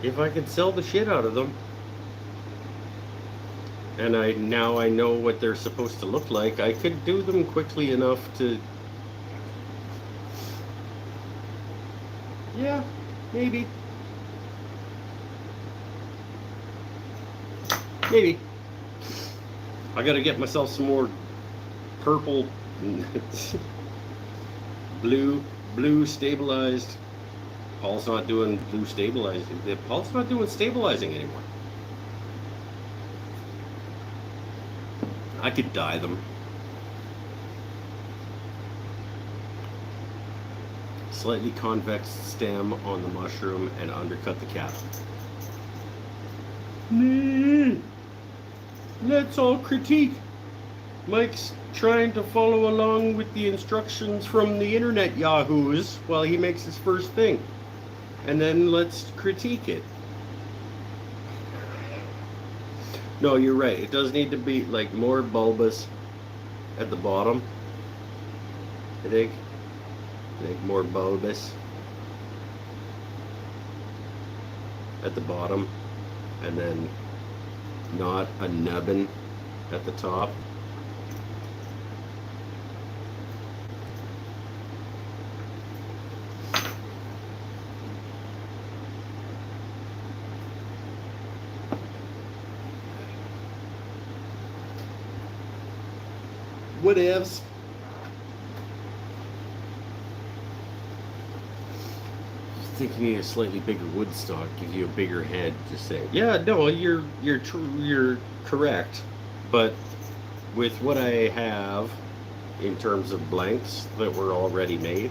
If I could sell the shit out of them, and I know what they're supposed to look like, I could do them quickly enough to... Yeah, maybe. Maybe. I gotta get myself some more purple, blue stabilized. Paul's not doing blue stabilizing. Paul's not doing stabilizing anymore. I could dye them. Slightly convex stem on the mushroom and undercut the cap. Let's all critique. Mike's trying to follow along with the instructions from the internet yahoos while he makes his first thing. And then let's critique it. No, you're right. It does need to be like more bulbous at the bottom. I think more bulbous at the bottom, and then not a nubbin at the top. Whatevs. I think you need a slightly bigger wood stock, give you a bigger head. Just saying. Yeah, no, you're correct, but with what I have in terms of blanks that were already made,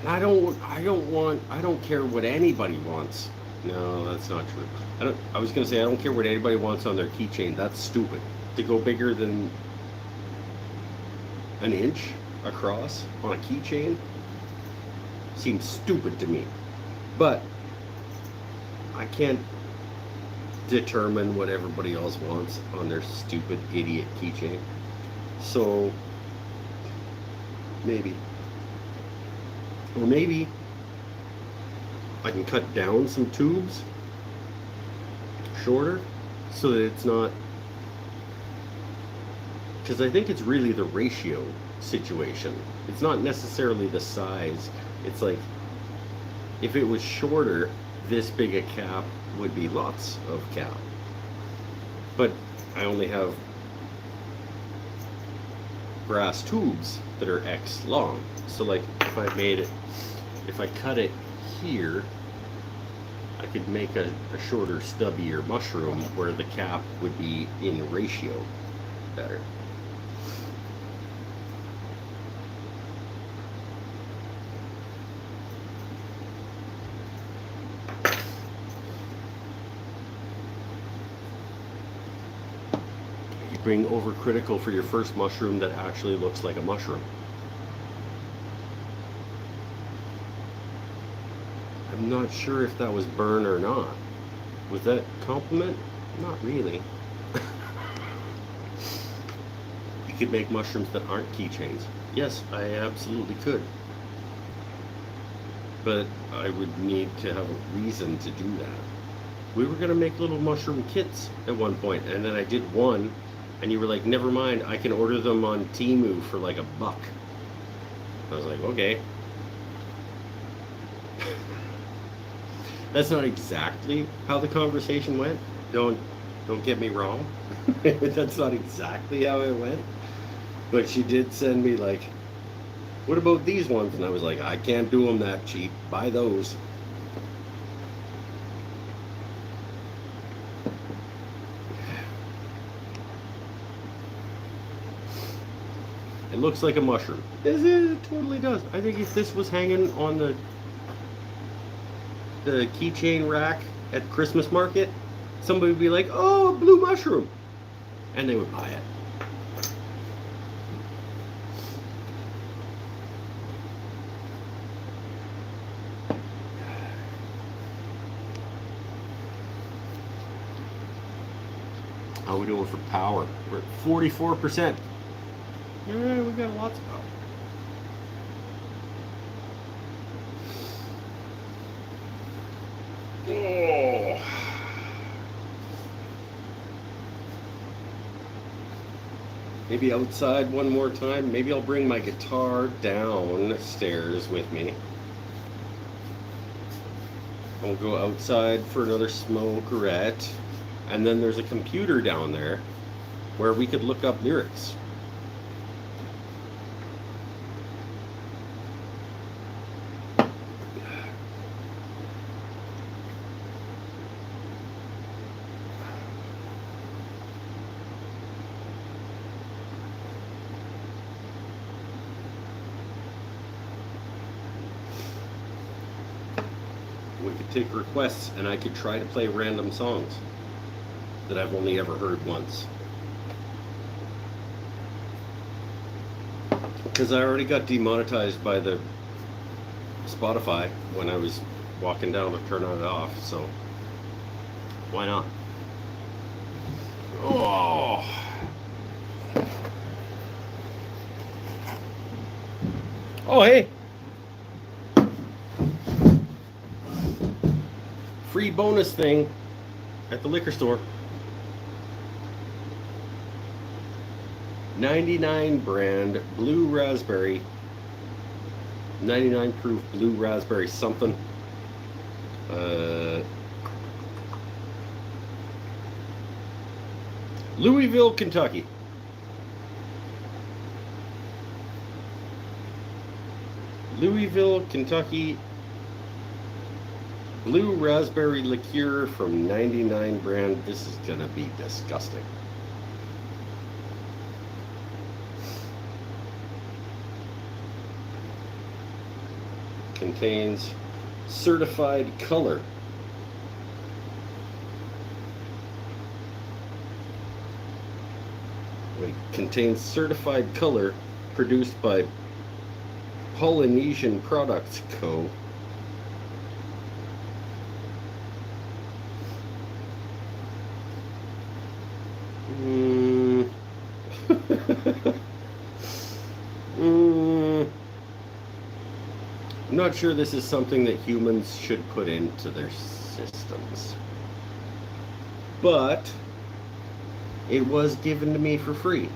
And I don't care what anybody wants. No, that's not true. I was gonna say I don't care what anybody wants on their keychain. That's stupid. To go bigger than an inch across on a keychain seems stupid to me. But I can't determine what everybody else wants on their stupid idiot keychain. So maybe. Or maybe I can cut down some tubes shorter so that it's not, because I think it's really the ratio situation. It's not necessarily the size. It's like if it was shorter, this big a cap would be lots of cap. But I only have brass tubes that are X long. So like if I cut it here, I could make a shorter, stubbier mushroom where the cap would be in ratio better. You being overcritical for your first mushroom that actually looks like a mushroom. I'm not sure if that was burn or not. Was that compliment? Not really. You could make mushrooms that aren't keychains. Yes, I absolutely could. But I would need to have a reason to do that. We were gonna make little mushroom kits at one point, and then I did one, and you were like, never mind, I can order them on Temu for like $1. I was like, okay. That's not exactly how the conversation went. Don't get me wrong. That's not exactly how it went. But she did send me like, what about these ones? And I was like, I can't do them that cheap. Buy those. It looks like a mushroom. It totally does. I think if this was hanging on the keychain rack at Christmas market, somebody would be like, oh, blue mushroom, and they would buy it. How are we doing for power? We're at 44%. Yeah, we got lots of power. Oh. Maybe outside one more time. Maybe I'll bring my guitar downstairs with me. I'll go outside for another smokerette. And then there's a computer down there where we could look up lyrics. We could take requests and I could try to play random songs that I've only ever heard once. Because I already got demonetized by the Spotify when I was walking down to turn it off, so why not? Oh! Oh, hey! Free bonus thing at the liquor store. 99 brand blue raspberry, 99 proof blue raspberry something. Louisville, Kentucky. Louisville, Kentucky. Blue raspberry liqueur from 99 brand. This is gonna be disgusting. contains certified color. It contains certified color produced by Polynesian Products Co. I'm not sure this is something that humans should put into their systems. But it was given to me for free.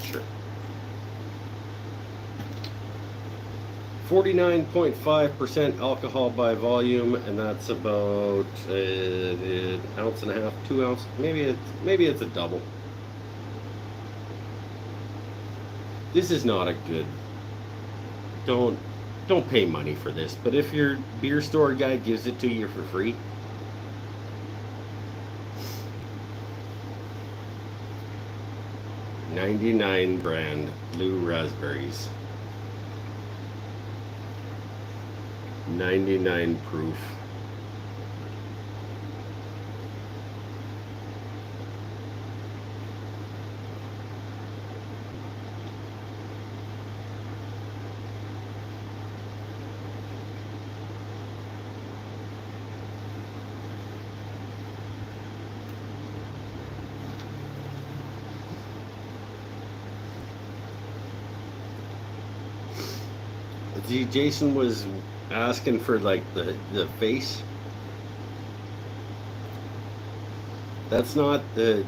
Sure. 49.5% alcohol by volume, and that's about an ounce and a half, 2 ounces. Maybe it's a double. This is not a good. Don't pay money for this. But if your beer store guy gives it to you for free, $99 brand blue raspberries, 99 proof. See, Jason was asking for like the face. That's not the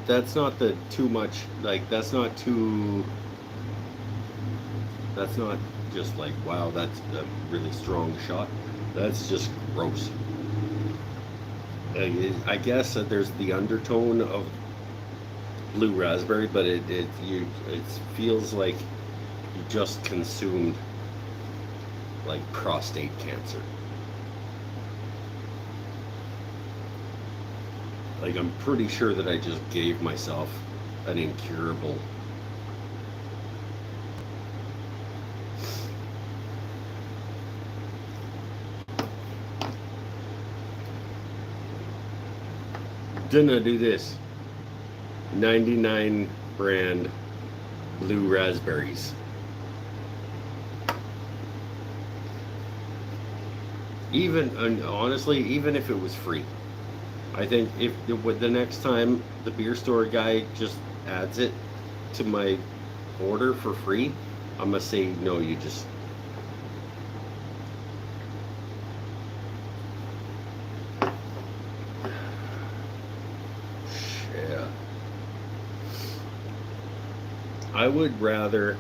too much, like that's not just like, wow, that's a really strong shot. That's just gross. I guess that there's the undertone of blue raspberry, but it feels like you just consumed like prostate cancer. Like, I'm pretty sure that I just gave myself an incurable. Didn't do this. 99 brand blue raspberries. Honestly, even if it was free, I think if the next time the beer store guy just adds it to my order for free, I'm gonna say no. You just yeah. I would rather.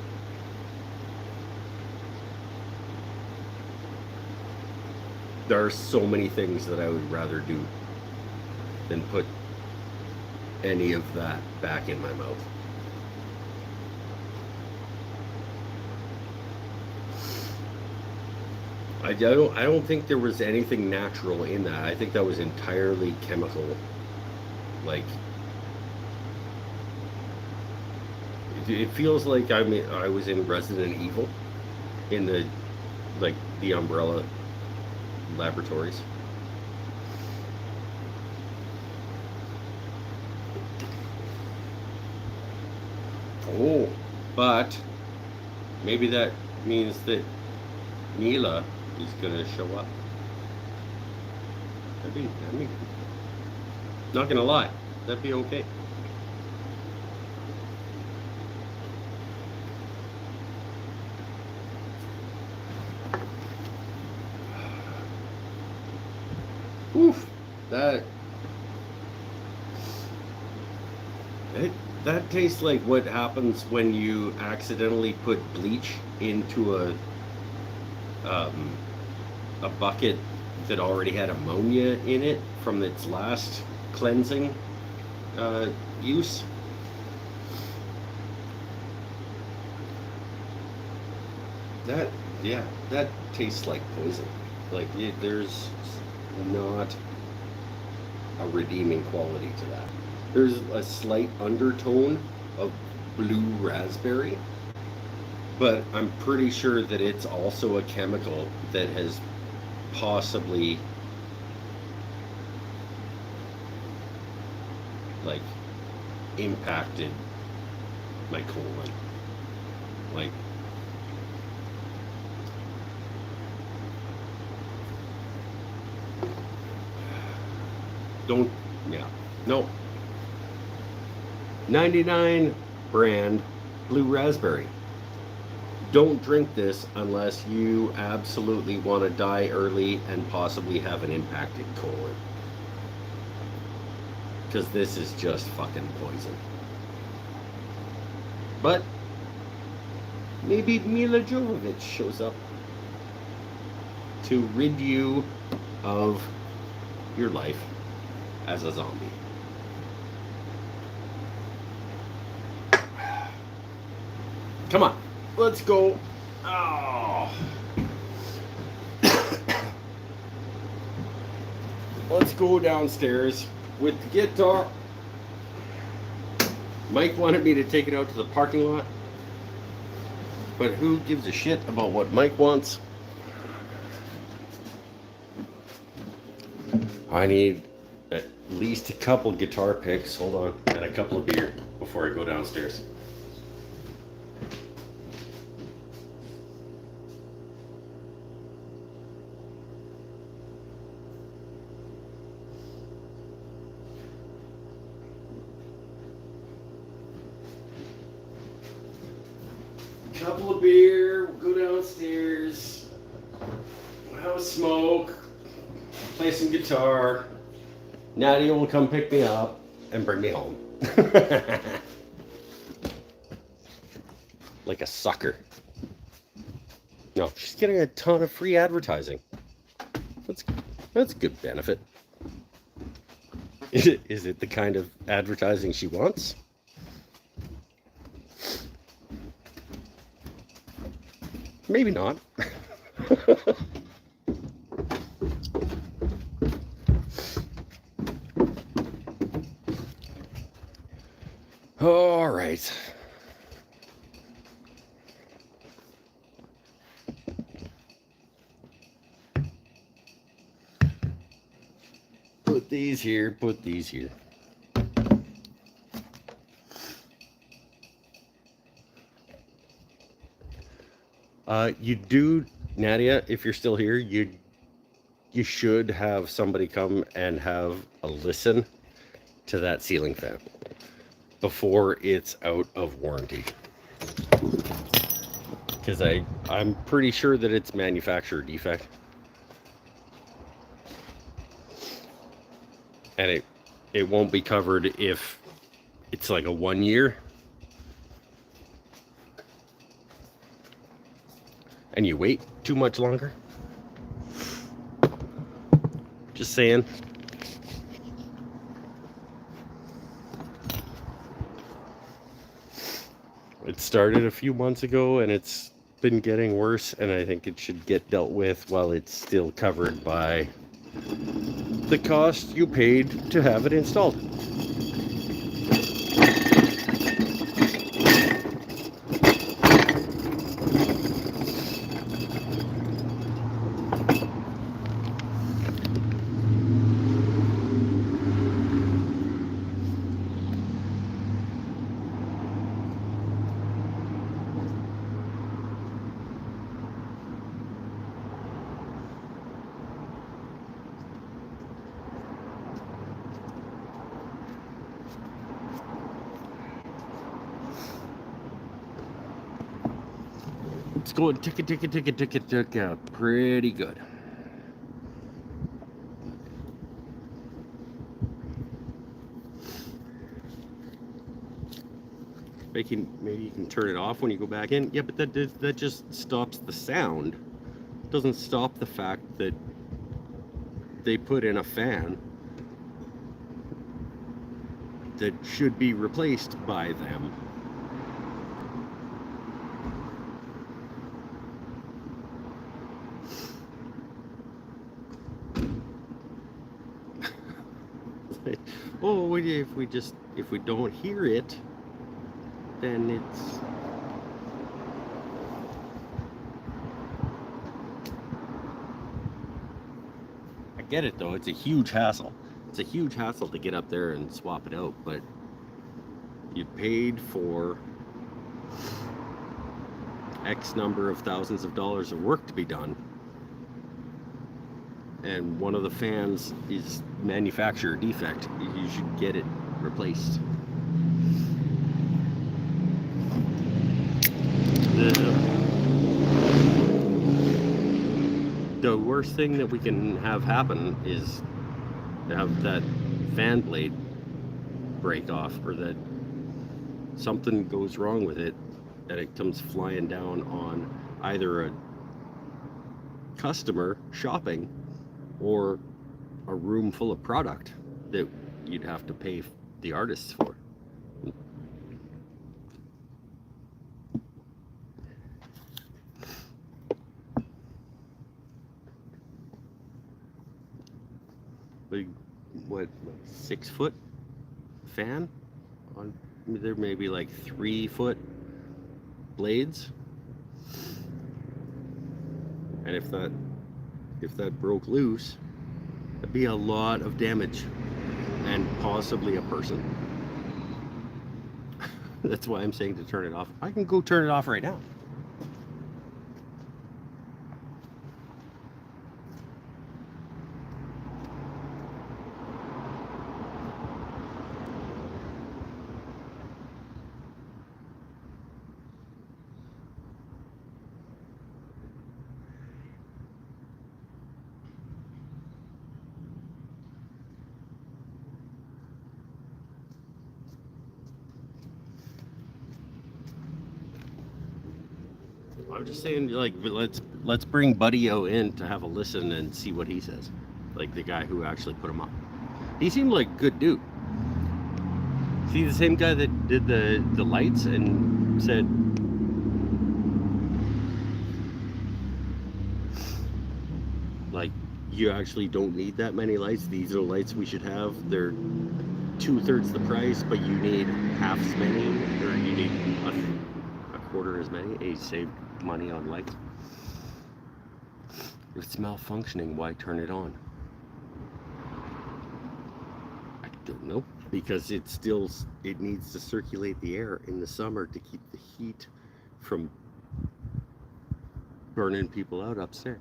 There are so many things that I would rather do than put any of that back in my mouth. I don't think there was anything natural in that. I think that was entirely chemical. Like, it feels like I was in Resident Evil in the Umbrella Laboratories. Oh, but maybe that means that Mila is gonna show up. That'd be not gonna lie, that'd be okay. Oof, that tastes like what happens when you accidentally put bleach into a bucket that already had ammonia in it from its last cleansing use. That tastes like poison. Like, there's not a redeeming quality to that. There's a slight undertone of blue raspberry, But I'm pretty sure that it's also a chemical that has possibly like impacted my colon. Like, don't, yeah, no. 99 brand blue raspberry. Don't drink this unless you absolutely want to die early and possibly have an impacted colon. Because this is just fucking poison. But maybe Mila Jovovich shows up to rid you of your life as a zombie. Come on, let's go. Oh. Let's go downstairs with the guitar. Mike wanted me to take it out to the parking lot, but who gives a shit about what Mike wants? I need at least a couple guitar picks, hold on, and a couple of beer before I go downstairs. Couple of beer, we'll go downstairs, we'll have a smoke, play some guitar. Nadia will come pick me up and bring me home. Like a sucker. No, she's getting a ton of free advertising. That's a good benefit. Is it the kind of advertising she wants? Maybe not. All right. Put these here, put these here. You do, Nadia, if you're still here, you should have somebody come and have a listen to that ceiling fan before it's out of warranty. Because I'm pretty sure that it's manufacturer defect. And it won't be covered if it's like a 1 year. And you wait too much longer. Just saying. It started a few months ago and it's been getting worse, and I think it should get dealt with while it's still covered by the cost you paid to have it installed. It's going tick out pretty good. Maybe you can turn it off when you go back in. Yeah, but that just stops the sound. It doesn't stop the fact that they put in a fan that should be replaced by them. Oh, if we don't hear it, then it's get it though. It's a huge hassle. It's a huge hassle to get up there and swap it out, but you paid for X number of thousands of dollars of work to be done, and one of the fans is manufacturer defect. You should get it replaced. The worst thing that we can have happen is have that fan blade break off, or that something goes wrong with it, that it comes flying down on either a customer shopping or a room full of product that you'd have to pay the artists for. Big, what 6-foot fan on there, maybe like 3-foot blades, and if that broke loose, it'd be a lot of damage and possibly a person. That's why I'm saying to turn it off. I can go turn it off right now. I'm just saying, like, let's bring Buddy-O in to have a listen and see what he says. Like, the guy who actually put him up. He seemed like a good dude. See, the same guy that did the lights and said, like, you actually don't need that many lights. These are the lights we should have. They're 2/3 the price, but you need half as many, or you need a quarter as many. He saved money on lights. If it's malfunctioning, why turn it on? I don't know, because it needs to circulate the air in the summer to keep the heat from burning people out upstairs.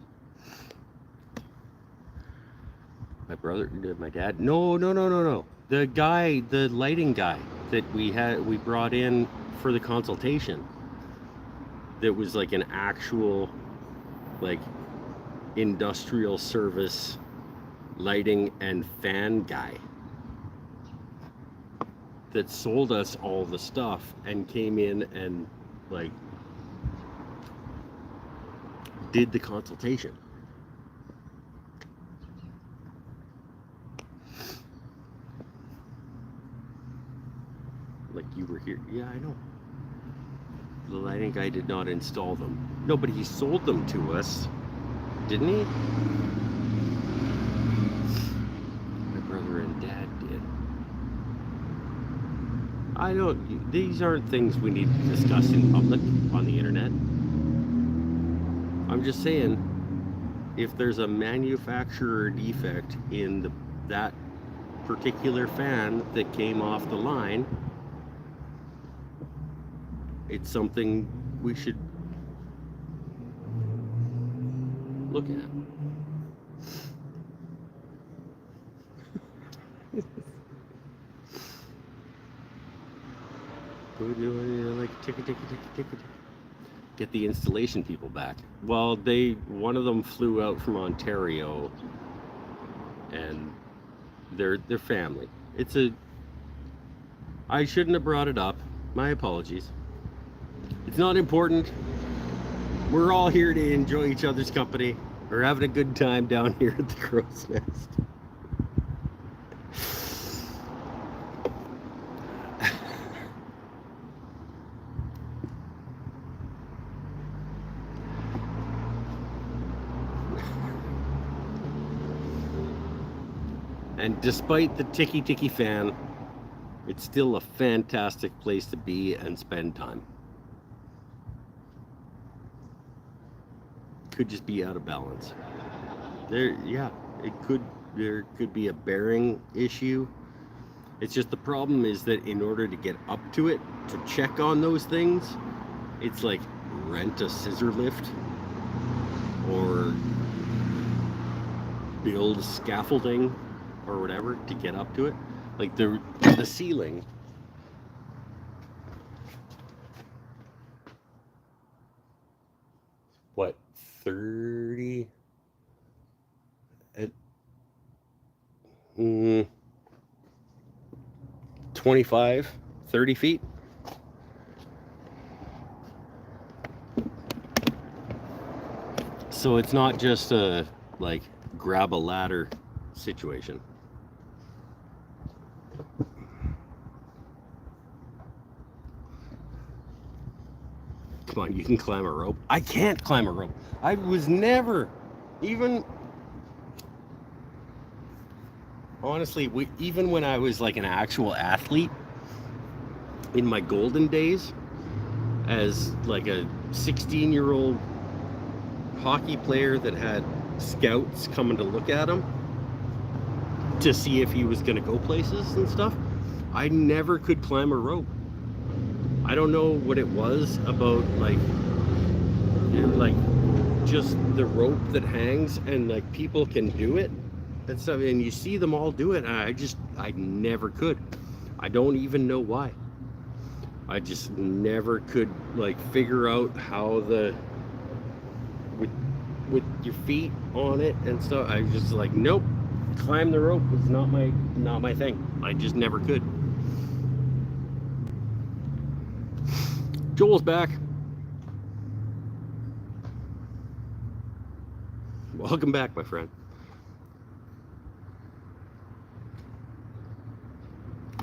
My brother, my dad, no. The guy, the lighting guy that we brought in for the consultation, that was like an actual, like, industrial service lighting and fan guy that sold us all the stuff and came in and, like, did the consultation. Like, you were here. Yeah, I know. The lighting guy did not install them. No, but he sold them to us, didn't he? My brother and dad did. I don't. These aren't things we need to discuss in public on the internet. I'm just saying, if there's a manufacturer defect in that particular fan that came off the line, it's something we should look at. Like, ticket. Get the installation people back. Well, one of them flew out from Ontario, and they're family. I shouldn't have brought it up. My apologies. It's not important. We're all here to enjoy each other's company. We're having a good time down here at the Crow's Nest. And despite the ticky fan, it's still a fantastic place to be and spend time. Could just be out of balance. Yeah, it could there could be a bearing issue. It's just the problem is that in order to get up to it to check on those things, it's like rent a scissor lift or build scaffolding or whatever to get up to it. Like the ceiling. What, 30? 25, 30 feet. So it's not just a like grab a ladder situation. Come on, you can climb a rope. I can't climb a rope. I was never even, honestly, even when I was like an actual athlete in my golden days as like a 16-year-old hockey player that had scouts coming to look at him to see if he was going to go places and stuff, I never could climb a rope. I don't know what it was about, like just the rope that hangs and like people can do it and stuff, and you see them all do it, and I never could. I don't even know why. I just never could like figure out how with your feet on it and stuff. I just like, nope, climb the rope was not my thing. I just never could. Joel's back. Welcome back, my friend.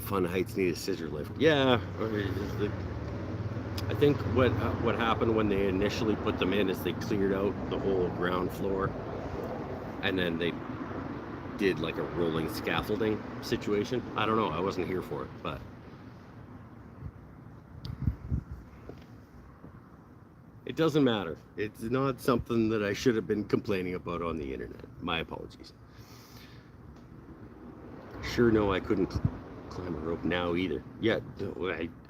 Fun Heights need a scissor lift. Yeah, I think what happened when they initially put them in is they cleared out the whole ground floor, and then they did like a rolling scaffolding situation. I don't know. I wasn't here for it, but it doesn't matter. It's not something that I should have been complaining about on the internet. My apologies. Sure, no, I couldn't climb a rope now either. Yeah,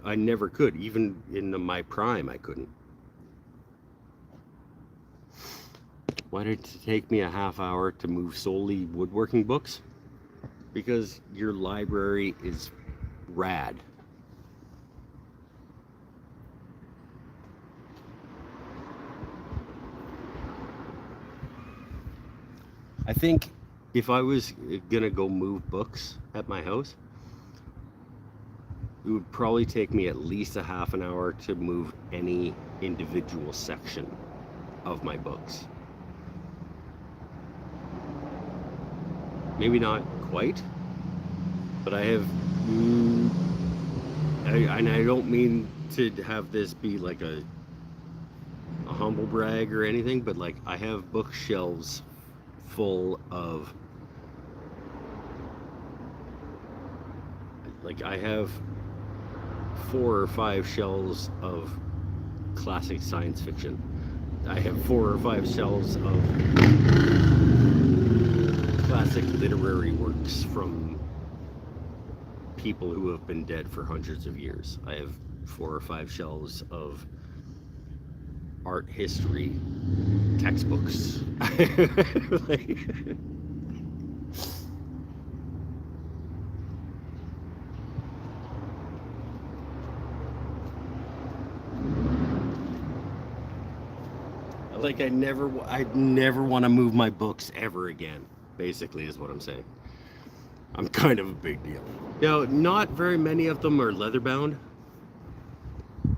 I never could. Even in my prime, I couldn't. Why did it take me a half hour to move solely woodworking books? Because your library is rad. I think if I was gonna go move books at my house, it would probably take me at least a half an hour to move any individual section of my books. Maybe not quite, but I have, and I don't mean to have this be like a humble brag or anything, but like I have bookshelves full of, like I have 4 or 5 shelves of classic science fiction. I have 4 or 5 shelves of classic literary works from people who have been dead for hundreds of years. I have 4 or 5 shelves of art history textbooks. Like, I never want to move my books ever again, basically is what I'm saying. I'm kind of a big deal. Now, not very many of them are leather bound.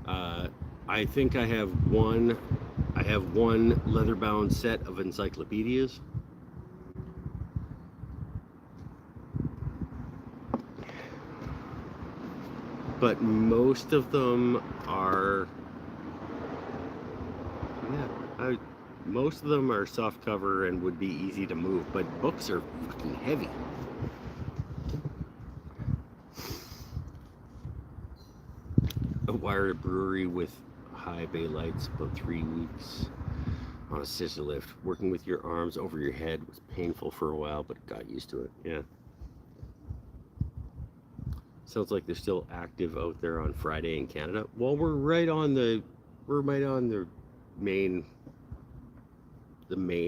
I think I have one leather bound set of encyclopedias. But most of them are, most of them are soft cover and would be easy to move, but books are fucking heavy. I wired a brewery with high bay lights about 3 weeks. on a scissor lift. Working with your arms over your head was painful for a while, but got used to it. Yeah. Sounds like they're still active out there on Friday in Canada. Well, we're right on the main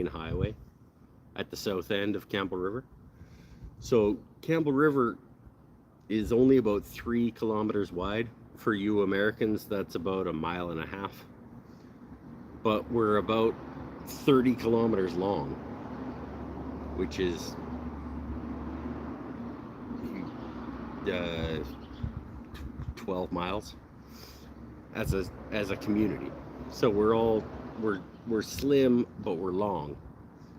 highway at the south end of Campbell River. So Campbell River is only about 3 kilometers wide. For you Americans, that's about 1.5 miles. But we're about 30 kilometers long, which is 12 miles as a community. So we're slim, but we're long,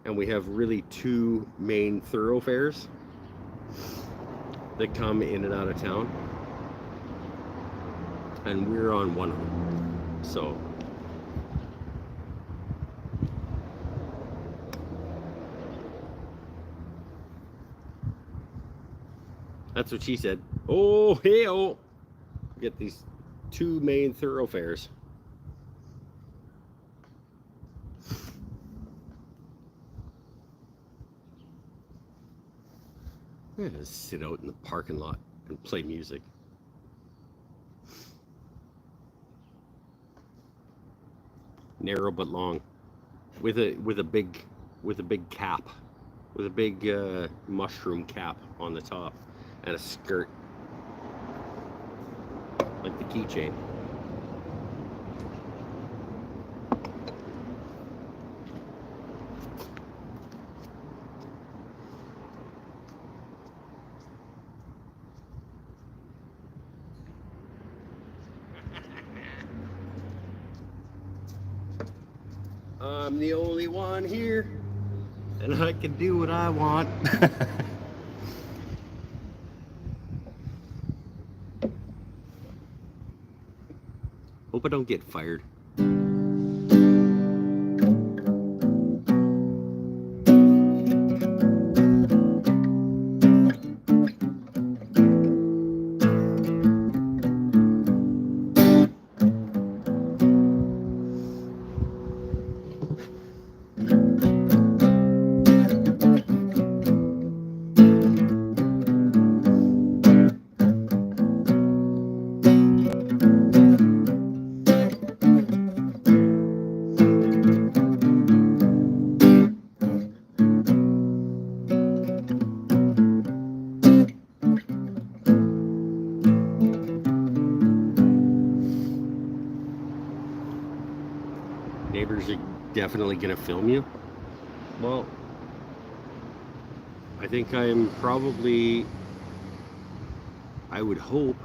and we have really 2 main thoroughfares that come in and out of town, and we're on one of them. So that's what she said. Oh, hey, oh. Get these 2 main thoroughfares. I'm gonna sit out in the parking lot and play music. Narrow but long, with a big cap, with a big mushroom cap on the top, and a skirt like the Keychain. I'm the only one here, and I can do what I want. Hope I don't get fired. Neighbors are definitely gonna film you. Well, I think I would hope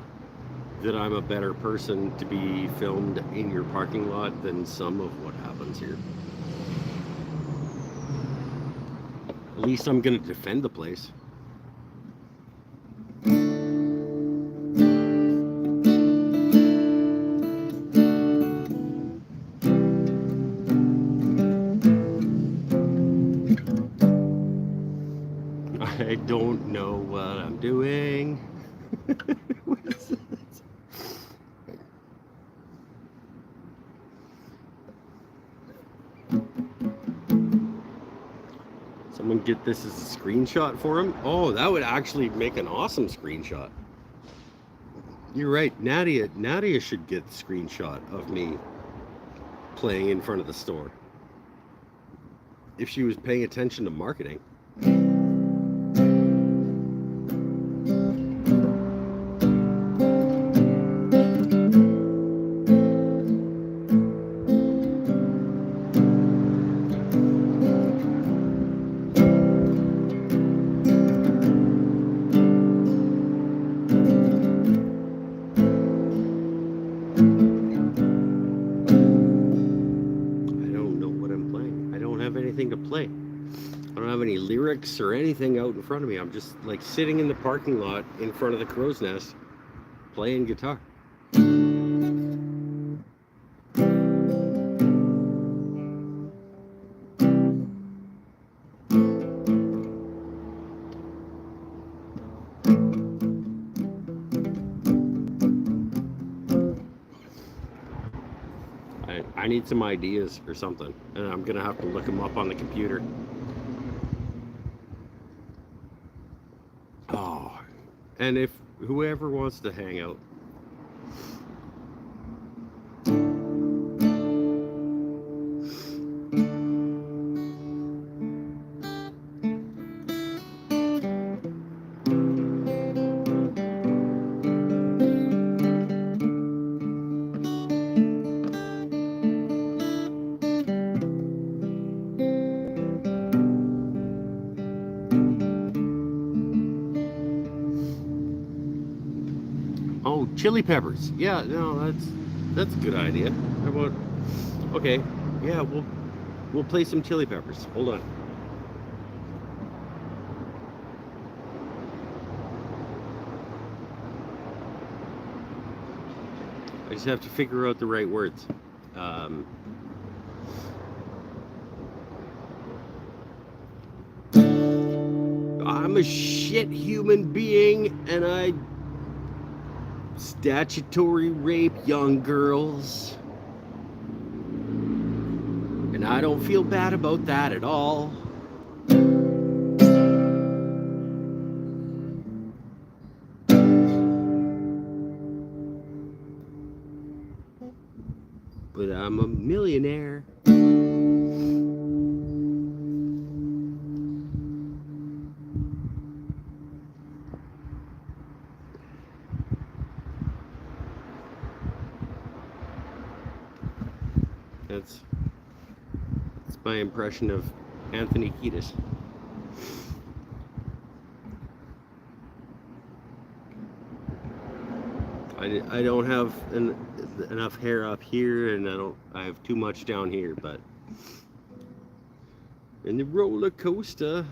that I'm a better person to be filmed in your parking lot than some of what happens here. At least I'm gonna defend the place. I don't know what I'm doing. What is this? Someone get this as a screenshot for him? Oh, that would actually make an awesome screenshot. You're right. Nadia should get the screenshot of me playing in front of the store. If she was paying attention to marketing. Anything to play. I don't have any lyrics or anything out in front of me. I'm just like sitting in the parking lot in front of the Crow's Nest playing guitar. I need some ideas or something, and I'm gonna have to look them up on the computer. Oh, and if whoever wants to hang out. Oh, chili peppers. Yeah, no, that's a good idea. How about? Okay, yeah, we'll play some chili peppers. Hold on. I just have to figure out the right words. I'm a shit human being, and I statutory rape young girls. And I don't feel bad about that at all. But I'm a millionaire. That's my impression of Anthony Kiedis. I don't have enough hair up here, and I have too much down here, but in the roller coaster,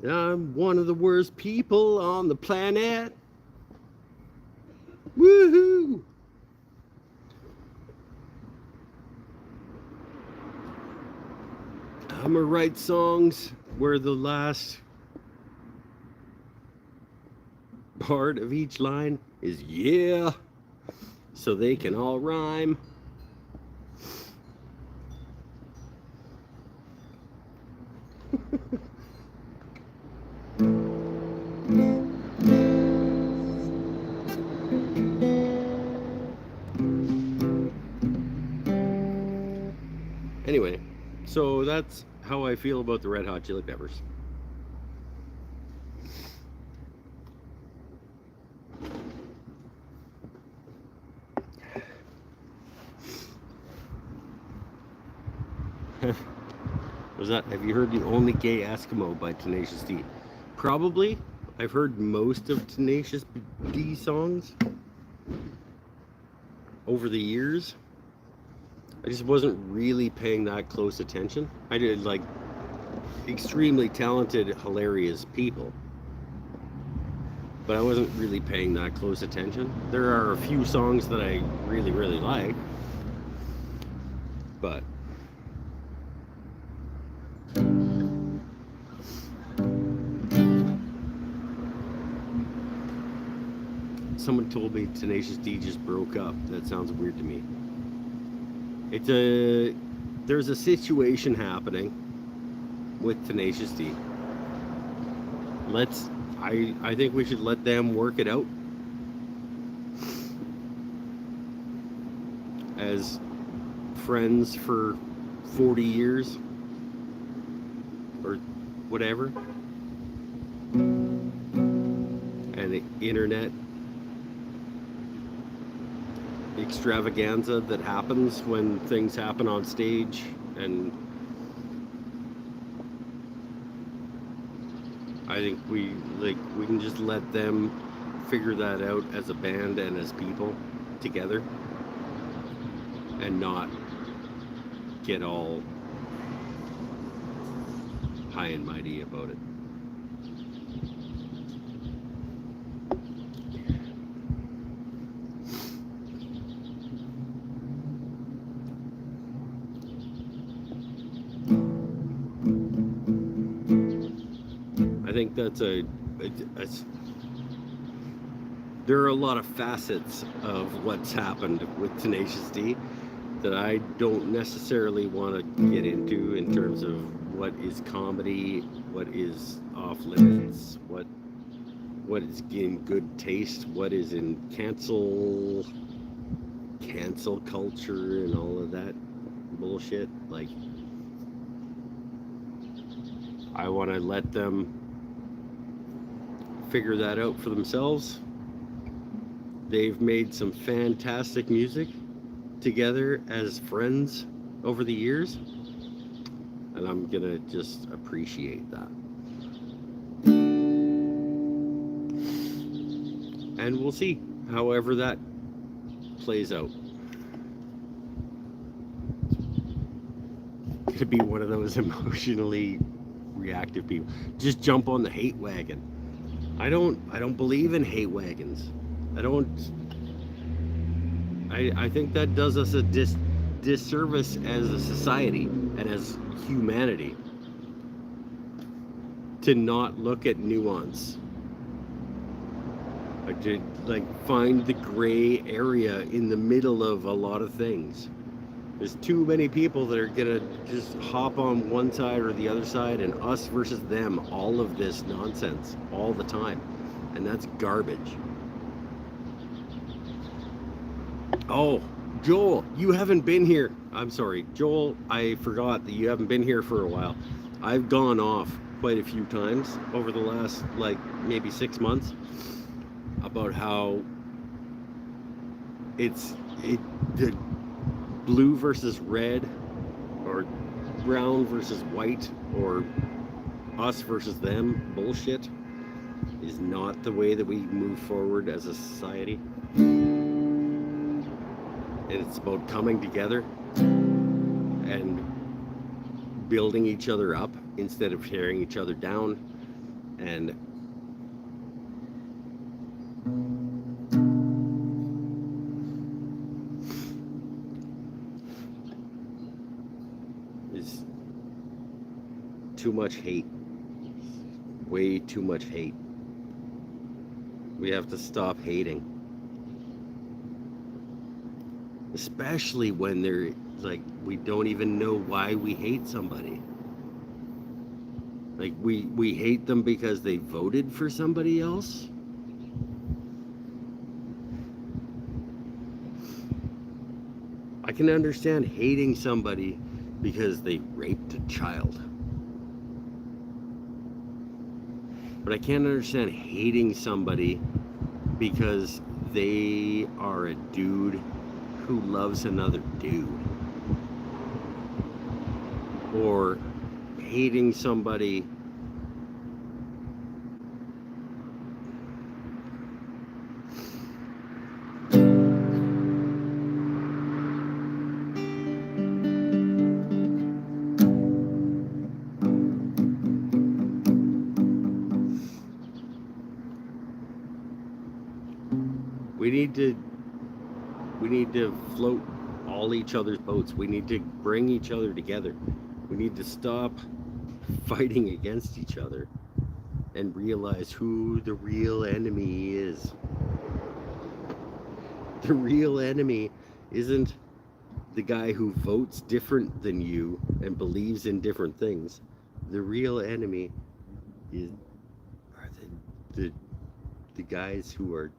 I'm one of the worst people on the planet. Woohoo! I'm gonna write songs where the last part of each line is yeah, so they can all rhyme. Anyway, so that's how I feel about the Red Hot Chili Peppers. Was that? Have you heard The Only Gay Eskimo by Tenacious D? Probably. I've heard most of Tenacious D songs over the years. I just wasn't really paying that close attention. I did like extremely talented, hilarious people, but I wasn't really paying that close attention. There are a few songs that I really, really like, but someone told me Tenacious D just broke up. That sounds weird to me. There's a situation happening with Tenacious D. I think we should let them work it out as friends for 40 years or whatever, and the internet extravaganza that happens when things happen on stage, and I think we can just let them figure that out as a band and as people together, and not get all high and mighty about it. I think that's there are a lot of facets of what's happened with Tenacious D that I don't necessarily want to get into in terms of what is comedy, what is off limits, what is in good taste, what is in cancel culture and all of that bullshit. Like, I want to let them figure that out for themselves. They've made some fantastic music together as friends over the years, and I'm gonna just appreciate that. And we'll see however that plays out. Could be one of those emotionally reactive people. Just jump on the hate wagon. I don't believe in hate wagons. I think that does us a disservice as a society and as humanity to not look at nuance. To find the gray area in the middle of a lot of things. There's too many people that are gonna just hop on one side or the other side, and us versus them, all of this nonsense all the time, and that's garbage. Oh, Joel, you haven't been here. I'm sorry, Joel, I forgot that you haven't been here for a while. I've gone off quite a few times over the last maybe 6 months about how the blue versus red, or brown versus white, or us versus them bullshit is not the way that we move forward as a society. And it's about coming together and building each other up instead of tearing each other down. And is too much hate. Way too much hate. We have to stop hating. Especially when they're we don't even know why we hate somebody. We hate them because they voted for somebody else. I can understand hating somebody because they raped a child. But I can't understand hating somebody because they are a dude who loves another dude. Or hating somebody we need to float all each other's boats. We need to bring each other together. We need to stop fighting against each other and realize who the real enemy is. The real enemy isn't the guy who votes different than you and believes in different things. The real enemy are the guys who are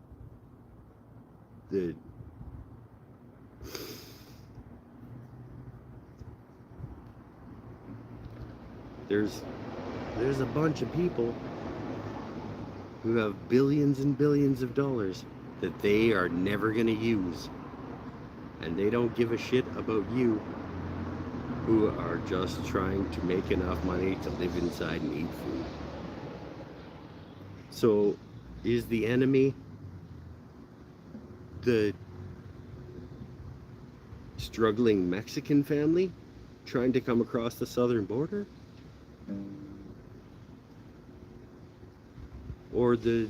there's a bunch of people who have billions and billions of dollars that they are never going to use, and they don't give a shit about you, who are just trying to make enough money to live inside and eat food. So is the enemy the struggling Mexican family trying to come across the southern border? Or the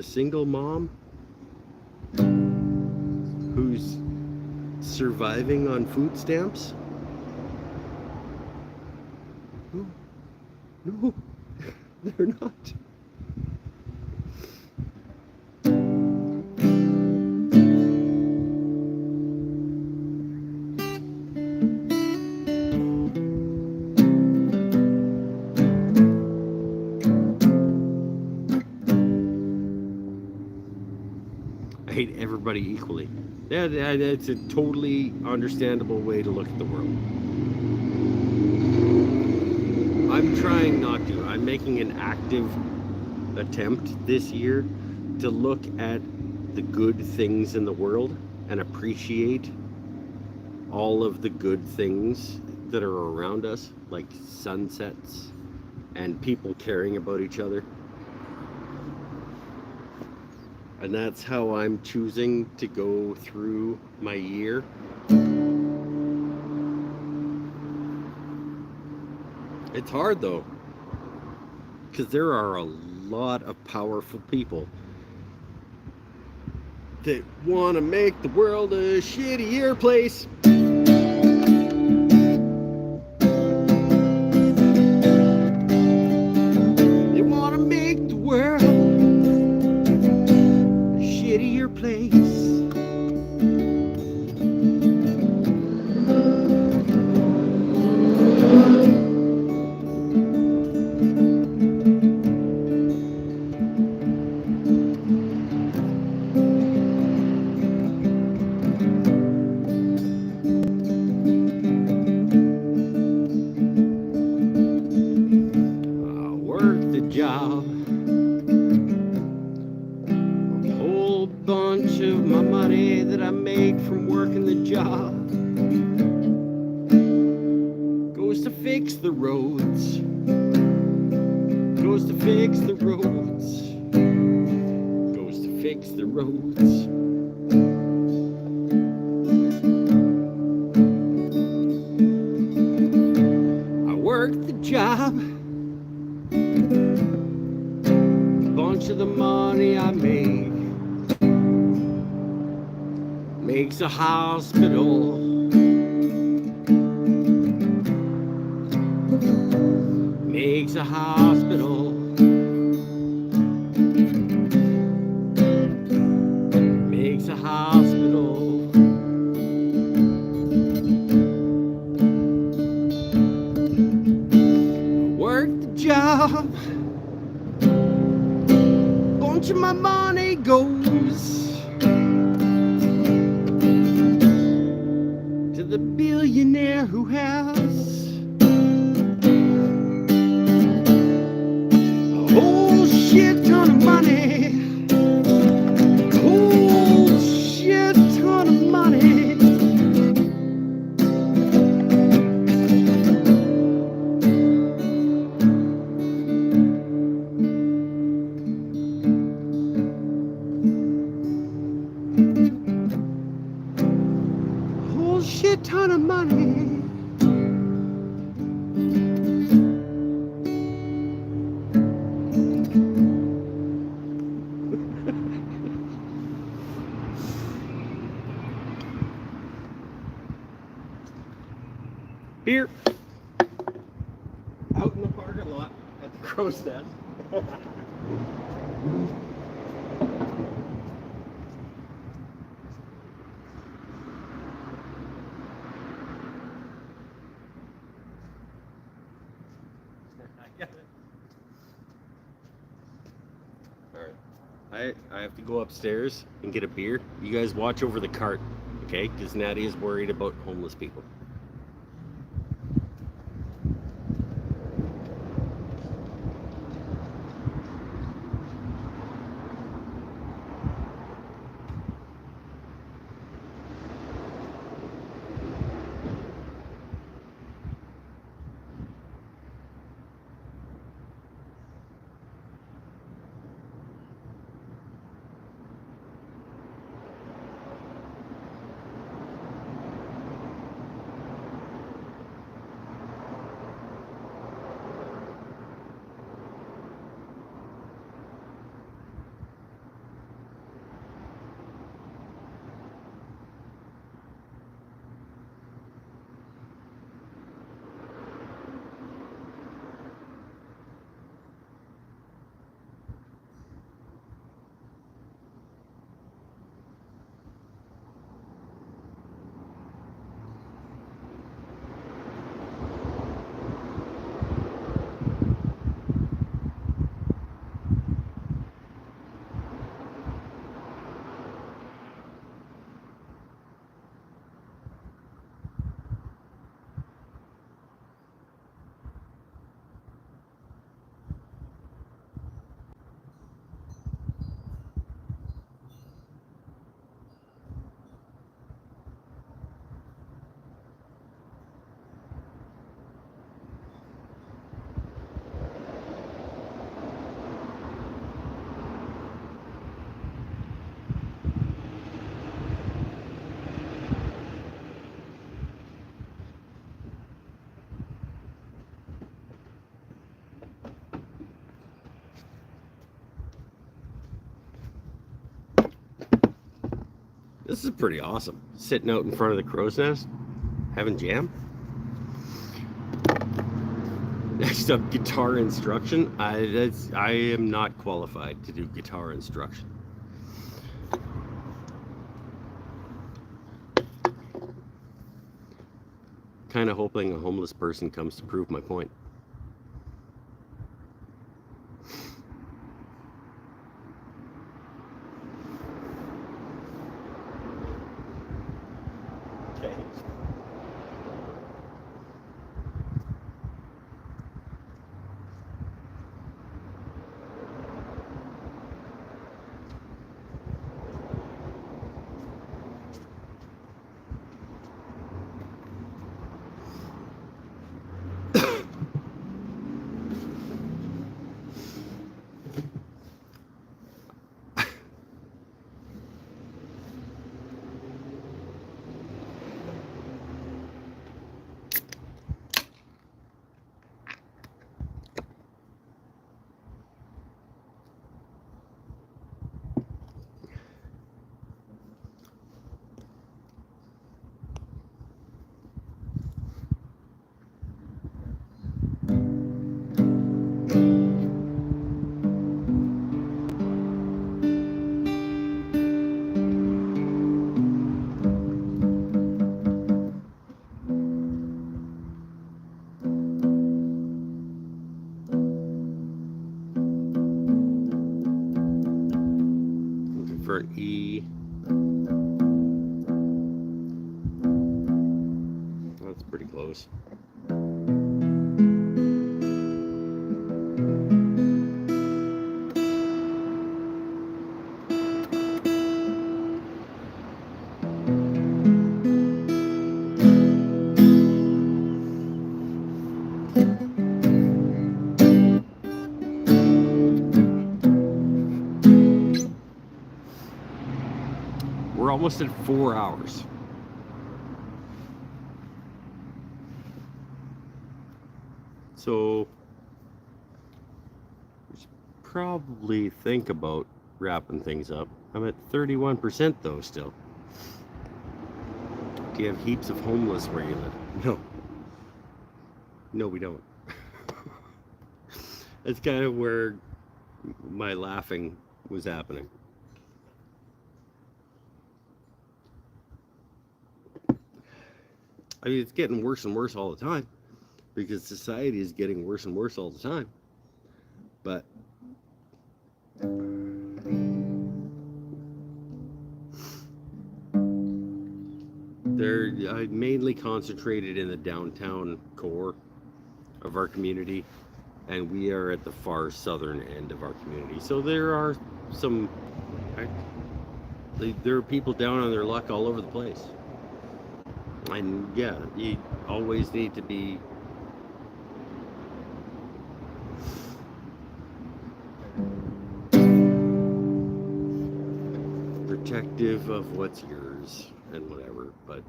single mom who's surviving on food stamps? No, they're not. everybody equally. It's a totally understandable way to look at the world. I'm trying not to. I'm making an active attempt this year to look at the good things in the world and appreciate all of the good things that are around us, like sunsets and people caring about each other. And that's how I'm choosing to go through my year. It's hard though, because there are a lot of powerful people that want to make the world a shittier place. They want to make the world a shittier place. Job, a whole bunch of my money that I make from working the job goes to fix the roads, goes to fix the roads, goes to fix the roads. I work the job, bunch of the money I make makes a hospital, makes a hospital, makes a hospital. I work the job, bunch of my money goes to the billionaire who has a whole shit ton of money, a whole shit ton of money. Shit ton of money. Beer out in the parking lot at the Crow's Nest. Alright, I have to go upstairs and get a beer. You guys watch over the cart, okay? Because Natty is worried about homeless people. This is pretty awesome. Sitting out in front of the crow's nest, having jam. Next up, guitar instruction. I am not qualified to do guitar instruction. Kind of hoping a homeless person comes to prove my point. Okay. For an E. That's pretty close. We're almost at 4 hours. So we should probably think about wrapping things up. I'm at 31% though still. Do you have heaps of homeless where you live? No. No, we don't. That's kind of where my laughing was happening. I mean, it's getting worse and worse all the time because society is getting worse and worse all the time. But they're mainly concentrated in the downtown core of our community, and we are at the far southern end of our community. So there are some, there are people down on their luck all over the place. And yeah, you always need to be protective of what's yours and whatever, but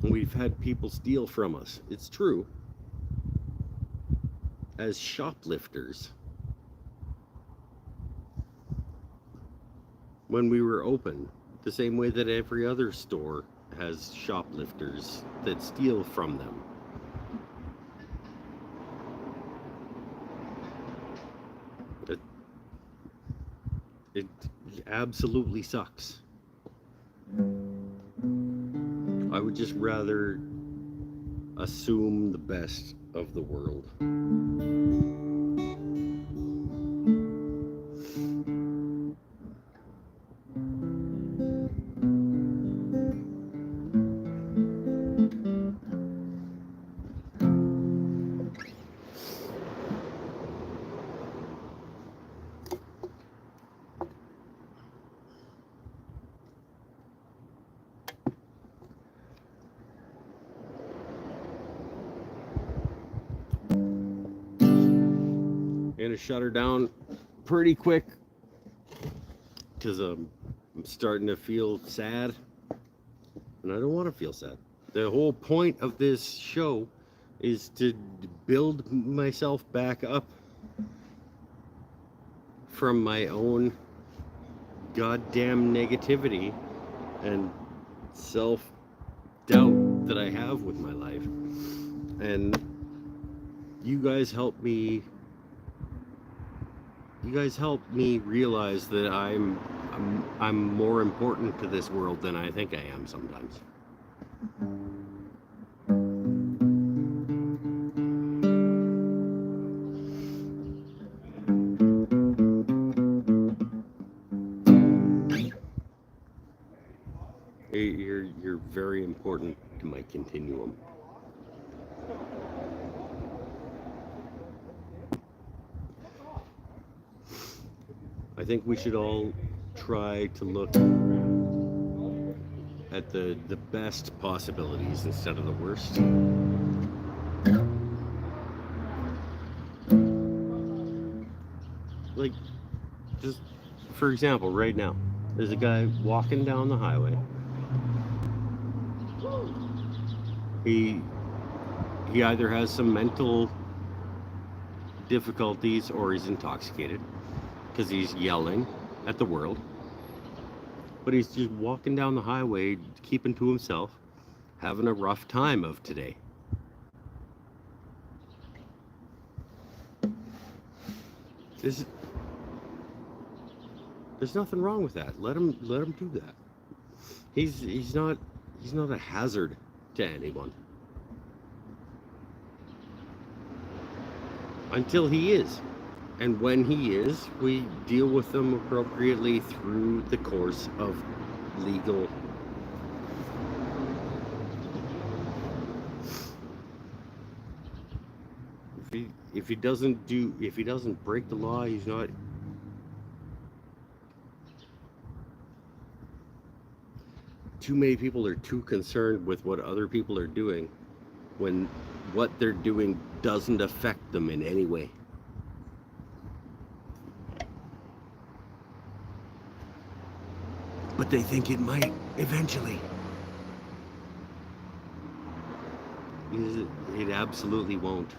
we've had people steal from us. It's true. As shoplifters. When we were open, the same way that every other store has shoplifters that steal from them. It absolutely sucks. I would just rather assume the best of the world. Gonna shut her down pretty quick because I'm starting to feel sad, and I don't want to feel sad. The whole point of this show is to build myself back up from my own goddamn negativity and self-doubt that I have with my life. And you guys help me realize that I'm more important to this world than I think I am sometimes. You're very important to my continuum. I think we should all try to look at the best possibilities instead of the worst. Like, just for example, right now, there's a guy walking down the highway. He either has some mental difficulties or he's intoxicated because he's yelling at the world. But he's just walking down the highway, keeping to himself, having a rough time of today. There's nothing wrong with that. Let him do that. He's not a hazard to anyone. Until he is. And when he is, we deal with them appropriately through the course of legal. If he doesn't break the law, he's not. Too many people are too concerned with what other people are doing when what they're doing doesn't affect them in any way. But they think it might eventually. It absolutely won't.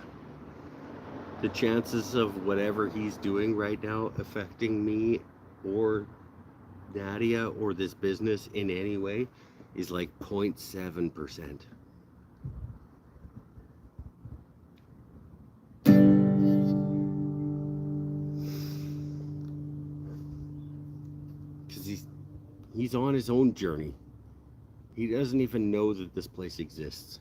The chances of whatever he's doing right now affecting me or Nadia or this business in any way is like 0.7%. Because he's on his own journey. He doesn't even know that this place exists.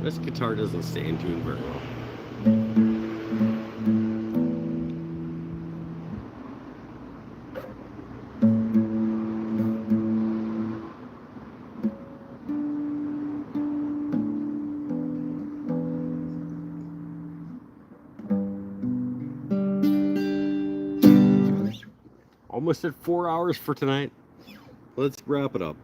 This guitar doesn't stay in tune very well. Almost at 4 hours for tonight. Let's wrap it up.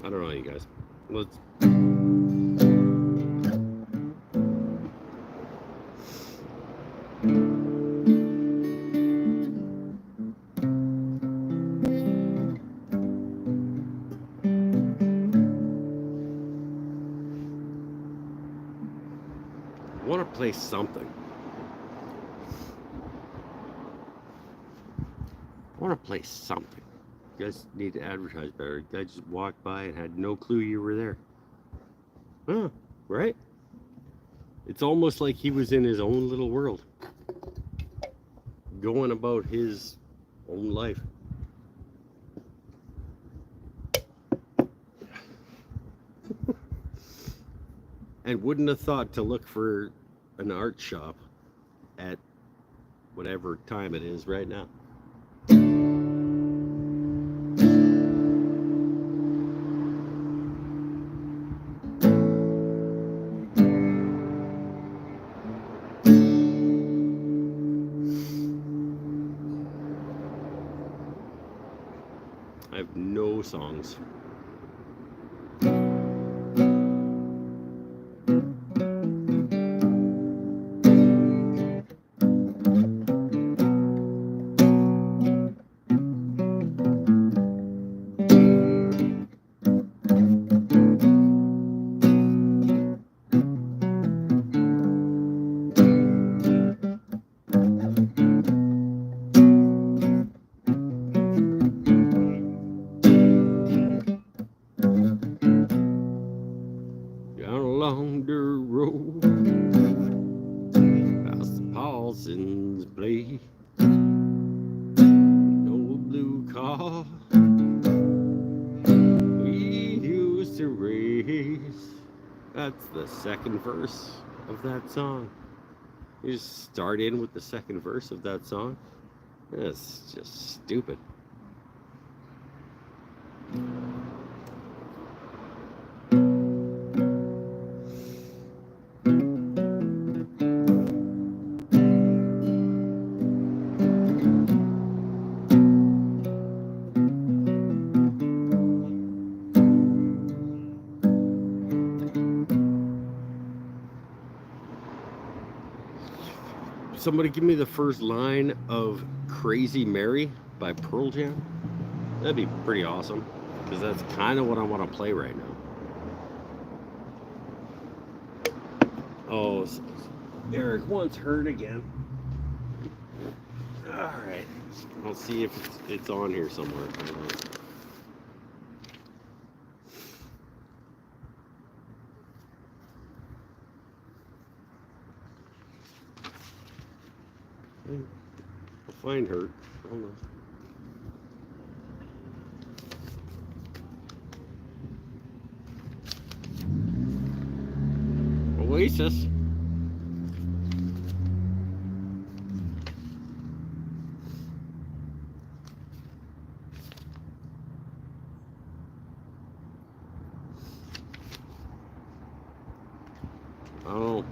I don't know, you guys. Let's. I want to play something. I want to play something. You guys need to advertise better. The guy just walked by and had no clue you were there. Huh, right? It's almost like he was in his own little world. Going about his own life. And wouldn't have thought to look for an art shop at whatever time it is right now. I have no songs. Down along the road, past the Paulson's play, no blue car we used to race. That's the second verse of that song. You just start in with the second verse of that song. That's just stupid. Somebody give me the first line of Crazy Mary by Pearl Jam. That'd be pretty awesome, because that's kind of what I want to play right now. Oh, Eric wants hurt again. All right, I'll see if it's on here somewhere. I'll find her. Hold on. Oasis. Oh.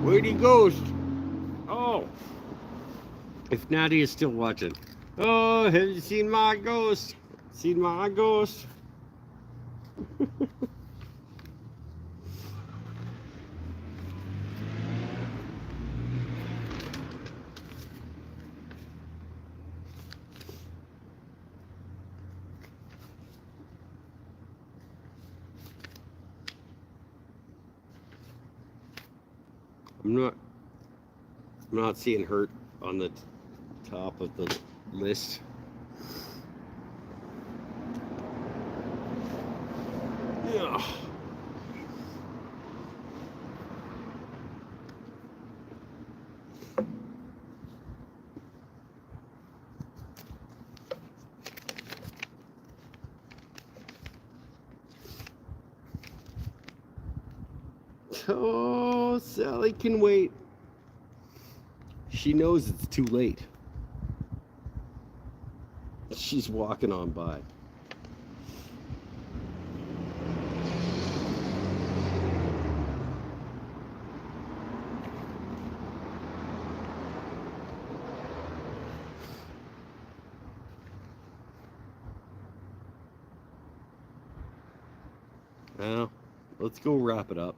Where'd he ghost? Oh. If Natty is still watching. Oh, have you seen my ghost? Seen my ghost? I'm not seeing hurt on the top of the list. Yeah. Oh, Sally can wait. She knows it's too late. She's walking on by. Now, let's go wrap it up.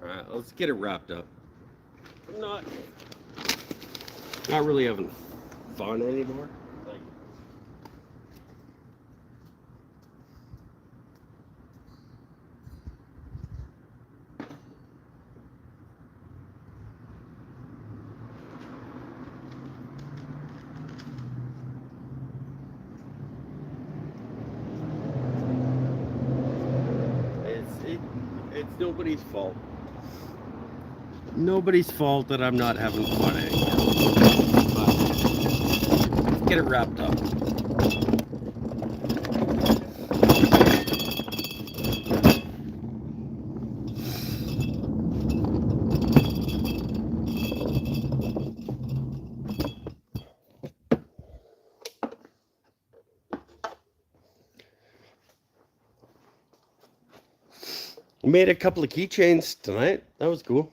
Alright, let's get it wrapped up. I'm not really having fun anymore. Like, nobody's fault. Nobody's fault that I'm not having fun anymore. Let's get it wrapped up. I made a couple of keychains tonight. That was cool.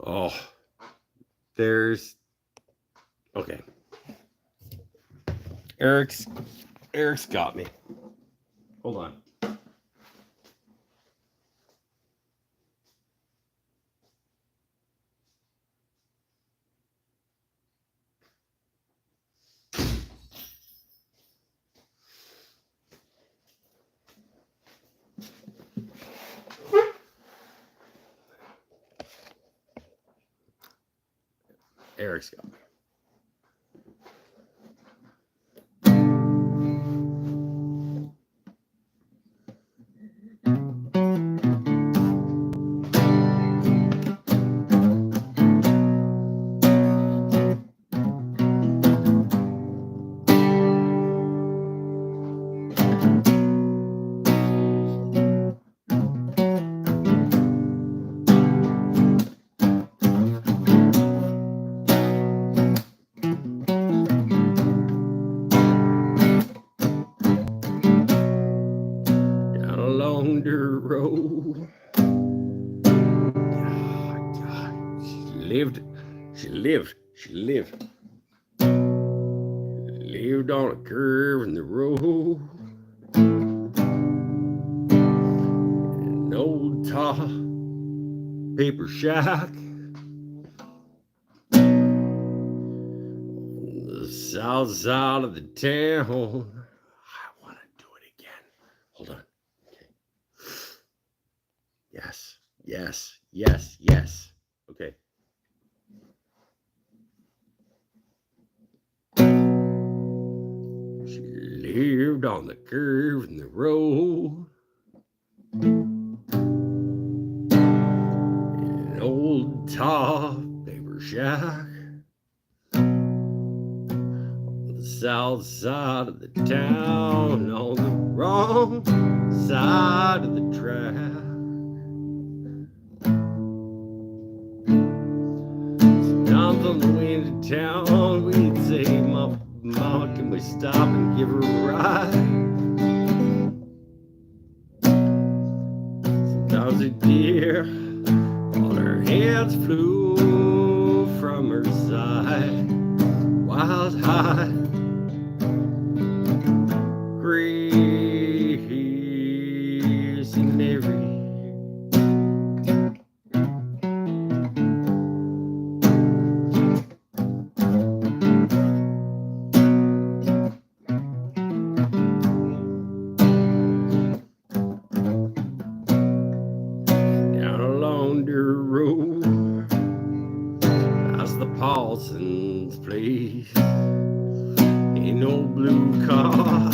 Oh, okay. Eric's got me. Hold on. Eric's got me. Along the road. God, she lived on a curve in the road. An old tall paper shack on the south side of the town. I want to do it again. Hold on. Yes. Okay. She lived on the curve in the road. An old tall paper shack on the south side of the town, on the wrong side of the track. Sometimes on the way to town, we'd say, Mama, can we stop and give her a ride? Sometimes we did, all her hands flew from her side. Wild high, grace and Mary. Road, that's the Paulson's place. Ain't no blue car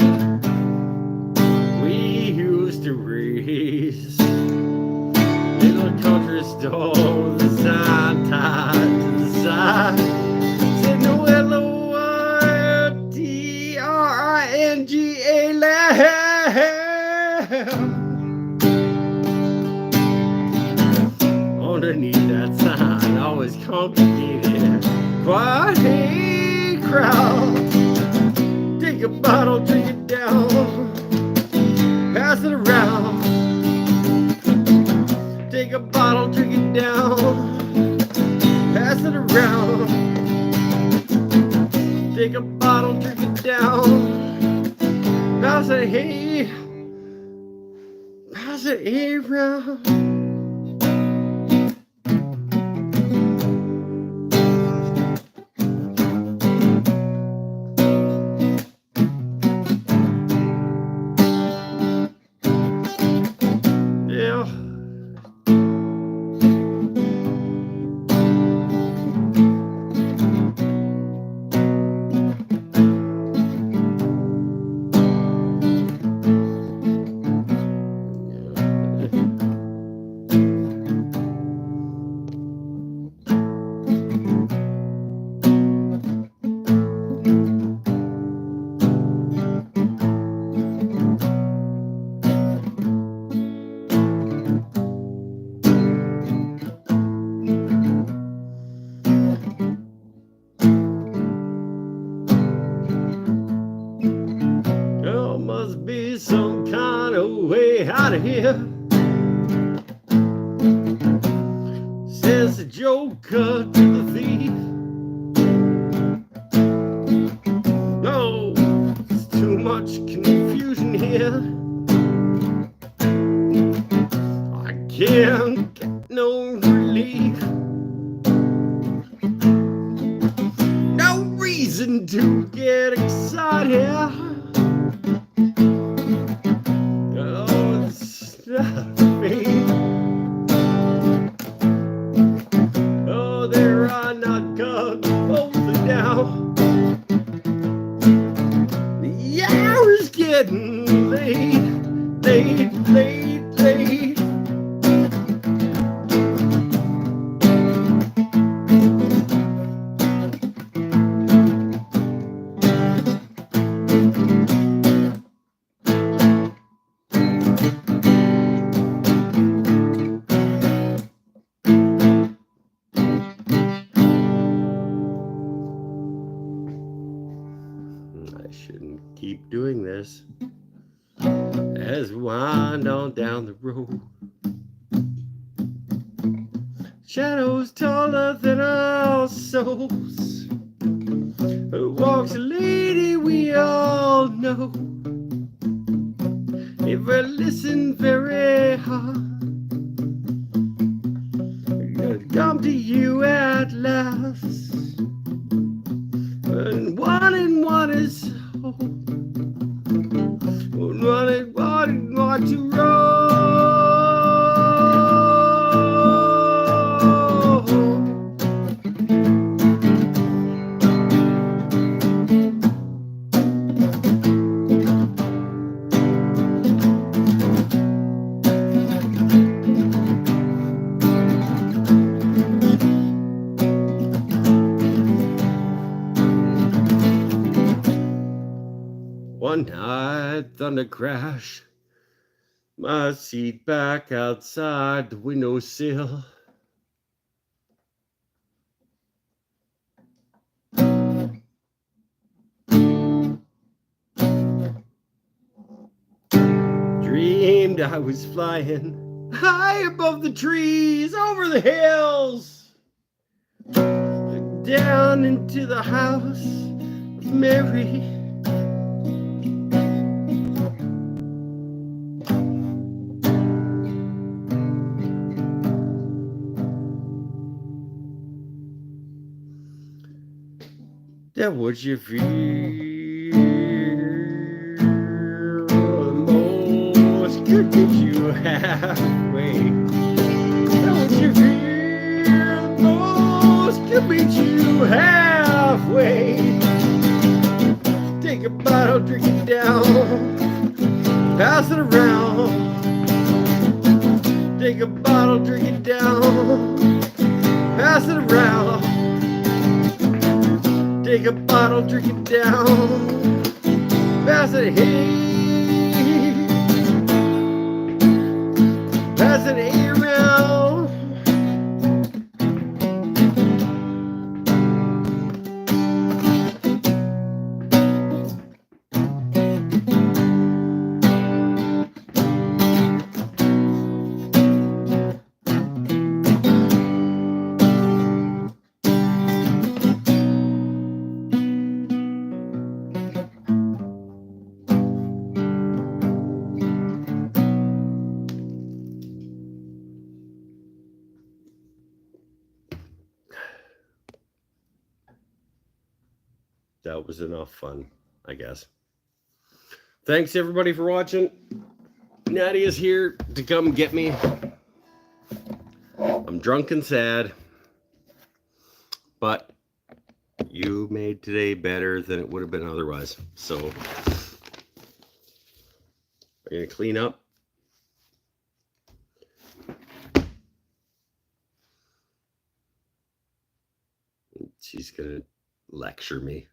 we used to race. Little country store with a sign tied to the side, said no LOYTRINGA land. Underneath that sign, always complicated, quite a crowd. Take a bottle, drink it down, pass it around. Take a bottle, drink it down, pass it around. Take a bottle, drink it down, pass it around. out of here, says the joker to the thief. No, it's too much confusion here. I can't get no relief. No reason to get excited. Oh, it's not me. Oh, there are not guns holding down. The hour is getting late, late, late, late. I shouldn't keep doing this as we wind on down the road. Shadows taller than our souls. Walks a lady we all know. If we listen very hard, it'll come to you at last. And one is hope. One to roll. One night, thunder crash, my seat back outside the windowsill. Dreamed I was flying high above the trees, over the hills, down into the house of Mary. That would you feel most could get you halfway. That would you feel most could meet you halfway. Take a bottle, drink it down, pass it around. Take a bottle, drink it down, pass it around. Take a bottle, drink it down, pass it hey, pass it hey around. That was enough fun, I guess. Thanks everybody for watching. Natty is here to come get me. I'm drunk and sad, but you made today better than it would have been otherwise. So we're gonna clean up. She's gonna lecture me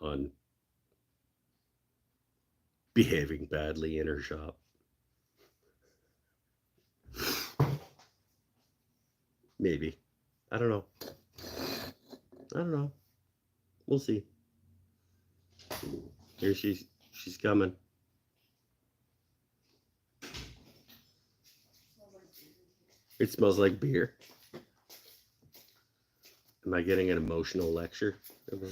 on behaving badly in her shop. Maybe. I don't know. We'll see. Here she's coming. It smells like beer. Am I getting an emotional lecture? You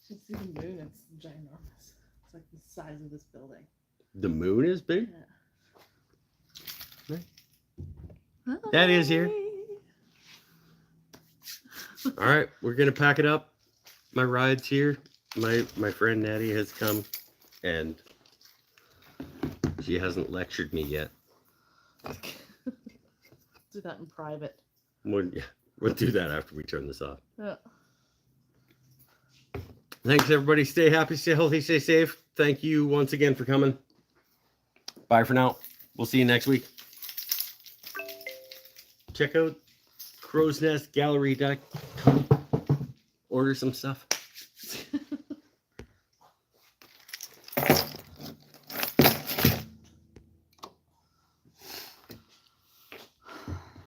should see the moon. It's ginormous. It's like the size of this building. The moon is big? Yeah. That is here. All right, we're gonna pack it up. My ride's here. My friend Natty has come, and she hasn't lectured me yet. Do that in private. We'll do that after we turn this off. Yeah. Thanks, everybody. Stay happy, stay healthy, stay safe. Thank you once again for coming. Bye for now. We'll see you next week. Check out crowsnestgallery.com. Order some stuff.